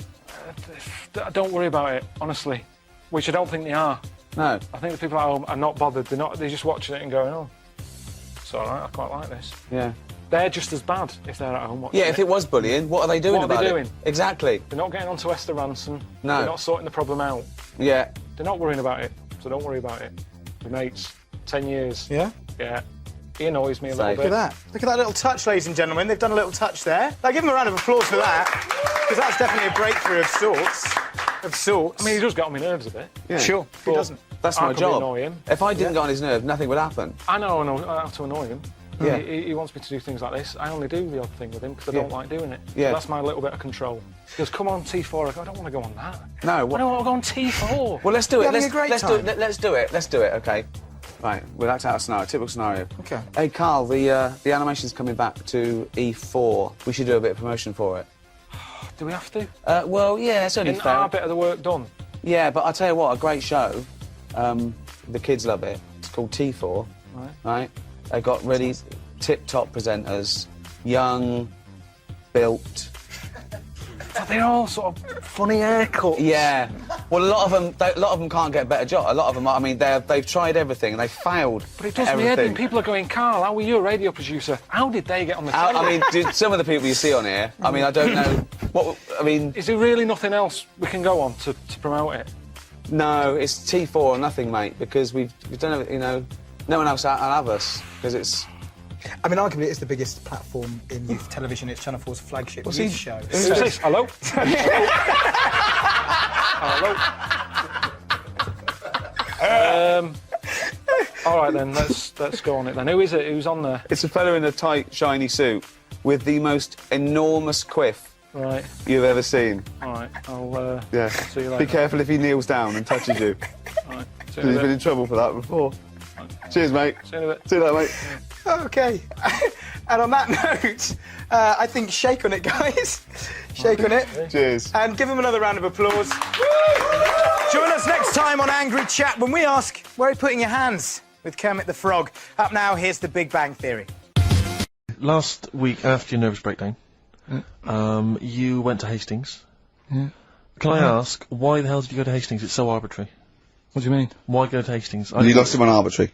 [SPEAKER 1] Don't worry about it, honestly. Which I don't think they are.
[SPEAKER 3] No.
[SPEAKER 1] I think the people at home are not bothered. They're just watching it and going, oh, it's all right, I quite like this.
[SPEAKER 3] Yeah.
[SPEAKER 1] They're just as bad if they're at home watching
[SPEAKER 3] Yeah, if it was bullying, what are they doing
[SPEAKER 1] What are
[SPEAKER 3] about
[SPEAKER 1] they
[SPEAKER 3] it?
[SPEAKER 1] doing?
[SPEAKER 3] Exactly.
[SPEAKER 1] They're not getting onto Esther Ransom.
[SPEAKER 3] No.
[SPEAKER 1] They're not sorting the problem out.
[SPEAKER 3] Yeah.
[SPEAKER 1] They're not worrying about it, so don't worry about it. We're mates. 10 years.
[SPEAKER 10] Yeah?
[SPEAKER 1] Yeah. He annoys me a
[SPEAKER 3] Safe.
[SPEAKER 1] little
[SPEAKER 10] Look
[SPEAKER 1] bit.
[SPEAKER 10] at that. Look at that little touch, ladies and gentlemen. They've done a little touch there. Now, give them a round of applause for that, because that's definitely a breakthrough of sorts.
[SPEAKER 1] I mean, he does get on my nerves a bit.
[SPEAKER 3] Yeah.
[SPEAKER 10] Sure, who
[SPEAKER 1] But
[SPEAKER 10] doesn't?
[SPEAKER 3] That's
[SPEAKER 1] I
[SPEAKER 3] my
[SPEAKER 1] could
[SPEAKER 3] job.
[SPEAKER 1] annoy him.
[SPEAKER 3] If I didn't get on his nerve, nothing would happen.
[SPEAKER 1] I know how to annoy him.
[SPEAKER 3] Yeah.
[SPEAKER 1] He wants me to do things like this. I only do the odd thing with him because I
[SPEAKER 3] Yeah.
[SPEAKER 1] don't like doing it.
[SPEAKER 3] Yeah.
[SPEAKER 1] So that's my little bit of control. He goes, come on, T4. I go, I don't want to go on that.
[SPEAKER 3] No,
[SPEAKER 1] I don't want to go on T4.
[SPEAKER 3] Well, let's do it.
[SPEAKER 10] having
[SPEAKER 3] Let's,
[SPEAKER 10] a great
[SPEAKER 3] let's
[SPEAKER 10] time.
[SPEAKER 3] do it. Let's do it. Let's do it. Okay. Right. We'll act out a scenario. Typical scenario.
[SPEAKER 10] Okay.
[SPEAKER 3] Hey, Carl. The animation's coming back to E4. We should do a bit of promotion for it.
[SPEAKER 1] Do we have to?
[SPEAKER 3] Well, yeah. It's only
[SPEAKER 1] Isn't
[SPEAKER 3] fair.
[SPEAKER 1] our bit of the work done?
[SPEAKER 3] Yeah, but I tell you what, a great show. The kids love it. It's called T4. Right. They got really tip-top presenters, young, built.
[SPEAKER 1] But they're all sort of funny haircuts.
[SPEAKER 3] Yeah. Well, a lot of them can't get a better job. A lot of them, I mean, they've tried everything and they've failed.
[SPEAKER 1] But it does me
[SPEAKER 3] everything.
[SPEAKER 1] head in. People are going, Carl, how were you a radio producer? How did they get on the telly?
[SPEAKER 3] I mean, dude, some of the people you see on here, I mean, I don't know what. I mean,
[SPEAKER 1] Is there really nothing else we can go on to promote it?
[SPEAKER 3] no, it's T4 or nothing, mate, because we've done everything. You know, no one else will have us because it's.
[SPEAKER 10] I mean, arguably, it's the biggest platform in youth television. It's Channel 4's flagship youth show.
[SPEAKER 1] Who's this? Hello? Hello? All right then, let's go on it then. Who is it? Who's on there?
[SPEAKER 3] It's a fella in a tight, shiny suit with the most enormous quiff
[SPEAKER 1] Right.
[SPEAKER 3] you've ever seen.
[SPEAKER 1] All right. I'll
[SPEAKER 3] Yeah.
[SPEAKER 1] see you
[SPEAKER 3] Be
[SPEAKER 1] later.
[SPEAKER 3] careful if he kneels down and touches you.
[SPEAKER 1] All right. See
[SPEAKER 3] He's
[SPEAKER 1] you in a
[SPEAKER 3] been
[SPEAKER 1] bit.
[SPEAKER 3] in trouble for that before. Cheers, mate.
[SPEAKER 1] See you in a bit.
[SPEAKER 3] See you later, mate.
[SPEAKER 10] Okay. And on that note, I think shake on it, guys. Shake on it.
[SPEAKER 3] Cheers.
[SPEAKER 10] And give them another round of applause. Join us next time on Angry Chat when we ask, where are you putting your hands? With Kermit the Frog. Up now, here's the Big Bang Theory.
[SPEAKER 5] Last week, after your nervous breakdown, you went to Hastings. Can I ask, why the hell did you go to Hastings? It's so arbitrary.
[SPEAKER 1] What do you mean?
[SPEAKER 5] Why go to Hastings?
[SPEAKER 3] You lost him on arbitrary.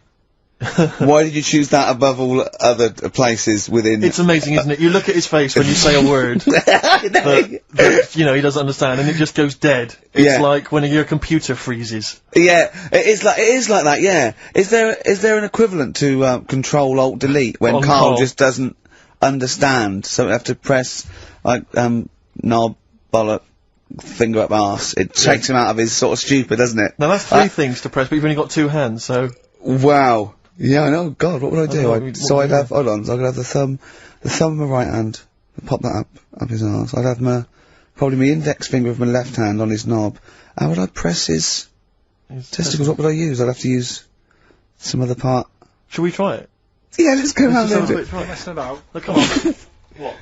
[SPEAKER 3] Why did you choose that above all other places within?
[SPEAKER 5] It's amazing, isn't it? You look at his face when you say a word that, you know, he doesn't understand, and it just goes dead. It's
[SPEAKER 3] Yeah.
[SPEAKER 5] like when your computer freezes.
[SPEAKER 3] Yeah, it is like that. Yeah. Is there an equivalent to Control Alt Delete when
[SPEAKER 5] Oh,
[SPEAKER 3] Carl
[SPEAKER 5] no.
[SPEAKER 3] just doesn't understand? So we have to press like knob, bollock, finger up arse. It takes him out of his sort of stupid, doesn't it?
[SPEAKER 5] Now that's three things to press, but you've only got two hands, so...
[SPEAKER 3] Wow. Yeah, I know. God, what would I do?
[SPEAKER 5] know,
[SPEAKER 3] I'd
[SPEAKER 5] what
[SPEAKER 3] have. Hold on. So I'd have the thumb of my right hand. Pop that up his arse. I'd have probably my index finger of my left hand on his knob. How would I press his testicles? What would I use? I'd have to use some other part.
[SPEAKER 5] Shall we try it?
[SPEAKER 3] Yeah, let's go around there.
[SPEAKER 5] Let's try it.
[SPEAKER 1] Messing about.
[SPEAKER 5] Look, come on. What?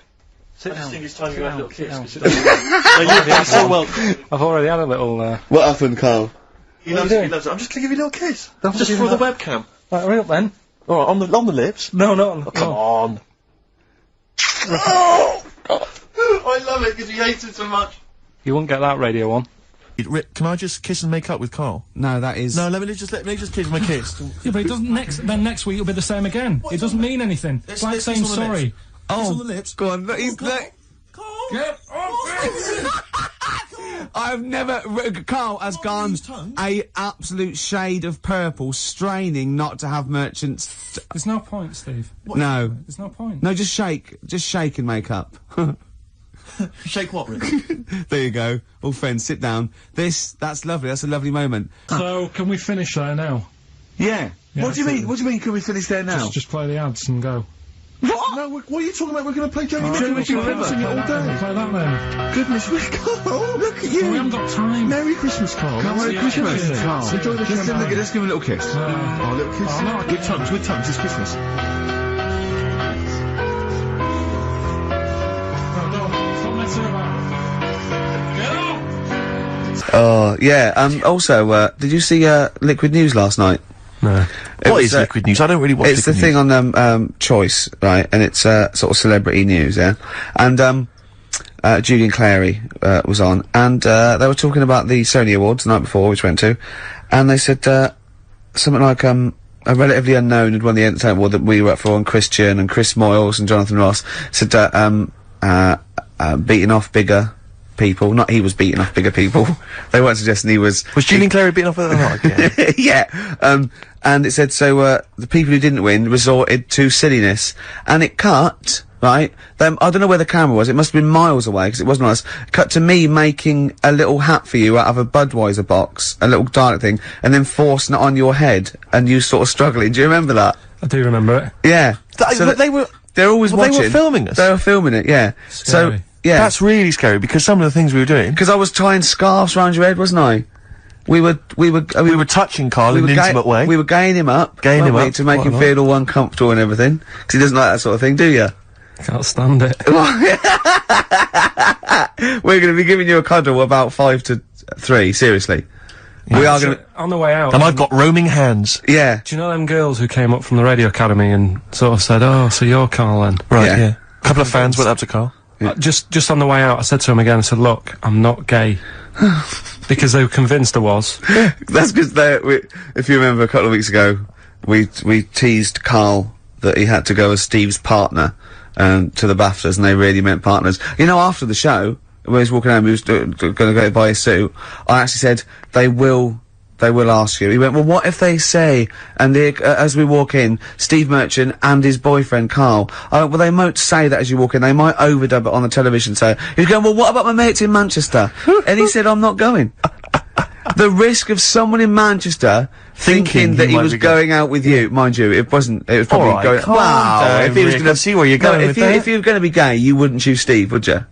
[SPEAKER 1] Sit
[SPEAKER 5] I just
[SPEAKER 1] down.
[SPEAKER 5] think it's time you
[SPEAKER 1] Sit
[SPEAKER 5] had a
[SPEAKER 1] down,
[SPEAKER 5] little
[SPEAKER 1] sit
[SPEAKER 5] kiss.
[SPEAKER 1] down,
[SPEAKER 5] 'cause
[SPEAKER 1] sit
[SPEAKER 5] you don't- You're so welcome.
[SPEAKER 1] I've already had a little.
[SPEAKER 3] What happened, Carl?
[SPEAKER 5] He
[SPEAKER 1] What are
[SPEAKER 5] loves
[SPEAKER 1] you
[SPEAKER 5] it,
[SPEAKER 1] doing?
[SPEAKER 5] he loves it. I'm just going to give you a little kiss.
[SPEAKER 1] Don't
[SPEAKER 5] Just
[SPEAKER 1] do
[SPEAKER 5] for the
[SPEAKER 1] that.
[SPEAKER 5] webcam.
[SPEAKER 1] Right, hurry up then.
[SPEAKER 5] Alright, on the lips.
[SPEAKER 1] No, not on.
[SPEAKER 5] Oh, come on. Oh, God. I love it because he hates it so much.
[SPEAKER 1] You won't get that radio on.
[SPEAKER 5] Can I just kiss and make up with Carl?
[SPEAKER 3] No, that is.
[SPEAKER 5] No, let me just kiss my kiss.
[SPEAKER 11] Yeah, but it doesn't. Next week it'll be the same again. It doesn't mean anything. It's like saying
[SPEAKER 5] kiss on the
[SPEAKER 11] sorry.
[SPEAKER 5] lips. Kiss on the lips.
[SPEAKER 3] Go on. Look, he's look.
[SPEAKER 11] Get
[SPEAKER 3] I've never. Carl has gone a absolute shade of purple, straining not to have merchants.
[SPEAKER 11] There's no point, Steve.
[SPEAKER 3] No.
[SPEAKER 11] There's no point.
[SPEAKER 3] No, just shake and make up.
[SPEAKER 5] Shake what, Rick?
[SPEAKER 3] There you go. All friends, sit down. That's lovely. That's a lovely moment.
[SPEAKER 11] So can we finish there now?
[SPEAKER 3] Yeah.
[SPEAKER 11] Yeah,
[SPEAKER 3] What do you mean?
[SPEAKER 11] absolutely.
[SPEAKER 3] What do you mean? Can we finish there now?
[SPEAKER 11] Just play the ads and go.
[SPEAKER 3] What?
[SPEAKER 5] No, what are you talking about? We're going to play Jamie
[SPEAKER 11] Right,
[SPEAKER 5] Ricky
[SPEAKER 11] we'll
[SPEAKER 5] River.
[SPEAKER 11] play
[SPEAKER 5] Sing it all
[SPEAKER 11] that
[SPEAKER 5] day.
[SPEAKER 11] then, play that then.
[SPEAKER 5] Goodness, Carl, look at
[SPEAKER 11] We
[SPEAKER 5] you.
[SPEAKER 11] haven't got time.
[SPEAKER 5] Merry Christmas, Carl.
[SPEAKER 3] Merry
[SPEAKER 11] Yeah,
[SPEAKER 3] Christmas,
[SPEAKER 11] yeah.
[SPEAKER 3] Carl.
[SPEAKER 11] Enjoy the
[SPEAKER 3] Let's
[SPEAKER 11] champagne.
[SPEAKER 3] give him a little kiss.
[SPEAKER 5] Oh, little kiss.
[SPEAKER 11] Oh, no, I
[SPEAKER 5] with tongues, it's Christmas.
[SPEAKER 11] No, don't. Stop messing about. Get up!
[SPEAKER 3] Oh yeah. Also, did you see Liquid News last night?
[SPEAKER 5] No.
[SPEAKER 3] It
[SPEAKER 5] What
[SPEAKER 3] was,
[SPEAKER 5] is Liquid News? I don't really watch
[SPEAKER 3] It's the
[SPEAKER 5] Liquid
[SPEAKER 3] thing
[SPEAKER 5] News.
[SPEAKER 3] on Choice, right? And it's sort of celebrity news, yeah. And Julian Clary was on, and they were talking about the Sony Awards the night before, which we went to, and they said something like a relatively unknown had won the entertainment award that we were up for, and Christian and Chris Moyles and Jonathan Ross said beating off bigger people. Not he was beating off bigger people. They weren't suggesting he was.
[SPEAKER 5] Was Julian Clary beating off with that again?
[SPEAKER 3] Yeah. And it said, so, the people who didn't win resorted to silliness. And it cut, right? I don't know where the camera was. It must have been miles away, because it wasn't us. Cut to me making a little hat for you out of a Budweiser box, a little Dalek thing, and then forcing it on your head, and you sort of struggling. Do you remember that?
[SPEAKER 11] I do remember it.
[SPEAKER 3] Yeah. They're always watching.
[SPEAKER 5] They were filming us.
[SPEAKER 3] They were filming it, yeah.
[SPEAKER 11] Scary.
[SPEAKER 3] So, yeah.
[SPEAKER 5] That's really scary because some of the things we were doing.
[SPEAKER 3] Because I was tying scarves around your head, wasn't I? We were
[SPEAKER 5] touching Karl in an intimate way.
[SPEAKER 3] We were gaying him up.
[SPEAKER 5] Gaying him
[SPEAKER 3] weren't we,
[SPEAKER 5] up.
[SPEAKER 3] to make
[SPEAKER 5] Quite
[SPEAKER 3] him
[SPEAKER 5] a lot.
[SPEAKER 3] feel all uncomfortable and everything. Because he doesn't like that sort of thing, do you?
[SPEAKER 11] Can't stand it.
[SPEAKER 3] We're going to be giving you a cuddle about 5 to 3, seriously. We are going to...
[SPEAKER 11] On the way out.
[SPEAKER 5] And I've got roaming hands.
[SPEAKER 3] Yeah.
[SPEAKER 11] Do you know them girls who came up from the radio academy and sort of said, "Oh, so you're Karl then?"
[SPEAKER 5] Right,
[SPEAKER 3] Yeah.
[SPEAKER 5] yeah. A couple of fans went up to Karl.
[SPEAKER 11] Just on the way out, I said to him again, I said, "Look, I'm not gay." Because they were convinced I was.
[SPEAKER 3] That's because if you remember a couple of weeks ago, we teased Karl that he had to go as Steve's partner to the BAFTAs, and they really meant partners. You know, after the show, when he was walking home, he was going to go buy his suit. I actually said, they will ask you. He went, well, what if they say, and as we walk in, Steve Merchant and his boyfriend Karl, well, they won't say that as you walk in, they might overdub it on the television, so he's going, well, what about my mates in Manchester? And he said, I'm not going. The risk of someone in Manchester thinking that he was going out with you, mind you, it was probably going, wow, if he was going to
[SPEAKER 5] see where you're going with that.
[SPEAKER 3] If you were going to be gay, you wouldn't choose Steve, would you?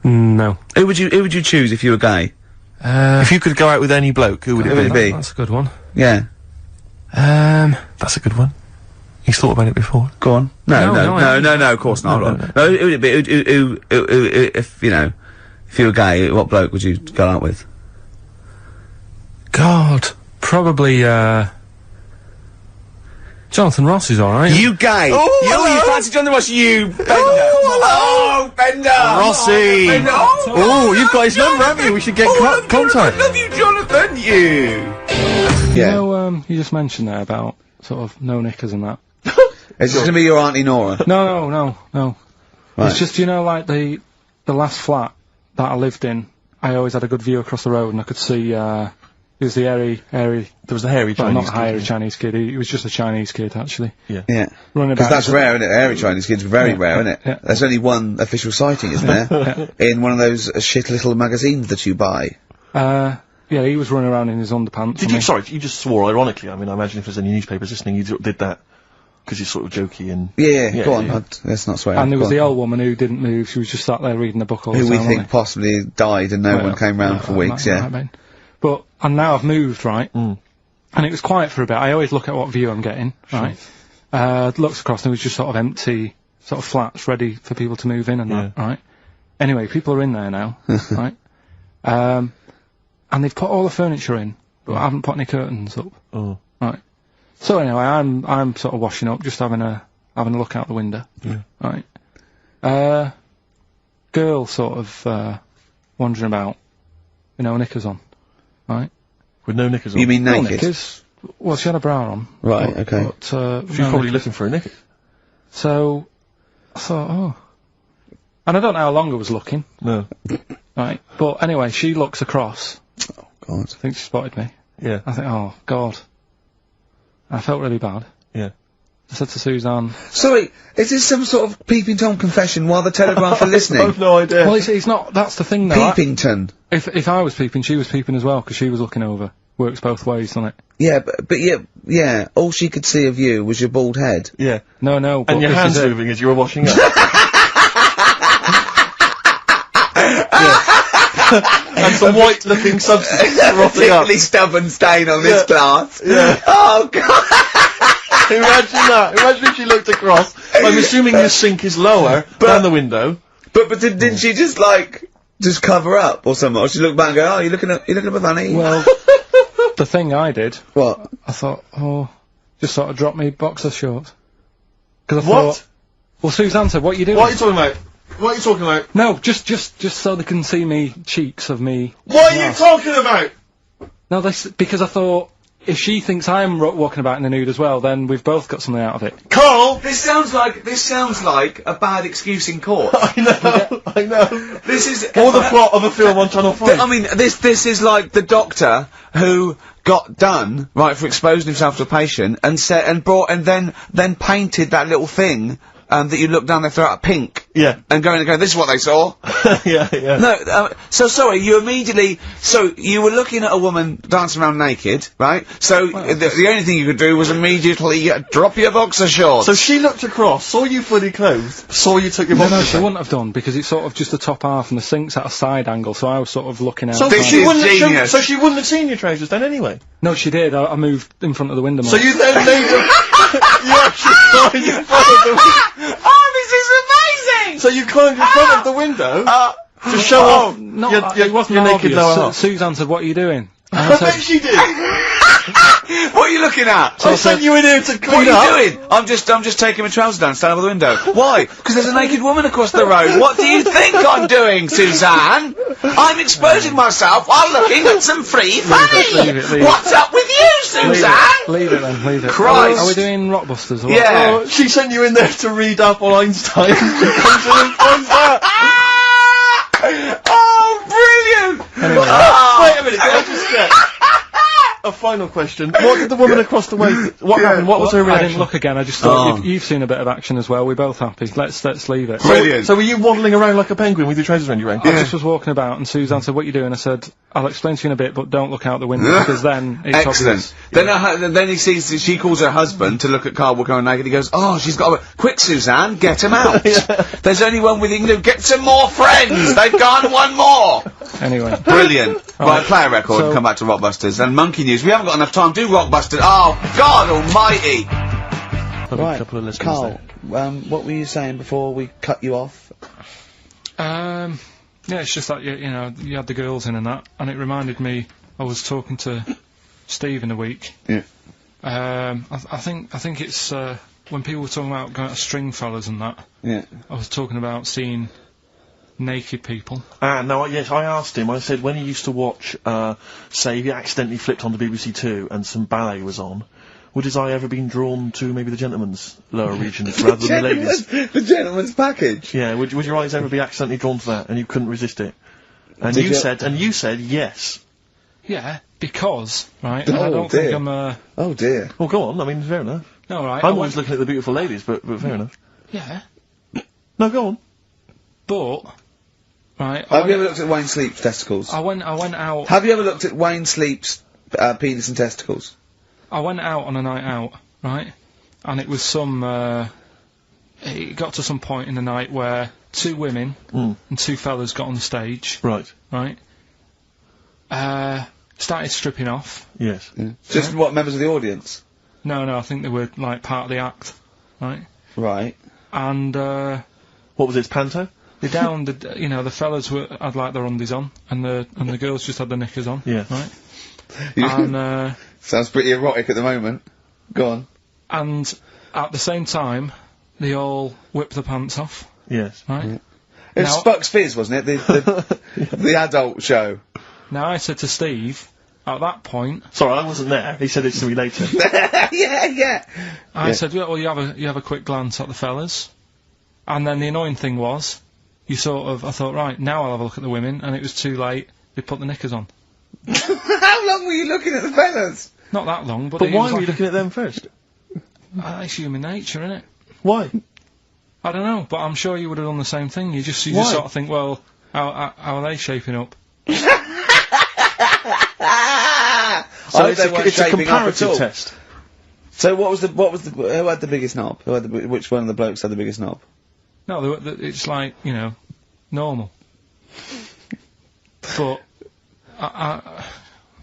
[SPEAKER 11] No.
[SPEAKER 3] Who would you choose if you were gay?
[SPEAKER 5] If you could go out with any bloke, who would it be?
[SPEAKER 11] That's a good one.
[SPEAKER 3] Yeah.
[SPEAKER 5] That's a good one. He's thought about it before.
[SPEAKER 3] Go on. No, of course not. No, who would it be? If you know, if you were gay, what bloke would you go out with?
[SPEAKER 11] God, probably, Jonathan Ross is alright.
[SPEAKER 3] You gay? You fancy Jonathan Ross? You Bender? Oh, Bender!
[SPEAKER 5] Rossi!
[SPEAKER 3] Bender.
[SPEAKER 5] Oh, you've got his number, haven't you? We should get contact.
[SPEAKER 3] I love you, Jonathan. You.
[SPEAKER 11] You know, you just mentioned there about sort of no knickers and that.
[SPEAKER 3] Is this going to be your Auntie Nora?
[SPEAKER 11] No.
[SPEAKER 3] Right.
[SPEAKER 11] It's just, you know, like the last flat that I lived in, I always had a good view across the road and I could see, it was the hairy...
[SPEAKER 5] There was the hairy Chinese
[SPEAKER 11] not
[SPEAKER 5] kid.
[SPEAKER 11] hairy Chinese kid, he was just a Chinese kid, actually.
[SPEAKER 3] Yeah.
[SPEAKER 11] Running
[SPEAKER 3] Because
[SPEAKER 11] about.
[SPEAKER 3] that's rare, isn't it? Hairy Chinese kids, very rare, isn't it?
[SPEAKER 11] Yeah.
[SPEAKER 3] There's only one official sighting, isn't there? In one of those shit little magazines that you buy.
[SPEAKER 11] Yeah, he was running around in his underpants.
[SPEAKER 5] Sorry, you just swore ironically. I mean, I imagine if there's any newspapers listening, you did that because you're sort of jokey and...
[SPEAKER 3] Yeah, go on, let's not swear.
[SPEAKER 11] And there was the old woman who didn't move, she was just sat there reading the book all the time.
[SPEAKER 3] Who we think possibly died and no one came round for weeks,
[SPEAKER 11] But, and now I've moved, right? And it was quiet for a bit. I always look at what view I'm getting, right? Looks across and it was just sort of empty, sort of flats ready for people to move in and that, right? Anyway, people are in there now, right? And they've put all the furniture in, but I haven't put any curtains up. Right. So anyway, I'm sort of washing up, just having a look out the window. Right. Girl sort of wandering about, with no knickers on. Right.
[SPEAKER 5] With no knickers on?
[SPEAKER 3] You mean naked?
[SPEAKER 11] No knickers. Well, she had a bra on.
[SPEAKER 3] Right, okay.
[SPEAKER 11] But,
[SPEAKER 5] She's probably looking for a knicker.
[SPEAKER 11] So, I thought, oh. And I don't know how long I was looking.
[SPEAKER 5] No.
[SPEAKER 11] Right. But anyway, she looks across.
[SPEAKER 3] Oh, God.
[SPEAKER 11] I think she spotted me.
[SPEAKER 5] Yeah.
[SPEAKER 11] I think, oh, God. I felt really bad.
[SPEAKER 5] Yeah.
[SPEAKER 11] I said to Suzanne...
[SPEAKER 3] Sorry, is this some sort of Peeping Tom confession while the Telegraph are listening?
[SPEAKER 5] I've no idea.
[SPEAKER 11] Well, it's not, that's the thing though.
[SPEAKER 3] Peepington.
[SPEAKER 11] If I was peeping, she was peeping as well, because she was looking over. Works both ways, doesn't it?
[SPEAKER 3] Yeah, but yeah, all she could see of you was your bald head.
[SPEAKER 5] Yeah.
[SPEAKER 11] No, but
[SPEAKER 5] and your
[SPEAKER 11] this
[SPEAKER 5] hands
[SPEAKER 11] is it.
[SPEAKER 5] moving as you were washing up. And some white-looking substance rotting up.
[SPEAKER 3] Particularly stubborn stain on this glass.
[SPEAKER 5] Yeah.
[SPEAKER 3] Oh, God.
[SPEAKER 5] Imagine that. Imagine if she looked across. I'm assuming the sink is lower than the window.
[SPEAKER 3] But didn't she just cover up or something? Or she looked back and go, oh, you looking at my honey?
[SPEAKER 11] Well, the thing I did...
[SPEAKER 3] What?
[SPEAKER 11] I thought, oh, just sort of drop me boxer shorts. Because I
[SPEAKER 5] What?
[SPEAKER 11] thought... Well, Suzanne said, what are you doing?
[SPEAKER 5] What are you talking about? What are you talking about?
[SPEAKER 11] No, just so they can see me cheeks of me.
[SPEAKER 5] What are you talking about?
[SPEAKER 11] No, because I thought, if she thinks I'm walking about in the nude as well, then we've both got something out of it.
[SPEAKER 5] Karl!
[SPEAKER 3] This sounds like a bad excuse in court.
[SPEAKER 5] I know.
[SPEAKER 3] This is...
[SPEAKER 5] Or the plot of a film on Channel 5.
[SPEAKER 3] I mean, this is like the doctor who got done, right, for exposing himself to a patient, and then painted that little thing, that you look down their throat at pink.
[SPEAKER 5] Yeah.
[SPEAKER 3] And go this is what they saw.
[SPEAKER 5] yeah.
[SPEAKER 3] No, so sorry, you immediately, so you were looking at a woman dancing around naked, right? So the only thing you could do was immediately drop your boxer shorts.
[SPEAKER 5] So she looked across, saw you fully clothed, saw you took your boxer
[SPEAKER 11] No, she wouldn't have done, because it's sort of just the top half and the sink's at a side angle, so I was sort of looking out.
[SPEAKER 5] So she wouldn't have seen your trousers then anyway?
[SPEAKER 11] No, she did. I moved in front of the window.
[SPEAKER 5] So you then laid you actually climbed in front of the window.
[SPEAKER 6] Oh, this is amazing!
[SPEAKER 5] So you climbed in front of the window to show off
[SPEAKER 11] it wasn't
[SPEAKER 5] your naked
[SPEAKER 11] obvious.
[SPEAKER 5] lower half.
[SPEAKER 11] Suzanne said, "What are you doing?" And
[SPEAKER 5] I bet she did.
[SPEAKER 3] What are you looking at?
[SPEAKER 5] I sent you in here to clean
[SPEAKER 3] What
[SPEAKER 5] up.
[SPEAKER 3] are you doing? I'm just taking my trousers down, standing by the window. Why? Because there's a naked woman across the road. What do you think I'm doing, Suzanne? I'm exposing myself while looking at some free funny.
[SPEAKER 11] Leave it.
[SPEAKER 3] What's up with you, Suzanne?
[SPEAKER 11] Leave it then. Leave it.
[SPEAKER 3] Christ.
[SPEAKER 11] Are we doing Rockbusters? Or what?
[SPEAKER 3] Yeah.
[SPEAKER 5] Oh, she sent you in there to read up on Einstein. She comes in and finds that.
[SPEAKER 3] Oh, brilliant!
[SPEAKER 11] Anyway.
[SPEAKER 5] Wait a minute, can I just get a final question? What did the woman across the way, what happened? What was her
[SPEAKER 11] I
[SPEAKER 5] reaction?
[SPEAKER 11] didn't look again. I just thought you've seen a bit of action as well. We're both happy. Let's leave it.
[SPEAKER 3] Brilliant.
[SPEAKER 5] So were you waddling around like a penguin with your trousers around your ankles?
[SPEAKER 11] I just was walking about, and Suzanne said, "What are you doing?" I said, "I'll explain to you in a bit, but don't look out the window because then it's
[SPEAKER 3] Excellent.
[SPEAKER 11] obvious."
[SPEAKER 3] Then he sees, she calls her husband to look at Karl walking around naked. He goes, "Oh, she's got a quick, Suzanne, get him out. There's only one with you can do. Get some more friends. They've gone one more."
[SPEAKER 11] Anyway,
[SPEAKER 3] Brilliant. Right, play a record and come back to Rockbusters and Monkey News. We haven't got enough time. Do Rockbusters. Oh, God Almighty.
[SPEAKER 5] Probably a couple of listeners
[SPEAKER 3] Karl,
[SPEAKER 5] there.
[SPEAKER 3] what were you saying before we cut you off?
[SPEAKER 11] yeah, it's just that you know you had the girls in and that, and it reminded me. I was talking to Steve in a week.
[SPEAKER 3] Yeah.
[SPEAKER 11] I think it's when people were talking about going to string fellas and that.
[SPEAKER 3] Yeah.
[SPEAKER 11] I was talking about seeing naked people.
[SPEAKER 5] No, yes, I asked him, I said, when he used to watch, say, he accidentally flicked on the BBC Two and some ballet was on, would his eye ever been drawn to maybe the gentleman's lower regions rather than the ladies'?
[SPEAKER 3] The gentleman's package.
[SPEAKER 5] Yeah, would your eyes ever be accidentally drawn to that and you couldn't resist it? And you said yes.
[SPEAKER 11] Yeah, because, right,
[SPEAKER 3] Oh,
[SPEAKER 11] and I don't
[SPEAKER 3] dear.
[SPEAKER 11] think I'm
[SPEAKER 3] Oh dear.
[SPEAKER 5] Well, go on, I mean, fair enough.
[SPEAKER 11] no, right.
[SPEAKER 5] I'm always looking at the beautiful ladies, but fair enough.
[SPEAKER 11] Yeah,
[SPEAKER 5] No, go on.
[SPEAKER 11] but, right,
[SPEAKER 3] Have you ever looked at Wayne Sleep's testicles?
[SPEAKER 11] I went out.
[SPEAKER 3] Have you ever looked at Wayne Sleep's penis and testicles?
[SPEAKER 11] I went out on a night out, right? And it was it got to some point in the night where two women and two fellas got on the stage,
[SPEAKER 5] Right.
[SPEAKER 11] right? Started stripping off.
[SPEAKER 5] Yes.
[SPEAKER 3] Just what, members of the audience?
[SPEAKER 11] No, I think they were, like, part of the act, right?
[SPEAKER 3] Right.
[SPEAKER 11] And,
[SPEAKER 5] What was it, panto?
[SPEAKER 11] they downed, the fellas had, like, their undies on, and the girls just had their knickers on,
[SPEAKER 5] Yeah.
[SPEAKER 11] right? And,
[SPEAKER 3] Sounds pretty erotic at the moment. Go on.
[SPEAKER 11] and at the same time, they all whipped their pants off,
[SPEAKER 5] Yes.
[SPEAKER 11] right?
[SPEAKER 3] It was
[SPEAKER 11] Now-
[SPEAKER 3] Spuck's Fizz, wasn't it? The adult show.
[SPEAKER 11] Now, I said to Steve, at that point,
[SPEAKER 5] Sorry, I wasn't there. He said it to me later.
[SPEAKER 3] yeah.
[SPEAKER 11] I said, well, you have a quick glance at the fellas. And then the annoying thing was, I thought, right, now I'll have a look at the women, and it was too late. They put the knickers on.
[SPEAKER 3] How long were you looking at the fellas?
[SPEAKER 11] Not that long, but
[SPEAKER 5] But
[SPEAKER 11] it
[SPEAKER 5] why
[SPEAKER 11] was
[SPEAKER 5] were you
[SPEAKER 11] like,
[SPEAKER 5] looking at them first?
[SPEAKER 11] it's human nature, isn't it?
[SPEAKER 5] Why?
[SPEAKER 11] I don't know, but I'm sure you would have done the same thing. You just
[SPEAKER 5] Why?
[SPEAKER 11] sort of think, well, how are they shaping up?
[SPEAKER 5] So it's a comparative test.
[SPEAKER 3] So who had the biggest knob? Which one of the blokes had the biggest knob?
[SPEAKER 11] No, it's like, normal. But,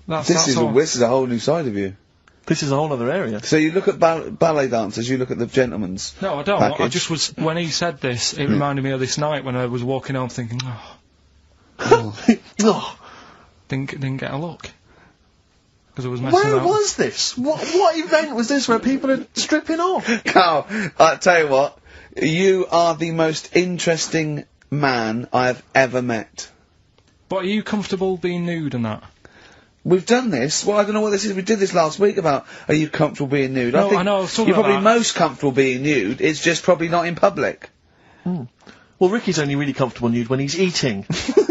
[SPEAKER 3] This is a whole new side of you.
[SPEAKER 5] This is a whole other area.
[SPEAKER 3] So you look at ballet dancers, you look at the gentleman's.
[SPEAKER 11] No, I don't.
[SPEAKER 3] package.
[SPEAKER 11] I just was, when he said this, it reminded me of this night when I was walking home thinking, didn't get a look. Because I was messing
[SPEAKER 5] Where
[SPEAKER 11] out.
[SPEAKER 5] was this? What event was this where people are stripping off?
[SPEAKER 3] Karl, I tell you what, you are the most interesting man I have ever met.
[SPEAKER 11] But are you comfortable being nude and that?
[SPEAKER 3] We've done this. Well, I don't know what this is. We did this last week about, are you comfortable being nude?
[SPEAKER 11] No,
[SPEAKER 3] I think
[SPEAKER 11] I know, I was talking
[SPEAKER 3] you're
[SPEAKER 11] about
[SPEAKER 3] probably
[SPEAKER 11] that.
[SPEAKER 3] most comfortable being nude. It's just probably not in public.
[SPEAKER 5] Well, Ricky's only really comfortable nude when he's eating.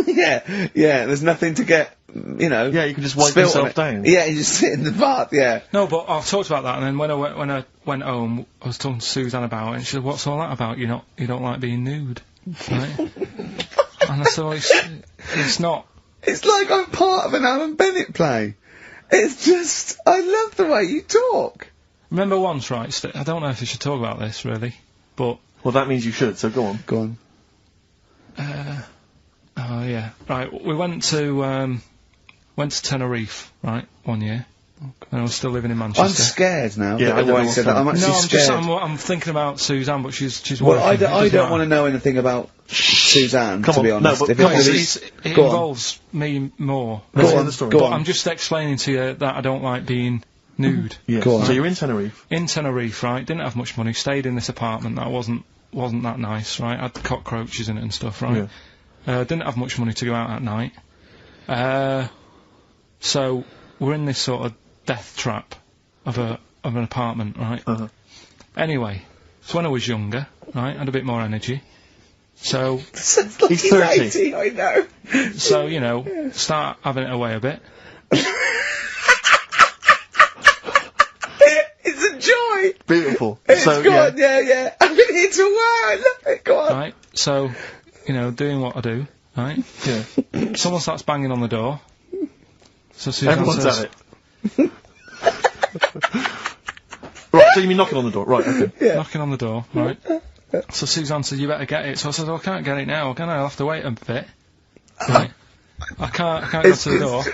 [SPEAKER 3] yeah. There's nothing to get,
[SPEAKER 5] Yeah, you can just wipe
[SPEAKER 3] spilt on
[SPEAKER 5] yourself
[SPEAKER 3] it.
[SPEAKER 5] down.
[SPEAKER 3] Yeah, you just sit in the bath. Yeah.
[SPEAKER 11] No, but I've talked about that, and then when I went home, I was talking to Suzanne about it, and she said, "What's all that about? You don't like being nude?" right? And I thought, it's not...
[SPEAKER 3] It's like I'm part of an Alan Bennett play. It's just, I love the way you talk.
[SPEAKER 11] Remember once, right, I don't know if you should talk about this, really, but...
[SPEAKER 5] Well, that means you should, so go on.
[SPEAKER 3] Go on.
[SPEAKER 11] Oh, yeah. Right, we went to Tenerife, right, one year. And I was still living in Manchester.
[SPEAKER 3] I'm scared now.
[SPEAKER 5] Yeah,
[SPEAKER 3] I don't know why you said that. I'm actually scared.
[SPEAKER 11] I'm thinking about Suzanne, but she's
[SPEAKER 3] Well,
[SPEAKER 11] working.
[SPEAKER 3] I don't want to know anything about Suzanne, to be honest.
[SPEAKER 5] No, but
[SPEAKER 11] it involves me more.
[SPEAKER 3] Go on.
[SPEAKER 11] But I'm just explaining to you that I don't like being nude.
[SPEAKER 5] Yeah.
[SPEAKER 3] Go on.
[SPEAKER 5] So you're in Tenerife?
[SPEAKER 11] In Tenerife, right, didn't have much money, stayed in this apartment that wasn't that nice, right, had cockroaches in it and stuff, right. Didn't have much money to go out at night. So we're in this sort of death trap of an apartment, right? Anyway, so when I was younger, right, had a bit more energy. So
[SPEAKER 3] he's 30. I know.
[SPEAKER 11] So, you know, start having it away a bit.
[SPEAKER 3] It's a joy.
[SPEAKER 5] Beautiful.
[SPEAKER 3] So, go on, yeah. I've been here to a while. I love it. Go on.
[SPEAKER 11] Right. So, you know, doing what I do, right?
[SPEAKER 5] Yeah.
[SPEAKER 11] Someone starts banging on the door. So Suzanne
[SPEAKER 5] Everyone's
[SPEAKER 11] says,
[SPEAKER 5] at it. Right, so you mean knocking on the door? Right, okay.
[SPEAKER 3] Yeah.
[SPEAKER 11] Knocking on the door, right? So Suzanne said, you better get it. So I said, I can't get it now, can I? I'll have to wait a bit. Right. I can't go to the door.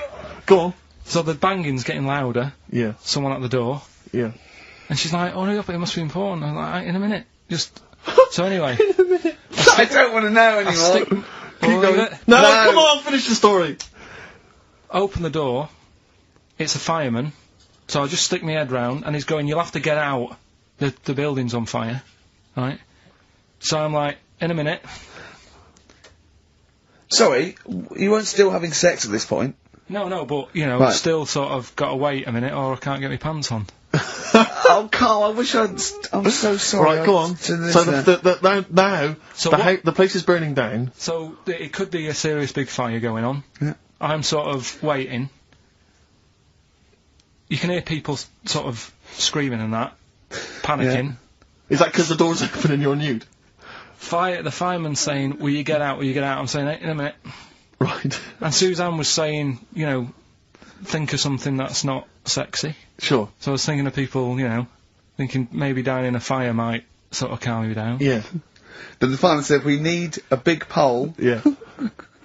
[SPEAKER 5] Go on.
[SPEAKER 11] So the banging's getting louder.
[SPEAKER 5] Yeah.
[SPEAKER 11] Someone at the door.
[SPEAKER 5] Yeah.
[SPEAKER 11] And she's like, hurry up, it must be important. I'm like, in a minute. Just... So anyway.
[SPEAKER 3] I don't want to know anymore.
[SPEAKER 11] Keep going.
[SPEAKER 5] No, come on, finish the story.
[SPEAKER 11] Open the door. It's a fireman. So I just stick my head round, and he's going, you'll have to get out. The building's on fire. Right? So I'm like, in a minute.
[SPEAKER 3] Sorry, you weren't still having sex at this point?
[SPEAKER 11] No, but, you know,
[SPEAKER 3] Right.
[SPEAKER 11] still sort of got to wait a minute, or I can't get my pants on.
[SPEAKER 3] Oh, Carl, I wish I'm so sorry.
[SPEAKER 5] Right, go on. So the place is burning down.
[SPEAKER 11] So it could be a serious big fire going on.
[SPEAKER 3] Yeah.
[SPEAKER 11] I'm sort of waiting. You can hear people sort of screaming and that, panicking.
[SPEAKER 3] Yeah.
[SPEAKER 5] Is that because the door's open and you're nude?
[SPEAKER 11] The fireman's saying, will you get out, will you get out? I'm saying, in a minute.
[SPEAKER 5] Right.
[SPEAKER 11] And Suzanne was saying, you know, think of something that's not sexy.
[SPEAKER 5] Sure.
[SPEAKER 11] So I was thinking of people, you know, thinking maybe dying in a fire might sort of calm you down.
[SPEAKER 5] Yeah.
[SPEAKER 3] Then the fireman said, we need a big pole.
[SPEAKER 5] Yeah.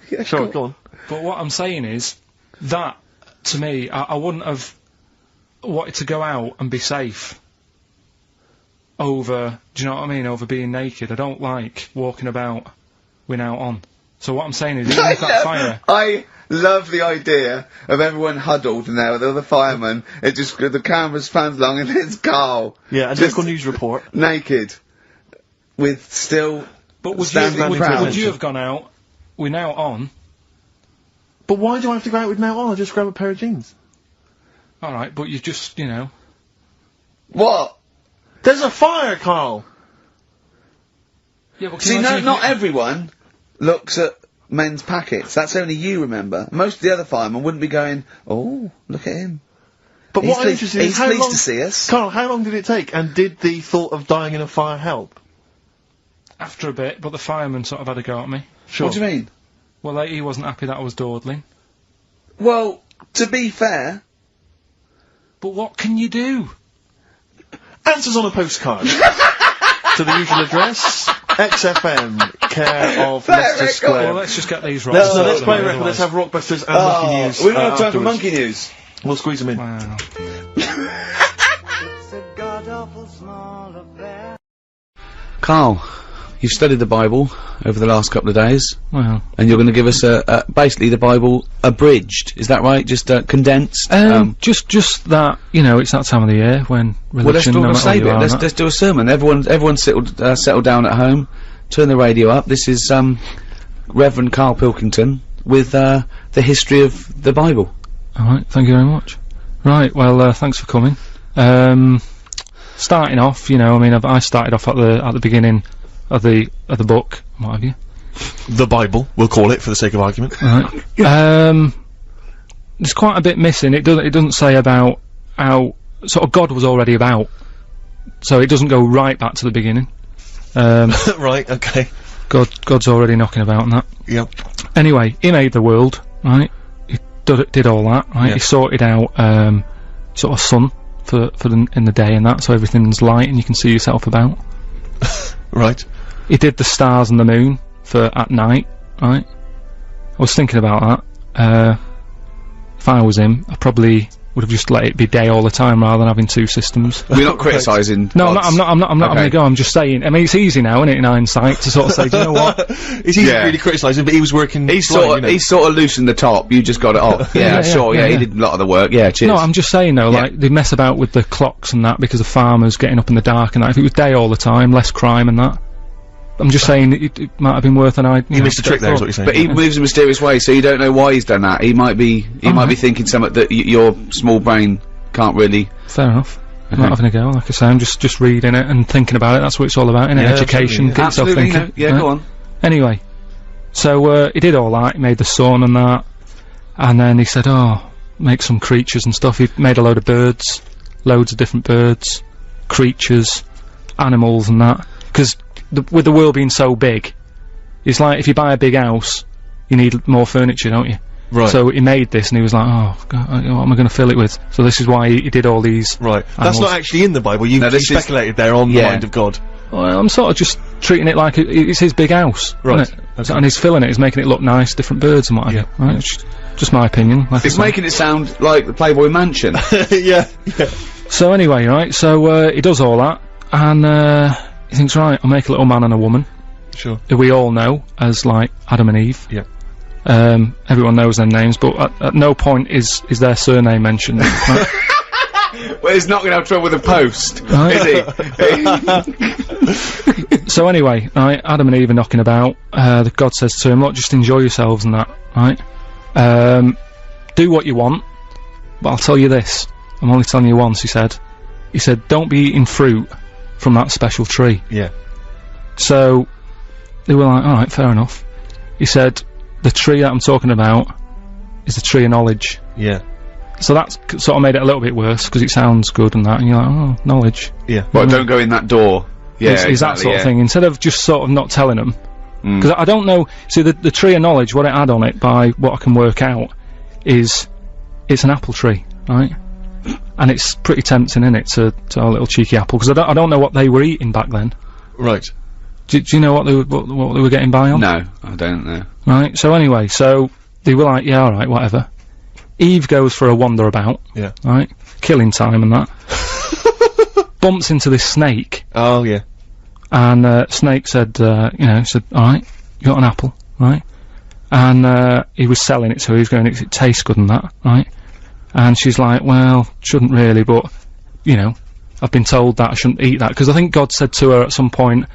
[SPEAKER 3] Yeah,
[SPEAKER 5] sure, go on.
[SPEAKER 11] But what I'm saying is, that, to me, I wouldn't have wanted to go out and be safe over, do you know what I mean, over being naked. I don't like walking about without on. So what I'm saying is, even if that fire...
[SPEAKER 3] I love the idea of everyone huddled now with the other firemen. It just, the camera's pans along and it's Carl.
[SPEAKER 5] Yeah, a local news report.
[SPEAKER 3] Naked. With still...
[SPEAKER 11] But would you have gone out with now on?
[SPEAKER 5] But why do I have to go out with now on? I just grab a pair of jeans.
[SPEAKER 11] Alright, but you just, you know...
[SPEAKER 3] What?
[SPEAKER 5] There's a fire, Carl!
[SPEAKER 11] Yeah, but
[SPEAKER 3] see, not everyone looks at men's packets. That's only you, remember. Most of the other firemen wouldn't be going, oh, look at him.
[SPEAKER 5] But what I'm interested in is how
[SPEAKER 3] pleased
[SPEAKER 5] long...
[SPEAKER 3] to see us.
[SPEAKER 5] Carl, how long did it take? And did the thought of dying in a fire help?
[SPEAKER 11] After a bit, but the fireman sort of had a go at me.
[SPEAKER 5] Sure.
[SPEAKER 3] What do you mean?
[SPEAKER 11] Well, he wasn't happy that I was dawdling.
[SPEAKER 3] Well, to be fair...
[SPEAKER 11] But what can you do?
[SPEAKER 5] Answers on a postcard. To the usual address, XFM, care of Leicester Square.
[SPEAKER 11] Well, let's just get these right.
[SPEAKER 5] No, let's play a record, let's have Rockbusters and Monkey News.
[SPEAKER 3] We don't have time for
[SPEAKER 5] afterwards.
[SPEAKER 3] Monkey News.
[SPEAKER 5] We'll squeeze them in.
[SPEAKER 11] Wow.
[SPEAKER 3] Carl, you've studied the Bible over the last couple of days.
[SPEAKER 11] Well.
[SPEAKER 3] And you're going to give us basically the Bible abridged, is that right? Just condensed?
[SPEAKER 11] Just that, you know, it's that time of the year when religion...
[SPEAKER 3] Well, let's save it. Let's do a sermon. Everyone settle down at home, turn the radio up. This is Reverend Karl Pilkington with the history of the Bible.
[SPEAKER 11] Alright, thank you very much. Right, well, thanks for coming. Starting off, you know, I mean, I started off at the beginning of the book, what have you?
[SPEAKER 5] The Bible, we'll call it for the sake of argument.
[SPEAKER 11] Right. There's quite a bit missing. It doesn't say about how sort of God was already about, so it doesn't go right back to the beginning.
[SPEAKER 5] Right, okay.
[SPEAKER 11] God's already knocking about and that.
[SPEAKER 5] Yep.
[SPEAKER 11] Anyway, he made the world, right? He did all that, right?
[SPEAKER 5] Yeah.
[SPEAKER 11] He sorted out sort of sun in the day and that, so everything's light and you can see yourself about.
[SPEAKER 5] Right.
[SPEAKER 11] He did the stars and the moon for at night, right? I was thinking about that. If I was him, I probably would have just let it be day all the time rather than having two systems.
[SPEAKER 3] We're not criticising.
[SPEAKER 11] No, I'm not having a go. I'm just saying. I mean, it's easy now, isn't it, in hindsight, to sort of say, do you know what?
[SPEAKER 5] It's easy to really criticise him, but he was working.
[SPEAKER 3] He sort of loosened the top. You just got it off. Yeah, sure. Yeah, he did a lot of the work. Yeah, cheers.
[SPEAKER 11] No, I'm just saying though, like they mess about with the clocks and that because of farmers getting up in the dark and that. If it was day all the time, less crime and that. I'm just saying it might have been worth an idea.
[SPEAKER 5] He missed a trick there, is what you're saying.
[SPEAKER 3] But he moves in mysterious ways, so you don't know why he's done that. He might be thinking something that your small brain can't really.
[SPEAKER 11] Fair enough. I'm not having a go. Like I say, I'm just reading it and thinking about it. That's what it's all about, innit?
[SPEAKER 5] Yeah,
[SPEAKER 11] Education, get yourself thinking.
[SPEAKER 3] Yeah,
[SPEAKER 11] right?
[SPEAKER 3] go on.
[SPEAKER 11] Anyway, so he did all that. He made the sun and that, and then he said, "Oh, make some creatures and stuff." He made a load of birds, loads of different birds, creatures, animals, and that. Because with the world being so big, it's like if you buy a big house, you need more furniture, don't you?
[SPEAKER 5] Right.
[SPEAKER 11] So he made this, and he was like, "Oh, God, what am I going to fill it with?" So this is why he did all these.
[SPEAKER 5] Right.
[SPEAKER 11] Animals.
[SPEAKER 5] That's not actually in the Bible. You speculated there on the mind of God.
[SPEAKER 11] Well, I'm sort of just treating it like it's his big house,
[SPEAKER 5] right?
[SPEAKER 11] Okay. And he's filling it. He's making it look nice, different birds and what have you. Right? It's just my opinion. Like
[SPEAKER 3] it's making it sound like the Playboy Mansion.
[SPEAKER 5] Yeah.
[SPEAKER 11] So anyway, right. So he does all that, and he thinks, right, I'll make a little man and a woman.
[SPEAKER 5] Sure.
[SPEAKER 11] Who we all know as like Adam and Eve.
[SPEAKER 5] Yeah.
[SPEAKER 11] Everyone knows their names, but at no point is their surname mentioned. Right?
[SPEAKER 3] Well, he's not going to have trouble with the post, is he?
[SPEAKER 11] So anyway, right, Adam and Eve are knocking about. God says to him, "Look, just enjoy yourselves and that, right? Do what you want, but I'll tell you this. I'm only telling you once." He said, "Don't be eating fruit from that special tree."
[SPEAKER 5] Yeah.
[SPEAKER 11] So they were like, "All right, fair enough." He said, "The tree that I'm talking about is the tree of knowledge."
[SPEAKER 5] Yeah.
[SPEAKER 11] So that's sort of made it a little bit worse because it sounds good and that, and you're like, "Oh, knowledge."
[SPEAKER 5] Yeah.
[SPEAKER 3] Well, don't go in that door. Yeah,
[SPEAKER 11] is that sort of thing. Instead of just sort of not telling them, because I don't know. See, the tree of knowledge, what it had on it by what I can work out is it's an apple tree, right? And it's pretty tempting, isn't it, to a little cheeky apple? Because I don't know what they were eating back then.
[SPEAKER 5] Right.
[SPEAKER 11] Do you know what they were getting by on?
[SPEAKER 3] No, I don't know.
[SPEAKER 11] Right. So anyway, so they were like, "Yeah, all right, whatever." Eve goes for a wander about.
[SPEAKER 5] Yeah.
[SPEAKER 11] Right. Killing time and that. Bumps into this snake.
[SPEAKER 5] Oh yeah.
[SPEAKER 11] And snake said, "All right, you got an apple, right?" And he was selling it to her. He was going, "It tastes good and that, right?" And she's like, "Well, shouldn't really, but I've been told that I shouldn't eat that," because I think God said to her at some point,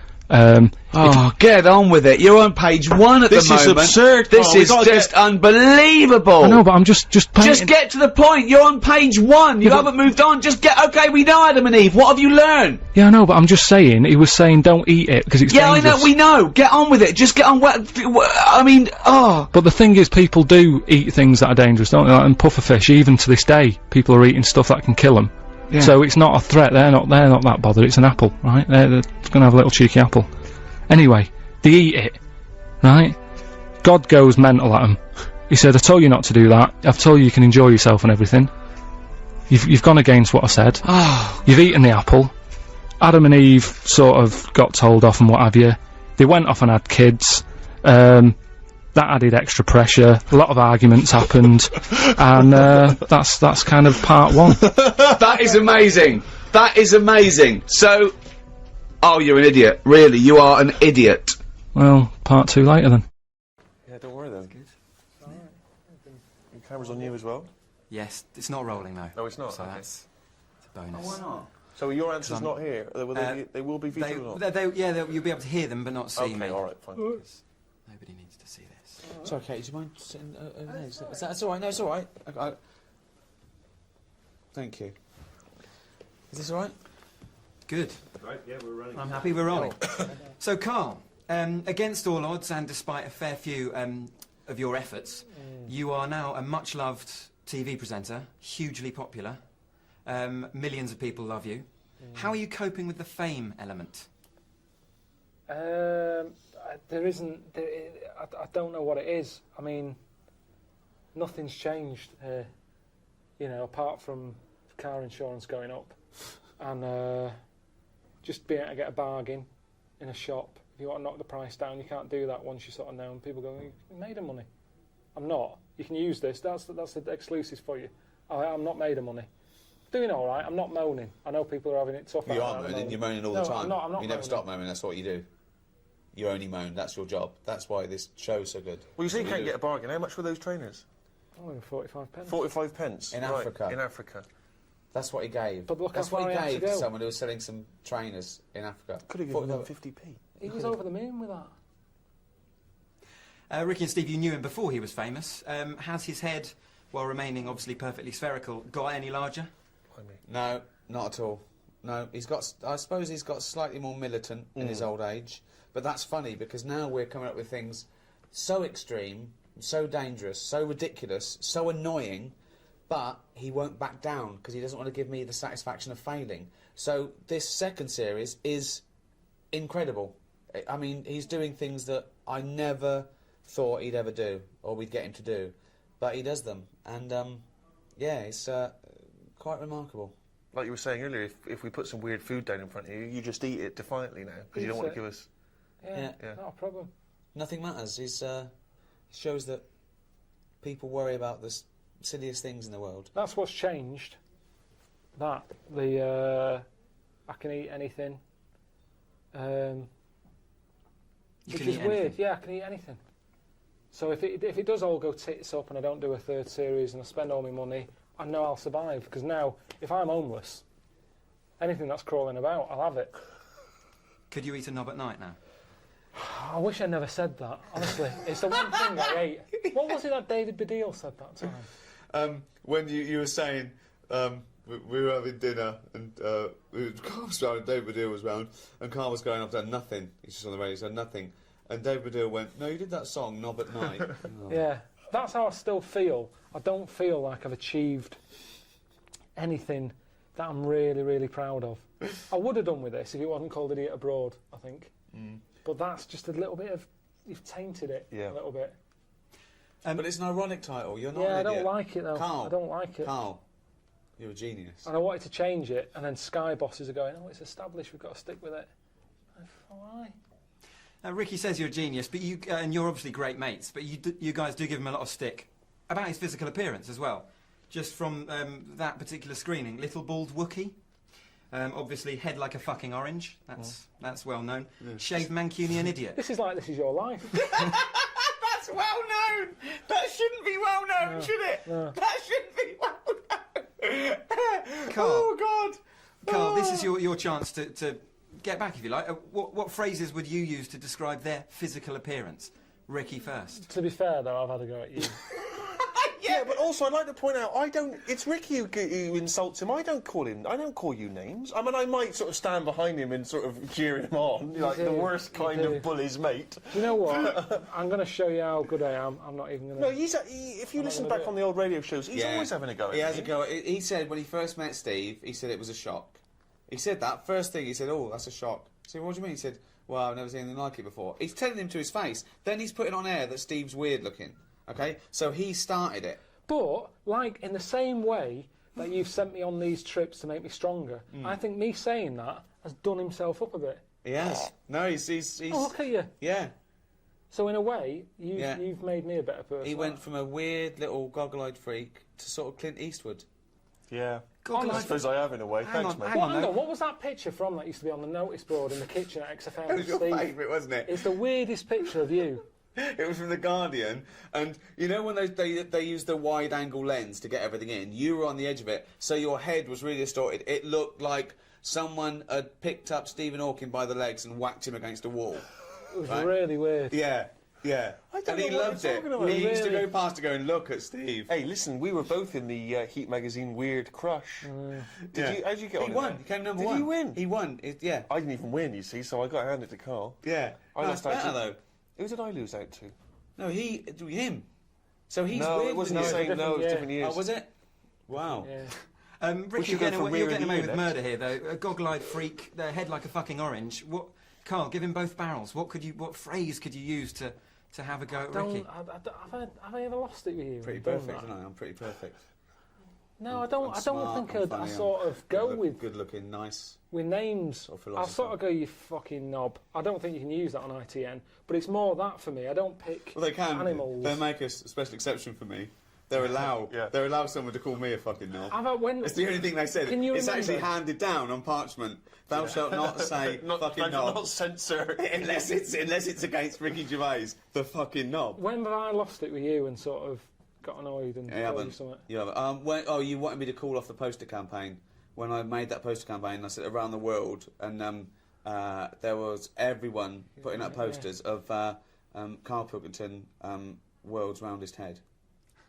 [SPEAKER 3] get on with it. You're on page 1 at the moment.
[SPEAKER 5] This is absurd.
[SPEAKER 3] This is just unbelievable.
[SPEAKER 11] I know, but I'm just
[SPEAKER 3] get to the point. You're on page 1. You haven't moved on. Just get. Okay, we know Adam and Eve. What have you learned?
[SPEAKER 11] Yeah, I know, but I'm just saying. He was saying don't eat it because it's dangerous.
[SPEAKER 3] I know. We know. Get on with it. Just get on. I mean,
[SPEAKER 11] But the thing is, people do eat things that are dangerous, don't they? Like, and pufferfish, even to this day, people are eating stuff that can kill them. Yeah. So it's not a threat. They're not that bothered. It's an apple, right? They're gonna have a little cheeky apple. Anyway, they eat it, right? God goes mental at them. He said, "I told you not to do that. I've told you can enjoy yourself and everything. You've gone against what I said. You've eaten the apple." Adam and Eve sort of got told off and what have you. They went off and had kids. That added extra pressure. A lot of arguments happened, and that's kind of part 1.
[SPEAKER 3] That is amazing. That is amazing. So, you're an idiot. Really, you are an idiot.
[SPEAKER 11] Well, part 2 later then.
[SPEAKER 5] Yeah, don't worry then. Good. The camera's on you as well.
[SPEAKER 12] Yes, it's not rolling though.
[SPEAKER 5] No, it's not.
[SPEAKER 12] So that's a bonus.
[SPEAKER 3] Why not?
[SPEAKER 5] So your answer's not here. They will be featured or not?
[SPEAKER 12] You'll be able to hear them, but not see me.
[SPEAKER 5] Okay, all right, fine.
[SPEAKER 12] Nobody needs to see this.
[SPEAKER 6] Sorry, Kate, do you mind sitting that's alright, no, it's alright.
[SPEAKER 3] Thank you.
[SPEAKER 6] Is this alright?
[SPEAKER 12] Good.
[SPEAKER 5] Right, yeah, we're running.
[SPEAKER 12] I'm happy we're rolling. So, Karl, against all odds and despite a fair few of your efforts, you are now a much-loved TV presenter, hugely popular. Millions of people love you. How are you coping with the fame element?
[SPEAKER 1] There isn't. I don't know what it is. I mean, nothing's changed here. You know, apart from car insurance going up, and just being able to get a bargain in a shop. If you want to knock the price down, you can't do that once you're sort of known. People go, "You made of money." I'm not. You can use this. That's the exclusives for you. I'm not made of money. Doing all right. I'm not moaning. I know people are having it tough.
[SPEAKER 4] You are moaning. You're moaning all the time.
[SPEAKER 1] I'm not
[SPEAKER 4] you never stop moaning. That's what you do. You only moan. That's your job. That's why this show's so good.
[SPEAKER 5] Well, you say you can't get a bargain. How much were those trainers?
[SPEAKER 1] Oh, 45 pence.
[SPEAKER 5] 45 pence?
[SPEAKER 4] In
[SPEAKER 5] right.
[SPEAKER 4] Africa.
[SPEAKER 5] In Africa.
[SPEAKER 4] That's what he gave.
[SPEAKER 1] But look
[SPEAKER 4] That's
[SPEAKER 1] how far
[SPEAKER 4] what he
[SPEAKER 1] he had
[SPEAKER 4] gave
[SPEAKER 1] to
[SPEAKER 4] to
[SPEAKER 1] go.
[SPEAKER 4] someone who was selling some trainers in Africa.
[SPEAKER 5] Could have given them 50p.
[SPEAKER 1] He was over the moon with that.
[SPEAKER 12] Ricky and Steve, you knew him before he was famous. Has his head, while remaining obviously perfectly spherical, got any larger?
[SPEAKER 4] No, not at all. No, he's got. I suppose he's got slightly more militant in his old age, but that's funny because now we're coming up with things so extreme, so dangerous, so ridiculous, so annoying, but he won't back down because he doesn't want to give me the satisfaction of failing. So this second series is incredible. I mean, he's doing things that I never thought he'd ever do, or we'd get him to do, but he does them, and yeah, it's quite remarkable.
[SPEAKER 5] Like you were saying earlier, if we put some weird food down in front of you, you just eat it defiantly now because you don't want to give us.
[SPEAKER 1] Yeah, not a problem.
[SPEAKER 4] Nothing matters. He shows that people worry about the silliest things in the world.
[SPEAKER 1] That's what's changed. I can eat anything. Which is weird. Yeah, I can eat anything. So if it does all go tits up and I don't do a third series and I spend all my money, I know I'll survive. Because now, if I'm homeless, anything that's crawling about, I'll have it.
[SPEAKER 12] Could you eat a knob at night now?
[SPEAKER 1] I wish I never said that, honestly. It's the one thing I ate. What was it that David Baddiel said that time?
[SPEAKER 4] When you were saying we were having dinner and Carl was round and David Baddiel was round and Carl was going, I've done nothing. He's just on the radio, he's done nothing. And David Baddiel went, no, you did that song, Knob at Night.
[SPEAKER 1] Yeah, that's how I still feel. I don't feel like I've achieved anything that I'm really, really proud of. I would have done with this if it wasn't called Idiot Abroad, I think. But that's just a little bit of... You've tainted it a little bit.
[SPEAKER 4] But it's an ironic title. You're not
[SPEAKER 1] Yeah,
[SPEAKER 4] an
[SPEAKER 1] I
[SPEAKER 4] idiot.
[SPEAKER 1] don't like it, though.
[SPEAKER 4] Carl,
[SPEAKER 1] I don't like it.
[SPEAKER 4] Carl, you're a genius.
[SPEAKER 1] And I wanted to change it, and then Sky bosses are going, oh, it's established, we've got to stick with it. Why?
[SPEAKER 12] Ricky says you're a genius, but and you're obviously great mates, but you guys do give him a lot of stick about his physical appearance as well. Just from that particular screening, little bald Wookie, obviously head like a fucking orange. That's well known. Yeah. Shaved Mancunian idiot.
[SPEAKER 1] This is your life.
[SPEAKER 6] That's well known. That shouldn't be well known, should it?
[SPEAKER 1] No.
[SPEAKER 6] That shouldn't be well known.
[SPEAKER 12] Carl,
[SPEAKER 6] oh God.
[SPEAKER 12] Carl, this is your chance to get back, if you like. What phrases would you use to describe their physical appearance? Ricky first.
[SPEAKER 1] To be fair, though, I've had a go at you.
[SPEAKER 5] Yeah, but also I'd like to point out, it's Ricky who insults him. I don't call you names. I mean, I might sort of stand behind him and sort of cheer him on, like the worst kind of bully's mate.
[SPEAKER 1] Do you know what? I'm going to show you how good I am. I'm not even going to...
[SPEAKER 5] No, if you listen back on the old radio shows, he's always having a go at
[SPEAKER 4] He has a go. He said when he first met Steve, he said it was a shock. He said that. First thing, he said, oh, that's a shock. I said, what do you mean? He said, well, I've never seen anything like it before. He's telling him to his face. Then he's putting on air that Steve's weird looking. Okay? So he started it.
[SPEAKER 1] But, like, in the same way that you've sent me on these trips to make me stronger, I think me saying that has done himself up a bit.
[SPEAKER 4] He has. No, he's...
[SPEAKER 1] Oh, look at you.
[SPEAKER 4] Yeah.
[SPEAKER 1] So, in a way, you've made me a better person.
[SPEAKER 4] He went from a weird little goggle-eyed freak to sort of Clint Eastwood.
[SPEAKER 5] Yeah. I suppose I have in a way. Thanks, mate.
[SPEAKER 1] Hang on, what was that picture from that used to be on the notice board in the kitchen at XFM?
[SPEAKER 4] It was your favourite, wasn't it?
[SPEAKER 1] It's the weirdest picture of you.
[SPEAKER 4] It was from The Guardian, and you know when they use the wide-angle lens to get everything in, you were on the edge of it, so your head was really distorted. It looked like someone had picked up Stephen Hawking by the legs and whacked him against a wall.
[SPEAKER 1] It was really weird.
[SPEAKER 4] Yeah. And he loved it. He used to go past to go and look at Steve.
[SPEAKER 5] Hey, listen, we were both in the Heat magazine Weird Crush. How'd you get on?
[SPEAKER 4] He won. He came number one.
[SPEAKER 5] Did he win?
[SPEAKER 4] He won. Yeah.
[SPEAKER 5] I didn't even win, you see, so I got handed to Carl.
[SPEAKER 4] Yeah. That's better, though.
[SPEAKER 5] Who did I lose out to?
[SPEAKER 4] No, him. So he's
[SPEAKER 5] no,
[SPEAKER 4] weird.
[SPEAKER 5] It wasn't the same. No, it was different years.
[SPEAKER 4] Oh, was it? Wow.
[SPEAKER 1] Yeah.
[SPEAKER 12] Ricky, you're getting away with murder here, though. A goggle-eyed freak, their head like a fucking orange. Carl, give him both barrels. What phrase could you use to have a go at Ricky?
[SPEAKER 1] Have I ever lost it with you?
[SPEAKER 3] Pretty perfect, aren't I? I'm pretty perfect.
[SPEAKER 1] No, I don't
[SPEAKER 3] smart,
[SPEAKER 1] think I sort of go with
[SPEAKER 3] good-looking, nice.
[SPEAKER 1] With names.
[SPEAKER 3] Sort of
[SPEAKER 1] I'll
[SPEAKER 3] philosopher.
[SPEAKER 1] sort of go, you fucking knob. I don't think you can use that on ITN, but it's more that for me. I don't pick
[SPEAKER 3] Well, they can.
[SPEAKER 1] animals.
[SPEAKER 3] They make a special exception for me. They allow someone to call me a fucking knob. It's the only thing they said. It's actually handed down on parchment. Thou shalt not say fucking knob.
[SPEAKER 5] Not censor.
[SPEAKER 3] unless it's against Ricky Gervais, the fucking knob.
[SPEAKER 1] When have I lost it with you and sort of got annoyed and told you something?
[SPEAKER 3] You haven't. You wanted me to call off the poster campaign. When I made that poster campaign, I said around the world, and there was everyone putting up posters of Karl Pilkington, world's roundest head.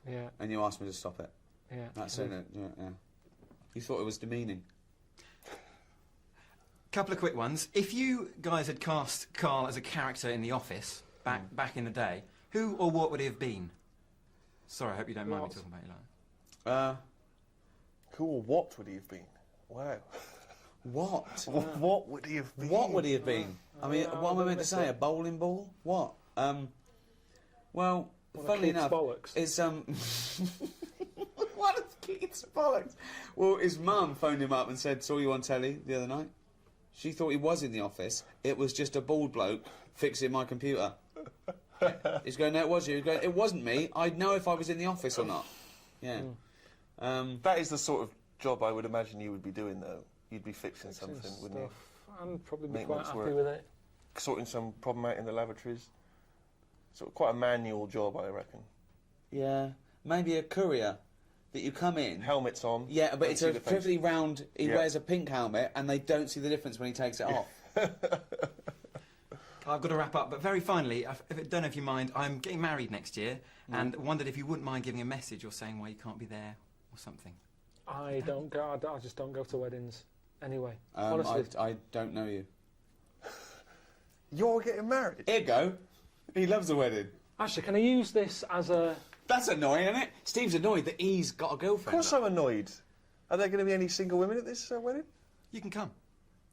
[SPEAKER 1] Yeah.
[SPEAKER 3] And you asked me to stop it.
[SPEAKER 1] Yeah.
[SPEAKER 3] That's it. Yeah. You thought it was demeaning.
[SPEAKER 12] Couple of quick ones. If you guys had cast Carl as a character in The Office back in the day, who or what would he have been? Sorry, I hope you don't mind me talking about you like that.
[SPEAKER 5] Who or what would he have been? Wow.
[SPEAKER 3] What?
[SPEAKER 5] What would he have been?
[SPEAKER 3] What would he have been? I mean, what am I meant to say? A bowling ball? What? Well, funnily enough,
[SPEAKER 1] bollocks.
[SPEAKER 3] It's what a kid's bollocks. Well, his mum phoned him up and said, "Saw you on telly the other night." She thought he was in the office. It was just a bald bloke fixing my computer. He's going, "No, it was you." He's going, "It wasn't me. I'd know if I was in the office or not." Yeah.
[SPEAKER 5] That is the sort of job I would imagine you would be doing, though. You'd be fixing something, wouldn't you?
[SPEAKER 1] I'd probably be
[SPEAKER 5] Make
[SPEAKER 1] quite
[SPEAKER 5] much
[SPEAKER 1] happy
[SPEAKER 5] work.
[SPEAKER 1] with it.
[SPEAKER 5] Sorting some problem out in the lavatories. Sort of quite a manual job, I reckon.
[SPEAKER 3] Yeah. Maybe a courier that you come in.
[SPEAKER 5] Helmet's on.
[SPEAKER 3] Yeah, but it's a perfectly round. He
[SPEAKER 5] Yeah.
[SPEAKER 3] wears a pink helmet, and they don't see the difference when he takes it off.
[SPEAKER 12] I've got to wrap up, but very finally, I don't know if you mind, I'm getting married next year, and wondered if you wouldn't mind giving a message or saying why you can't be there or something.
[SPEAKER 1] I don't go. I just don't go to weddings. Anyway,
[SPEAKER 3] I
[SPEAKER 1] honestly,
[SPEAKER 3] don't know you.
[SPEAKER 5] You're getting married?
[SPEAKER 3] Here you go. He loves a wedding.
[SPEAKER 1] Actually, can I use this as a...
[SPEAKER 3] That's annoying, isn't it? Steve's annoyed that he's got a girlfriend.
[SPEAKER 5] Of course I'm annoyed. Are there going to be any single women at this wedding?
[SPEAKER 12] You can come.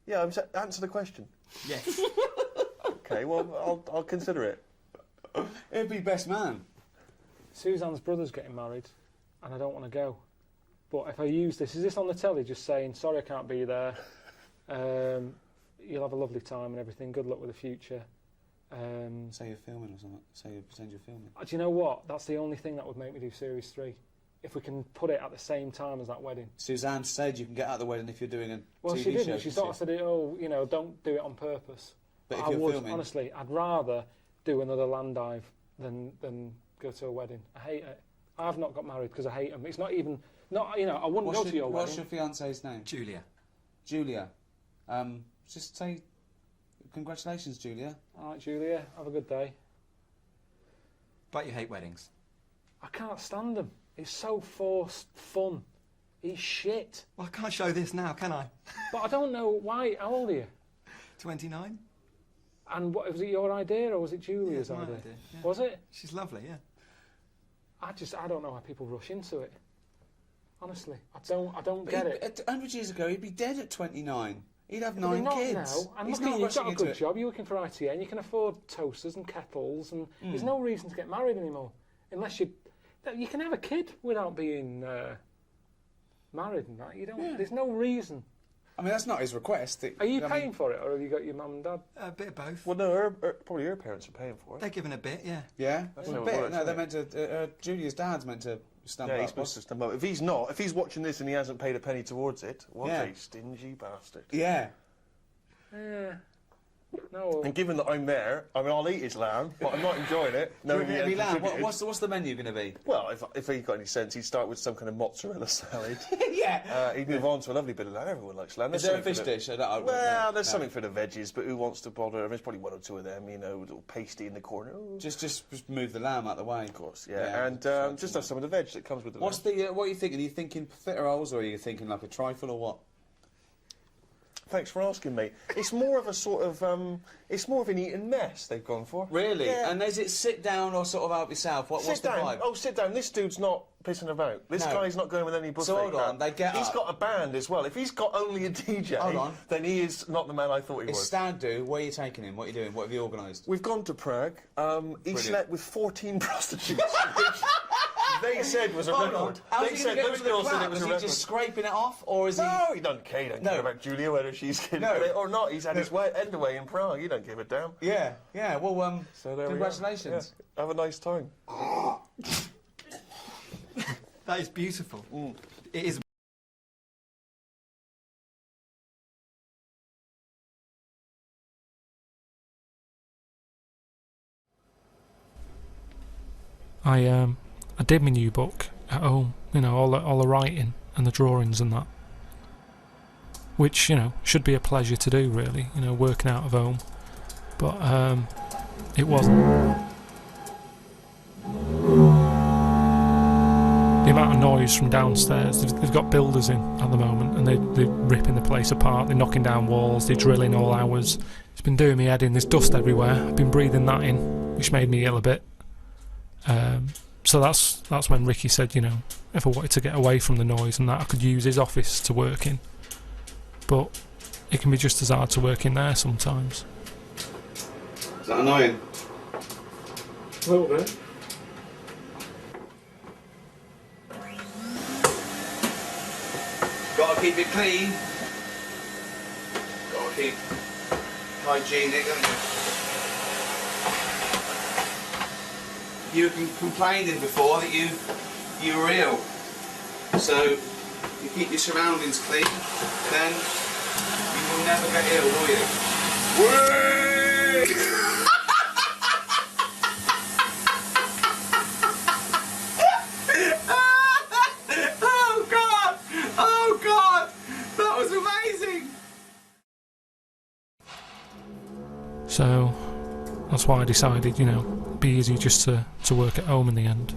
[SPEAKER 5] Yeah, answer the question.
[SPEAKER 12] Yes.
[SPEAKER 5] Okay, well, I'll consider it.
[SPEAKER 3] It'd be best man.
[SPEAKER 1] Suzanne's brother's getting married, and I don't want to go. But if I use this, is this on the telly just saying, sorry I can't be there, you'll have a lovely time and everything, good luck with the future.
[SPEAKER 3] Say you're filming or something. Say you pretend you're filming.
[SPEAKER 1] Do you know what? That's the only thing that would make me do Series 3. If we can put it at the same time as that wedding.
[SPEAKER 3] Suzanne said you can get out of the wedding if you're doing a
[SPEAKER 1] well,
[SPEAKER 3] TV
[SPEAKER 1] she didn't.
[SPEAKER 3] show.
[SPEAKER 1] She sort of said, oh, you know, don't do it on purpose.
[SPEAKER 3] But if
[SPEAKER 1] I
[SPEAKER 3] you're
[SPEAKER 1] would,
[SPEAKER 3] filming...
[SPEAKER 1] honestly, I'd rather do another land dive than go to a wedding. I hate it. I've not got married because I hate them. It's not even... you know, I wouldn't go to your wedding.
[SPEAKER 3] What's your fiance's name?
[SPEAKER 12] Julia.
[SPEAKER 3] Julia. Just say congratulations, Julia.
[SPEAKER 1] All right, Julia, have a good day.
[SPEAKER 12] But you hate weddings?
[SPEAKER 1] I can't stand them. It's so forced fun. He's shit.
[SPEAKER 12] Well, I can't show this now, can I?
[SPEAKER 1] But I don't know why. How old are you?
[SPEAKER 12] 29.
[SPEAKER 1] And what, was it your idea or was it Julia's
[SPEAKER 12] Yeah, it's my
[SPEAKER 1] idea?
[SPEAKER 12] idea, yeah.
[SPEAKER 1] Was it?
[SPEAKER 12] She's lovely, yeah.
[SPEAKER 1] I don't know why people rush into it. Honestly, I don't get it.
[SPEAKER 3] 100 years ago, he'd be dead at 29. He'd have
[SPEAKER 1] But
[SPEAKER 3] 9
[SPEAKER 1] not
[SPEAKER 3] kids.
[SPEAKER 1] now. And
[SPEAKER 3] He's
[SPEAKER 1] look at
[SPEAKER 3] not
[SPEAKER 1] you, you've got
[SPEAKER 3] rushing
[SPEAKER 1] a
[SPEAKER 3] into
[SPEAKER 1] good
[SPEAKER 3] it.
[SPEAKER 1] job. You're working for ITN. You can afford toasters and kettles, and there's no reason to get married anymore, unless you can have a kid without being married and that. You don't.
[SPEAKER 3] Yeah.
[SPEAKER 1] There's no reason.
[SPEAKER 3] I mean, that's not his request.
[SPEAKER 1] Are you paying for it, or have you got your mum and dad?
[SPEAKER 12] A bit of both.
[SPEAKER 5] Well, no, probably her parents are paying for it.
[SPEAKER 12] They're giving a bit, yeah.
[SPEAKER 3] Yeah?
[SPEAKER 5] That's
[SPEAKER 3] Well,
[SPEAKER 5] how
[SPEAKER 3] a
[SPEAKER 5] it
[SPEAKER 3] bit.
[SPEAKER 5] works,
[SPEAKER 3] No, they're
[SPEAKER 5] isn't
[SPEAKER 3] meant to... Julia's dad's meant to stump
[SPEAKER 5] Yeah,
[SPEAKER 3] up.
[SPEAKER 5] he's supposed to stump up. If he's not, if he's watching this and he hasn't paid a penny towards it, what a stingy bastard.
[SPEAKER 3] Yeah.
[SPEAKER 1] Yeah. No.
[SPEAKER 5] And given that I'm there, I mean, I'll eat his lamb, but I'm not enjoying it. No,
[SPEAKER 3] Every lamb. What's the menu going to be?
[SPEAKER 5] Well, if he got any sense, he'd start with some kind of mozzarella salad.
[SPEAKER 3] Yeah.
[SPEAKER 5] He'd move on to a lovely bit of lamb. Everyone likes lamb.
[SPEAKER 3] Is there a fish dish?
[SPEAKER 5] Well, there's something for the veggies, but who wants to bother? There's probably one or two of them, you know, a little pasty in the corner. Oh.
[SPEAKER 3] Just move the lamb out the way.
[SPEAKER 5] Of course, yeah. And just have some of the veg that comes with the lamb.
[SPEAKER 3] What are you thinking? Are you thinking profiteroles or are you thinking like a trifle or what?
[SPEAKER 5] Thanks for asking, mate. It's more of a sort of, it's more of an eating mess they've gone for.
[SPEAKER 4] Really?
[SPEAKER 5] Yeah.
[SPEAKER 4] And is it sit down or sort of help yourself? What's
[SPEAKER 5] Sit
[SPEAKER 4] the
[SPEAKER 5] down.
[SPEAKER 4] vibe?
[SPEAKER 5] Oh, sit down. This dude's not pissing about. This
[SPEAKER 4] No.
[SPEAKER 5] guy's not going with any buffet.
[SPEAKER 4] So hold on,
[SPEAKER 5] crap.
[SPEAKER 4] they get
[SPEAKER 5] He's
[SPEAKER 4] up.
[SPEAKER 5] got a band as well. If he's got only a DJ,
[SPEAKER 4] Hold on.
[SPEAKER 5] then he is not the man I thought he
[SPEAKER 4] It's
[SPEAKER 5] was.
[SPEAKER 4] Stag Do. Where are you taking him? What are you doing? What have you organised?
[SPEAKER 5] We've gone to Prague. He slept with 14 prostitutes, which they said was a
[SPEAKER 4] Hold
[SPEAKER 5] record.
[SPEAKER 4] on. How's
[SPEAKER 5] They
[SPEAKER 4] he
[SPEAKER 5] said
[SPEAKER 4] gonna get
[SPEAKER 5] those
[SPEAKER 4] rid of the
[SPEAKER 5] girls said
[SPEAKER 4] crap?
[SPEAKER 5] it was
[SPEAKER 4] Is
[SPEAKER 5] a
[SPEAKER 4] he
[SPEAKER 5] record.
[SPEAKER 4] just scraping it off, or is he?
[SPEAKER 5] No, he doesn't care. He don't care about Julia, whether she's getting it or not. He's had his end away in Prague. He don't give a damn.
[SPEAKER 4] Yeah, yeah. Well,
[SPEAKER 5] So there we are.
[SPEAKER 4] congratulations.
[SPEAKER 5] Yeah. Have a nice time.
[SPEAKER 12] That is beautiful. It is.
[SPEAKER 11] I did my new book at home, you know, all the writing and the drawings and that, which, you know, should be a pleasure to do, really, you know, working out of home, but it wasn't. The amount of noise from downstairs, they've got builders in at the moment, and they're ripping the place apart, they're knocking down walls, they're drilling all hours. It's been doing me head in, there's dust everywhere, I've been breathing that in, which made me ill a bit. So that's when Ricky said, you know, if I wanted to get away from the noise and that, I could use his office to work in. But it can be just as hard to work in there sometimes.
[SPEAKER 4] Is that annoying?
[SPEAKER 11] A little bit.
[SPEAKER 4] Gotta keep it clean. Gotta keep hygienic, haven't you? You were complaining before that you were ill. So you keep your surroundings clean, then you will never get ill, will you? Oh God! Oh God! That was amazing!
[SPEAKER 11] So that's why I decided, you know, it'd be easy just to work at home in the end.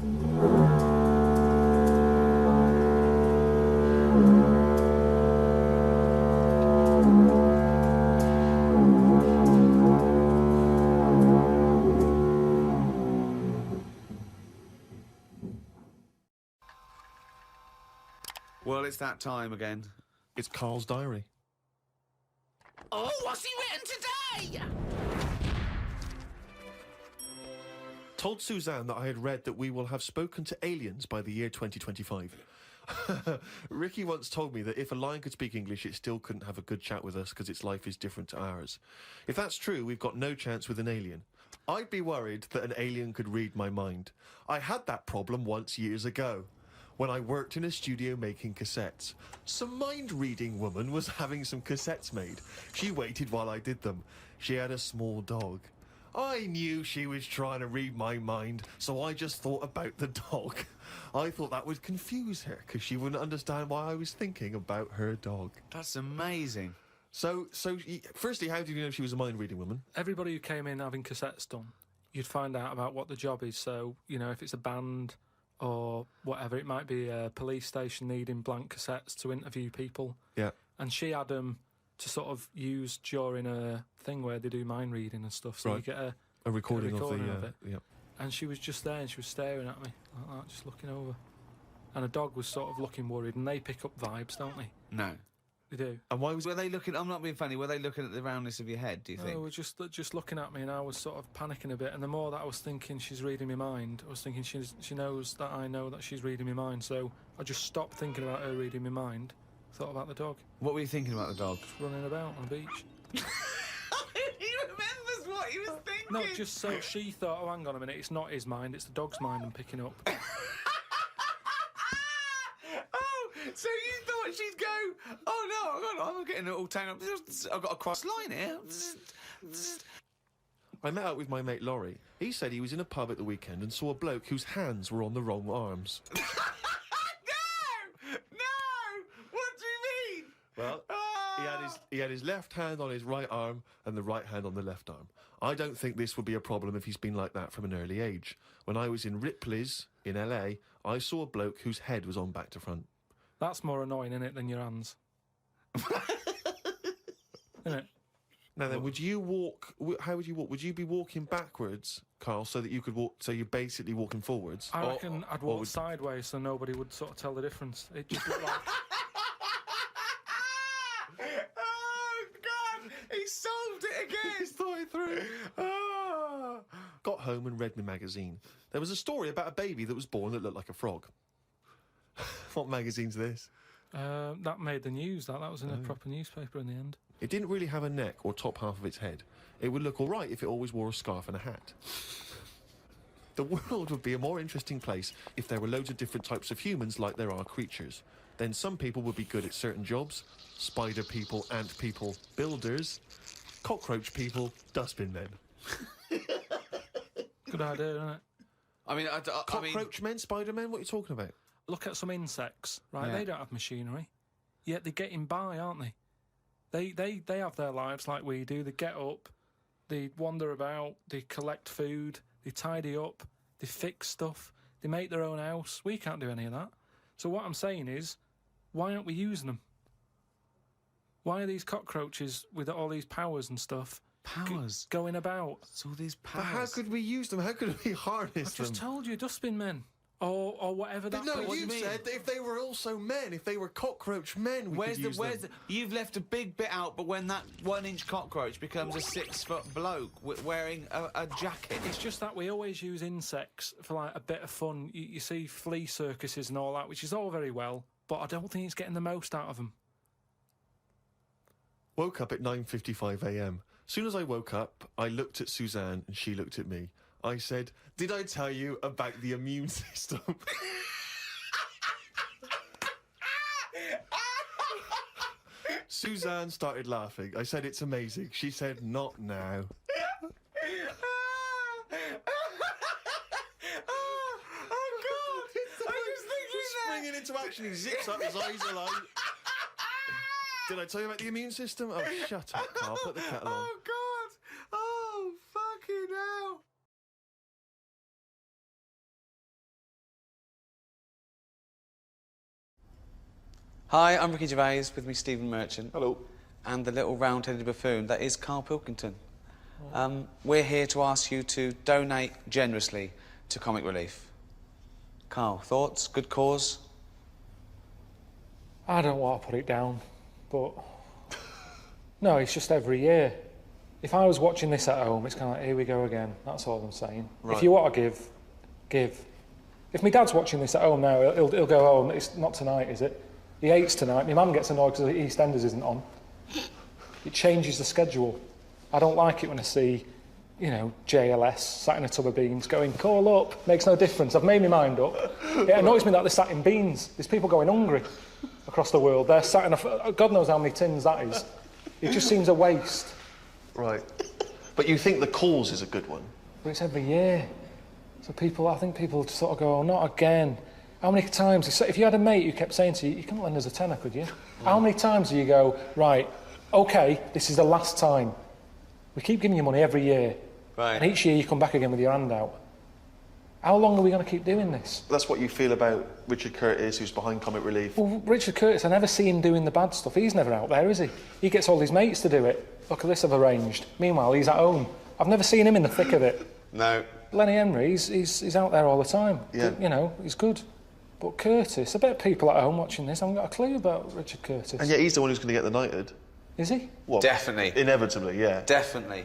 [SPEAKER 4] Well, it's that time again.
[SPEAKER 5] It's Karl's diary.
[SPEAKER 6] Oh, what's he written today?
[SPEAKER 5] Told Suzanne that I had read that we will have spoken to aliens by the year 2025. Ricky once told me that if a lion could speak English, it still couldn't have a good chat with us because its life is different to ours. If that's true, we've got no chance with an alien. I'd be worried that an alien could read my mind. I had that problem once years ago, when I worked in a studio making cassettes. Some mind-reading woman was having some cassettes made. She waited while I did them. She had a small dog. I knew she was trying to read my mind, so I just thought about the dog. I thought that would confuse her, because she wouldn't understand why I was thinking about her dog.
[SPEAKER 4] That's amazing.
[SPEAKER 5] So, firstly, how did you know she was a mind-reading woman?
[SPEAKER 11] Everybody who came in having cassettes done, you'd find out about what the job is. So, you know, if it's a band or whatever, it might be a police station needing blank cassettes to interview people.
[SPEAKER 5] Yeah.
[SPEAKER 11] And she had them to sort of use during a thing where they do mind reading and stuff. So
[SPEAKER 5] Right.
[SPEAKER 11] you get
[SPEAKER 5] A recording of
[SPEAKER 11] it.
[SPEAKER 5] Yeah.
[SPEAKER 11] And she was just there and she was staring at me like that, just looking over. And a dog was sort of looking worried, and they pick up vibes, don't they?
[SPEAKER 4] No.
[SPEAKER 11] They do.
[SPEAKER 5] And why was
[SPEAKER 4] Were they looking? I'm not being funny. Were they looking at the roundness of your head? Do you think?
[SPEAKER 11] They were just looking at me, and I was sort of panicking a bit. And the more that I was thinking she's reading my mind, I was thinking she knows that I know that she's reading my mind. So I just stopped thinking about her reading my mind. Thought about the dog.
[SPEAKER 4] What were you thinking about the dog?
[SPEAKER 11] Just running about on the beach.
[SPEAKER 6] He remembers what he was thinking.
[SPEAKER 11] No, just so she thought, oh, hang on a minute, it's not his mind, it's the dog's mind I'm picking up.
[SPEAKER 4] Oh, so you thought she'd go, oh no, I'm getting it all tangled up. I've got a cross line here.
[SPEAKER 5] I met up with my mate Laurie. He said he was in a pub at the weekend and saw a bloke whose hands were on the wrong arms.
[SPEAKER 6] No! What do you mean?
[SPEAKER 5] Well, he had his left hand on his right arm and the right hand on the left arm. I don't think this would be a problem if he's been like that from an early age. When I was in Ripley's in LA, I saw a bloke whose head was on back to front.
[SPEAKER 11] That's more annoying, isn't it, than your hands? Isn't it?
[SPEAKER 5] Now then, would you walk? How would you walk? Would you be walking backwards, Carl, so that you could walk? So you're basically walking forwards.
[SPEAKER 11] I reckon I'd walk sideways so nobody would sort of tell the difference. It just looked like.
[SPEAKER 4] Oh God! He solved it again.
[SPEAKER 5] He's thought it through. Got home and read my magazine. There was a story about a baby that was born that looked like a frog. What magazine's this?
[SPEAKER 11] That made the news. That was in a proper newspaper in the end.
[SPEAKER 5] It didn't really have a neck or top half of its head. It would look all right if it always wore a scarf and a hat. The world would be a more interesting place if there were loads of different types of humans like there are creatures. Then some people would be good at certain jobs. Spider people, ant people, builders, cockroach people, dustbin men.
[SPEAKER 11] Good idea, isn't it?
[SPEAKER 4] I mean,
[SPEAKER 5] cockroach men, spider men, what are you talking about?
[SPEAKER 11] Look at some insects, right?
[SPEAKER 4] Yeah.
[SPEAKER 11] They don't have machinery, yet they're getting by, aren't they? They have their lives like we do. They get up, they wander about, they collect food, they tidy up, they fix stuff, they make their own house. We can't do any of that. So what I'm saying is, why aren't we using them? Why are these cockroaches with all these powers and stuff going about?
[SPEAKER 4] It's all these powers.
[SPEAKER 5] But how could we use them? How could we harness
[SPEAKER 11] I've just told you, dustbin men. Or whatever that.
[SPEAKER 5] No, you said that if they were also men, if they were cockroach men, we could use them.
[SPEAKER 4] You've left a big bit out, but when that 1-inch cockroach becomes a 6-foot bloke wearing a jacket.
[SPEAKER 11] It's just that we always use insects for like a bit of fun. You see flea circuses and all that, which is all very well, but I don't think it's getting the most out of them.
[SPEAKER 5] Woke up at 9:55 a.m. Soon as I woke up, I looked at Suzanne and she looked at me. I said, "Did I tell you about the immune system?" Suzanne started laughing. I said, "It's amazing." She said, "Not now."
[SPEAKER 4] Oh God! I was thinking that.
[SPEAKER 5] Springing into action, he zips up, his eyes are like. Did I tell you about the immune system? Oh, shut up, Carl. Put the kettle on.
[SPEAKER 4] Oh God! Oh fucking hell!
[SPEAKER 3] Hi, I'm Ricky Gervais, with me Stephen Merchant. Hello. And the little round-headed buffoon, that is Karl Pilkington. We're here to ask you to donate generously to Comic Relief. Karl, thoughts? Good cause?
[SPEAKER 1] I don't want to put it down, but... No, it's just every year. If I was watching this at home, it's kind of like, here we go again. That's all I'm saying.
[SPEAKER 5] Right.
[SPEAKER 1] If you want to give, give. If my dad's watching this at home now, he'll go home. It's not tonight, is it? He hates tonight. My mum gets annoyed because EastEnders isn't on. It changes the schedule. I don't like it when I see, you know, JLS sat in a tub of beans going, call up. Makes no difference. I've made my mind up. It annoys me that they're sat in beans. There's people going hungry across the world. They're sat in God knows how many tins that is. It just seems a waste.
[SPEAKER 5] Right. But you think the cause is a good one?
[SPEAKER 1] But it's every year. So I think people sort of go, oh, not again. How many times, if you had a mate who kept saying to you, you couldn't lend us a tenner, could you? How many times do you go, right, OK, this is the last time. We keep giving you money every year.
[SPEAKER 3] Right.
[SPEAKER 1] And each year you come back again with your hand out. How long are we going to keep doing this?
[SPEAKER 5] That's what you feel about Richard Curtis, who's behind Comic Relief.
[SPEAKER 1] Well, Richard Curtis, I never see him doing the bad stuff. He's never out there, is he? He gets all his mates to do it. Look at this I've arranged. Meanwhile, he's at home. I've never seen him in the thick of it.
[SPEAKER 3] No.
[SPEAKER 1] Lenny Henry, he's out there all the time.
[SPEAKER 3] Yeah.
[SPEAKER 1] You know, he's good. But Curtis, I bet people at home watching this haven't got a clue about Richard Curtis.
[SPEAKER 5] And yet he's the one who's going to get the knighted.
[SPEAKER 1] Is he?
[SPEAKER 3] Well, definitely.
[SPEAKER 5] Inevitably, yeah.
[SPEAKER 3] Definitely.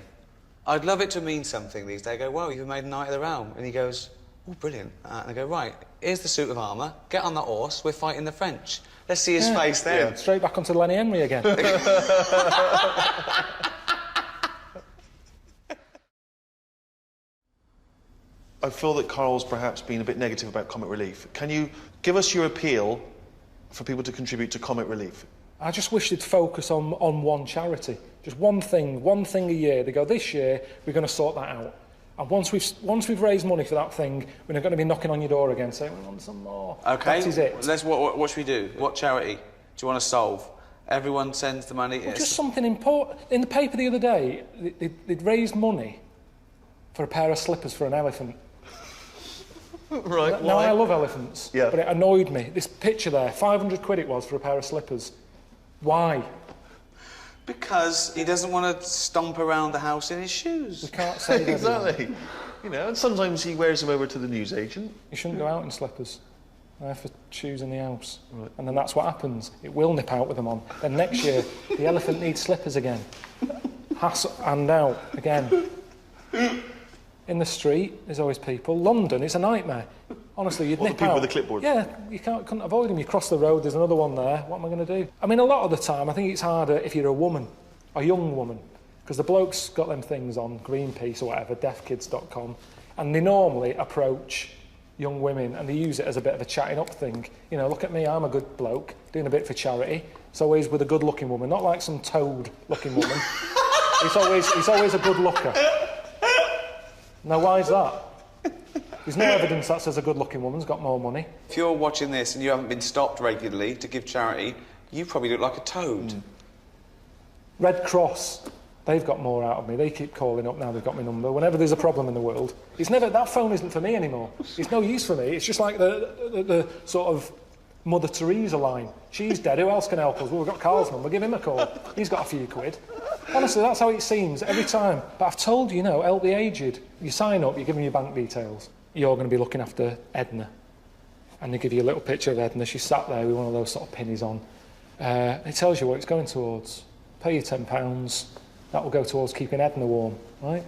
[SPEAKER 3] I'd love it to mean something these days. I go, well, you've made a Knight of the Realm. And he goes, oh, brilliant. And I go, right, here's the suit of armour. Get on that horse. We're fighting the French. Let's see his face then.
[SPEAKER 1] Yeah. Straight back onto Lenny Henry again.
[SPEAKER 5] I feel that Karl's perhaps been a bit negative about Comic Relief. Can you give us your appeal for people to contribute to Comic Relief?
[SPEAKER 1] I just wish they'd focus on one charity. Just one thing a year. They go, this year, we're going to sort that out. And once we've raised money for that thing, we're not going to be knocking on your door again saying, we want some more.
[SPEAKER 3] OK.
[SPEAKER 1] That is it.
[SPEAKER 3] What should we do? What charity do you want to solve? Everyone sends the money.
[SPEAKER 1] Well, just something important. In the paper the other day, they'd raised money for a pair of slippers for an elephant.
[SPEAKER 5] Right,
[SPEAKER 1] Now,
[SPEAKER 5] why?
[SPEAKER 1] I love elephants,
[SPEAKER 5] Yeah.
[SPEAKER 1] but it annoyed me. This picture there, 500 quid it was for a pair of slippers. Why?
[SPEAKER 4] Because he doesn't want to stomp around the house in his shoes.
[SPEAKER 1] We can't say that.
[SPEAKER 5] Exactly. You know, and sometimes he wears them over to the newsagent.
[SPEAKER 1] You shouldn't go out in slippers. They're for shoes in the house. Right. And then that's what happens. It will nip out with them on. Then next year, the elephant needs slippers again. And out again. In the street, there's always people. London, it's a nightmare. Honestly, you'd nip
[SPEAKER 5] the people
[SPEAKER 1] out.
[SPEAKER 5] with the clipboard?
[SPEAKER 1] Yeah, you couldn't avoid them. You cross the road, there's another one there. What am I going to do? I mean, a lot of the time, I think it's harder if you're a woman, a young woman, because the bloke's got them things on, Greenpeace or whatever, deafkids.com, and they normally approach young women and they use it as a bit of a chatting up thing. You know, look at me, I'm a good bloke, doing a bit for charity. It's always with a good-looking woman, not like some toad-looking woman. He's always a good looker. Now, why is that? There's no evidence that says a good-looking woman's got more money.
[SPEAKER 4] If you're watching this and you haven't been stopped regularly to give charity, you probably look like a toad.
[SPEAKER 1] Red Cross, they've got more out of me. They keep calling up now, they've got my number. Whenever there's a problem in the world, that phone isn't for me anymore. It's no use for me. It's just like the sort of Mother Teresa line. She's dead, who else can help us? Well, we've got Carl's number, give him a call. He's got a few quid. Honestly, that's how it seems every time. But I've told you, help the aged. You sign up, you give them your bank details. You're going to be looking after Edna. And they give you a little picture of Edna. She's sat there with one of those sort of pinnies on. It tells you what it's going towards. Pay you £10. That will go towards keeping Edna warm, right?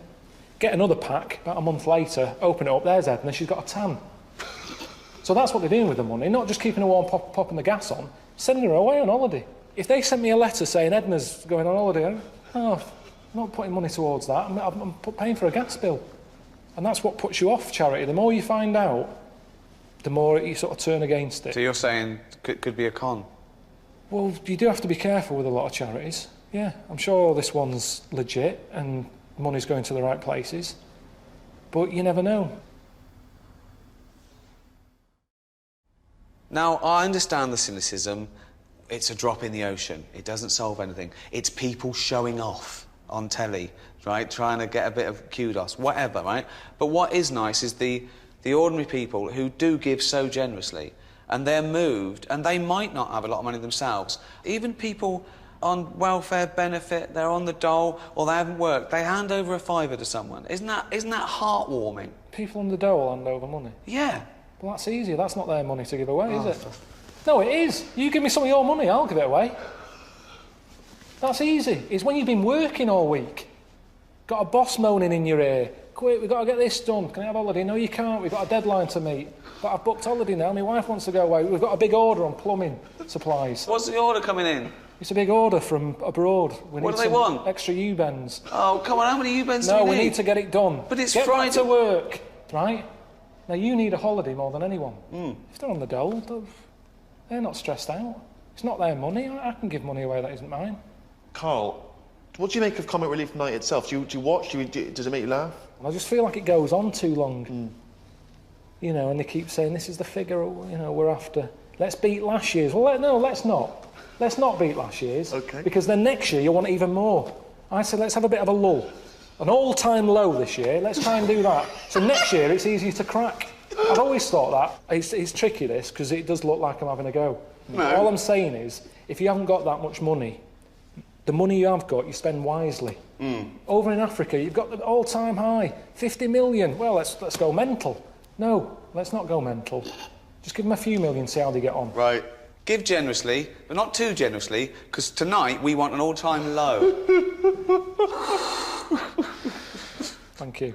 [SPEAKER 1] Get another pack, about a month later, open it up, there's Edna, she's got a tan. So that's what they're doing with the money, not just keeping her warm, popping the gas on, sending her away on holiday. If they sent me a letter saying Edna's going on holiday, I'm not putting money towards that, I'm paying for a gas bill. And that's what puts you off charity. The more you find out, the more you sort of turn against it.
[SPEAKER 4] So you're saying could be a con?
[SPEAKER 1] Well, you do have to be careful with a lot of charities. Yeah, I'm sure this one's legit and money's going to the right places, but you never know.
[SPEAKER 4] Now, I understand the cynicism. It's a drop in the ocean. It doesn't solve anything. It's people showing off on telly, right? Trying to get a bit of kudos, whatever, right? But what is nice is the ordinary people who do give so generously, and they're moved, and they might not have a lot of money themselves. Even people on welfare benefit, they're on the dole, or they haven't worked, they hand over a £5 to someone. Isn't that heartwarming?
[SPEAKER 1] People on the dole hand over money?
[SPEAKER 4] Yeah.
[SPEAKER 1] Well, that's easy. That's not their money to give away, is it? No, it is. You give me some of your money, I'll give it away. That's easy. It's when you've been working all week, got a boss moaning in your ear, quick, we've got to get this done, can I have holiday? No, you can't, we've got a deadline to meet. But I've booked holiday now, my wife wants to go away, we've got a big order on plumbing supplies.
[SPEAKER 4] What's the order coming in?
[SPEAKER 1] It's a big order from abroad.
[SPEAKER 4] What do they want?
[SPEAKER 1] Extra U-bends.
[SPEAKER 4] Oh, come on, how many U-bends do
[SPEAKER 1] No,
[SPEAKER 4] we
[SPEAKER 1] we need to get it done.
[SPEAKER 4] But it's
[SPEAKER 1] Get
[SPEAKER 4] Friday.
[SPEAKER 1] back to work, right? Now, you need a holiday more than anyone. If they're on the dole, they're not stressed out. It's not their money. I can give money away that isn't mine.
[SPEAKER 5] Carl, what do you make of Comic Relief Night itself? Do you watch? Does it make you laugh?
[SPEAKER 1] I just feel like it goes on too long. You know, and they keep saying, this is the figure, we're after. Let's beat last year's. Well, no, let's not. Let's not beat last year's.
[SPEAKER 5] Okay.
[SPEAKER 1] Because then next year you'll want even more. I said, let's have a bit of a lull. An all-time low this year. Let's try and do that. So next year it's easier to crack. I've always thought that. It's tricky, this, because it does look like I'm having a go. No. All I'm saying is, if you haven't got that much money, the money you have got, you spend wisely. Over in Africa, you've got the all-time high, 50 million. Well, let's go mental. No, let's not go mental. Just give them a few million, see how they get on.
[SPEAKER 4] Right. Give generously, but not too generously, because tonight we want an all-time low.
[SPEAKER 1] Thank you.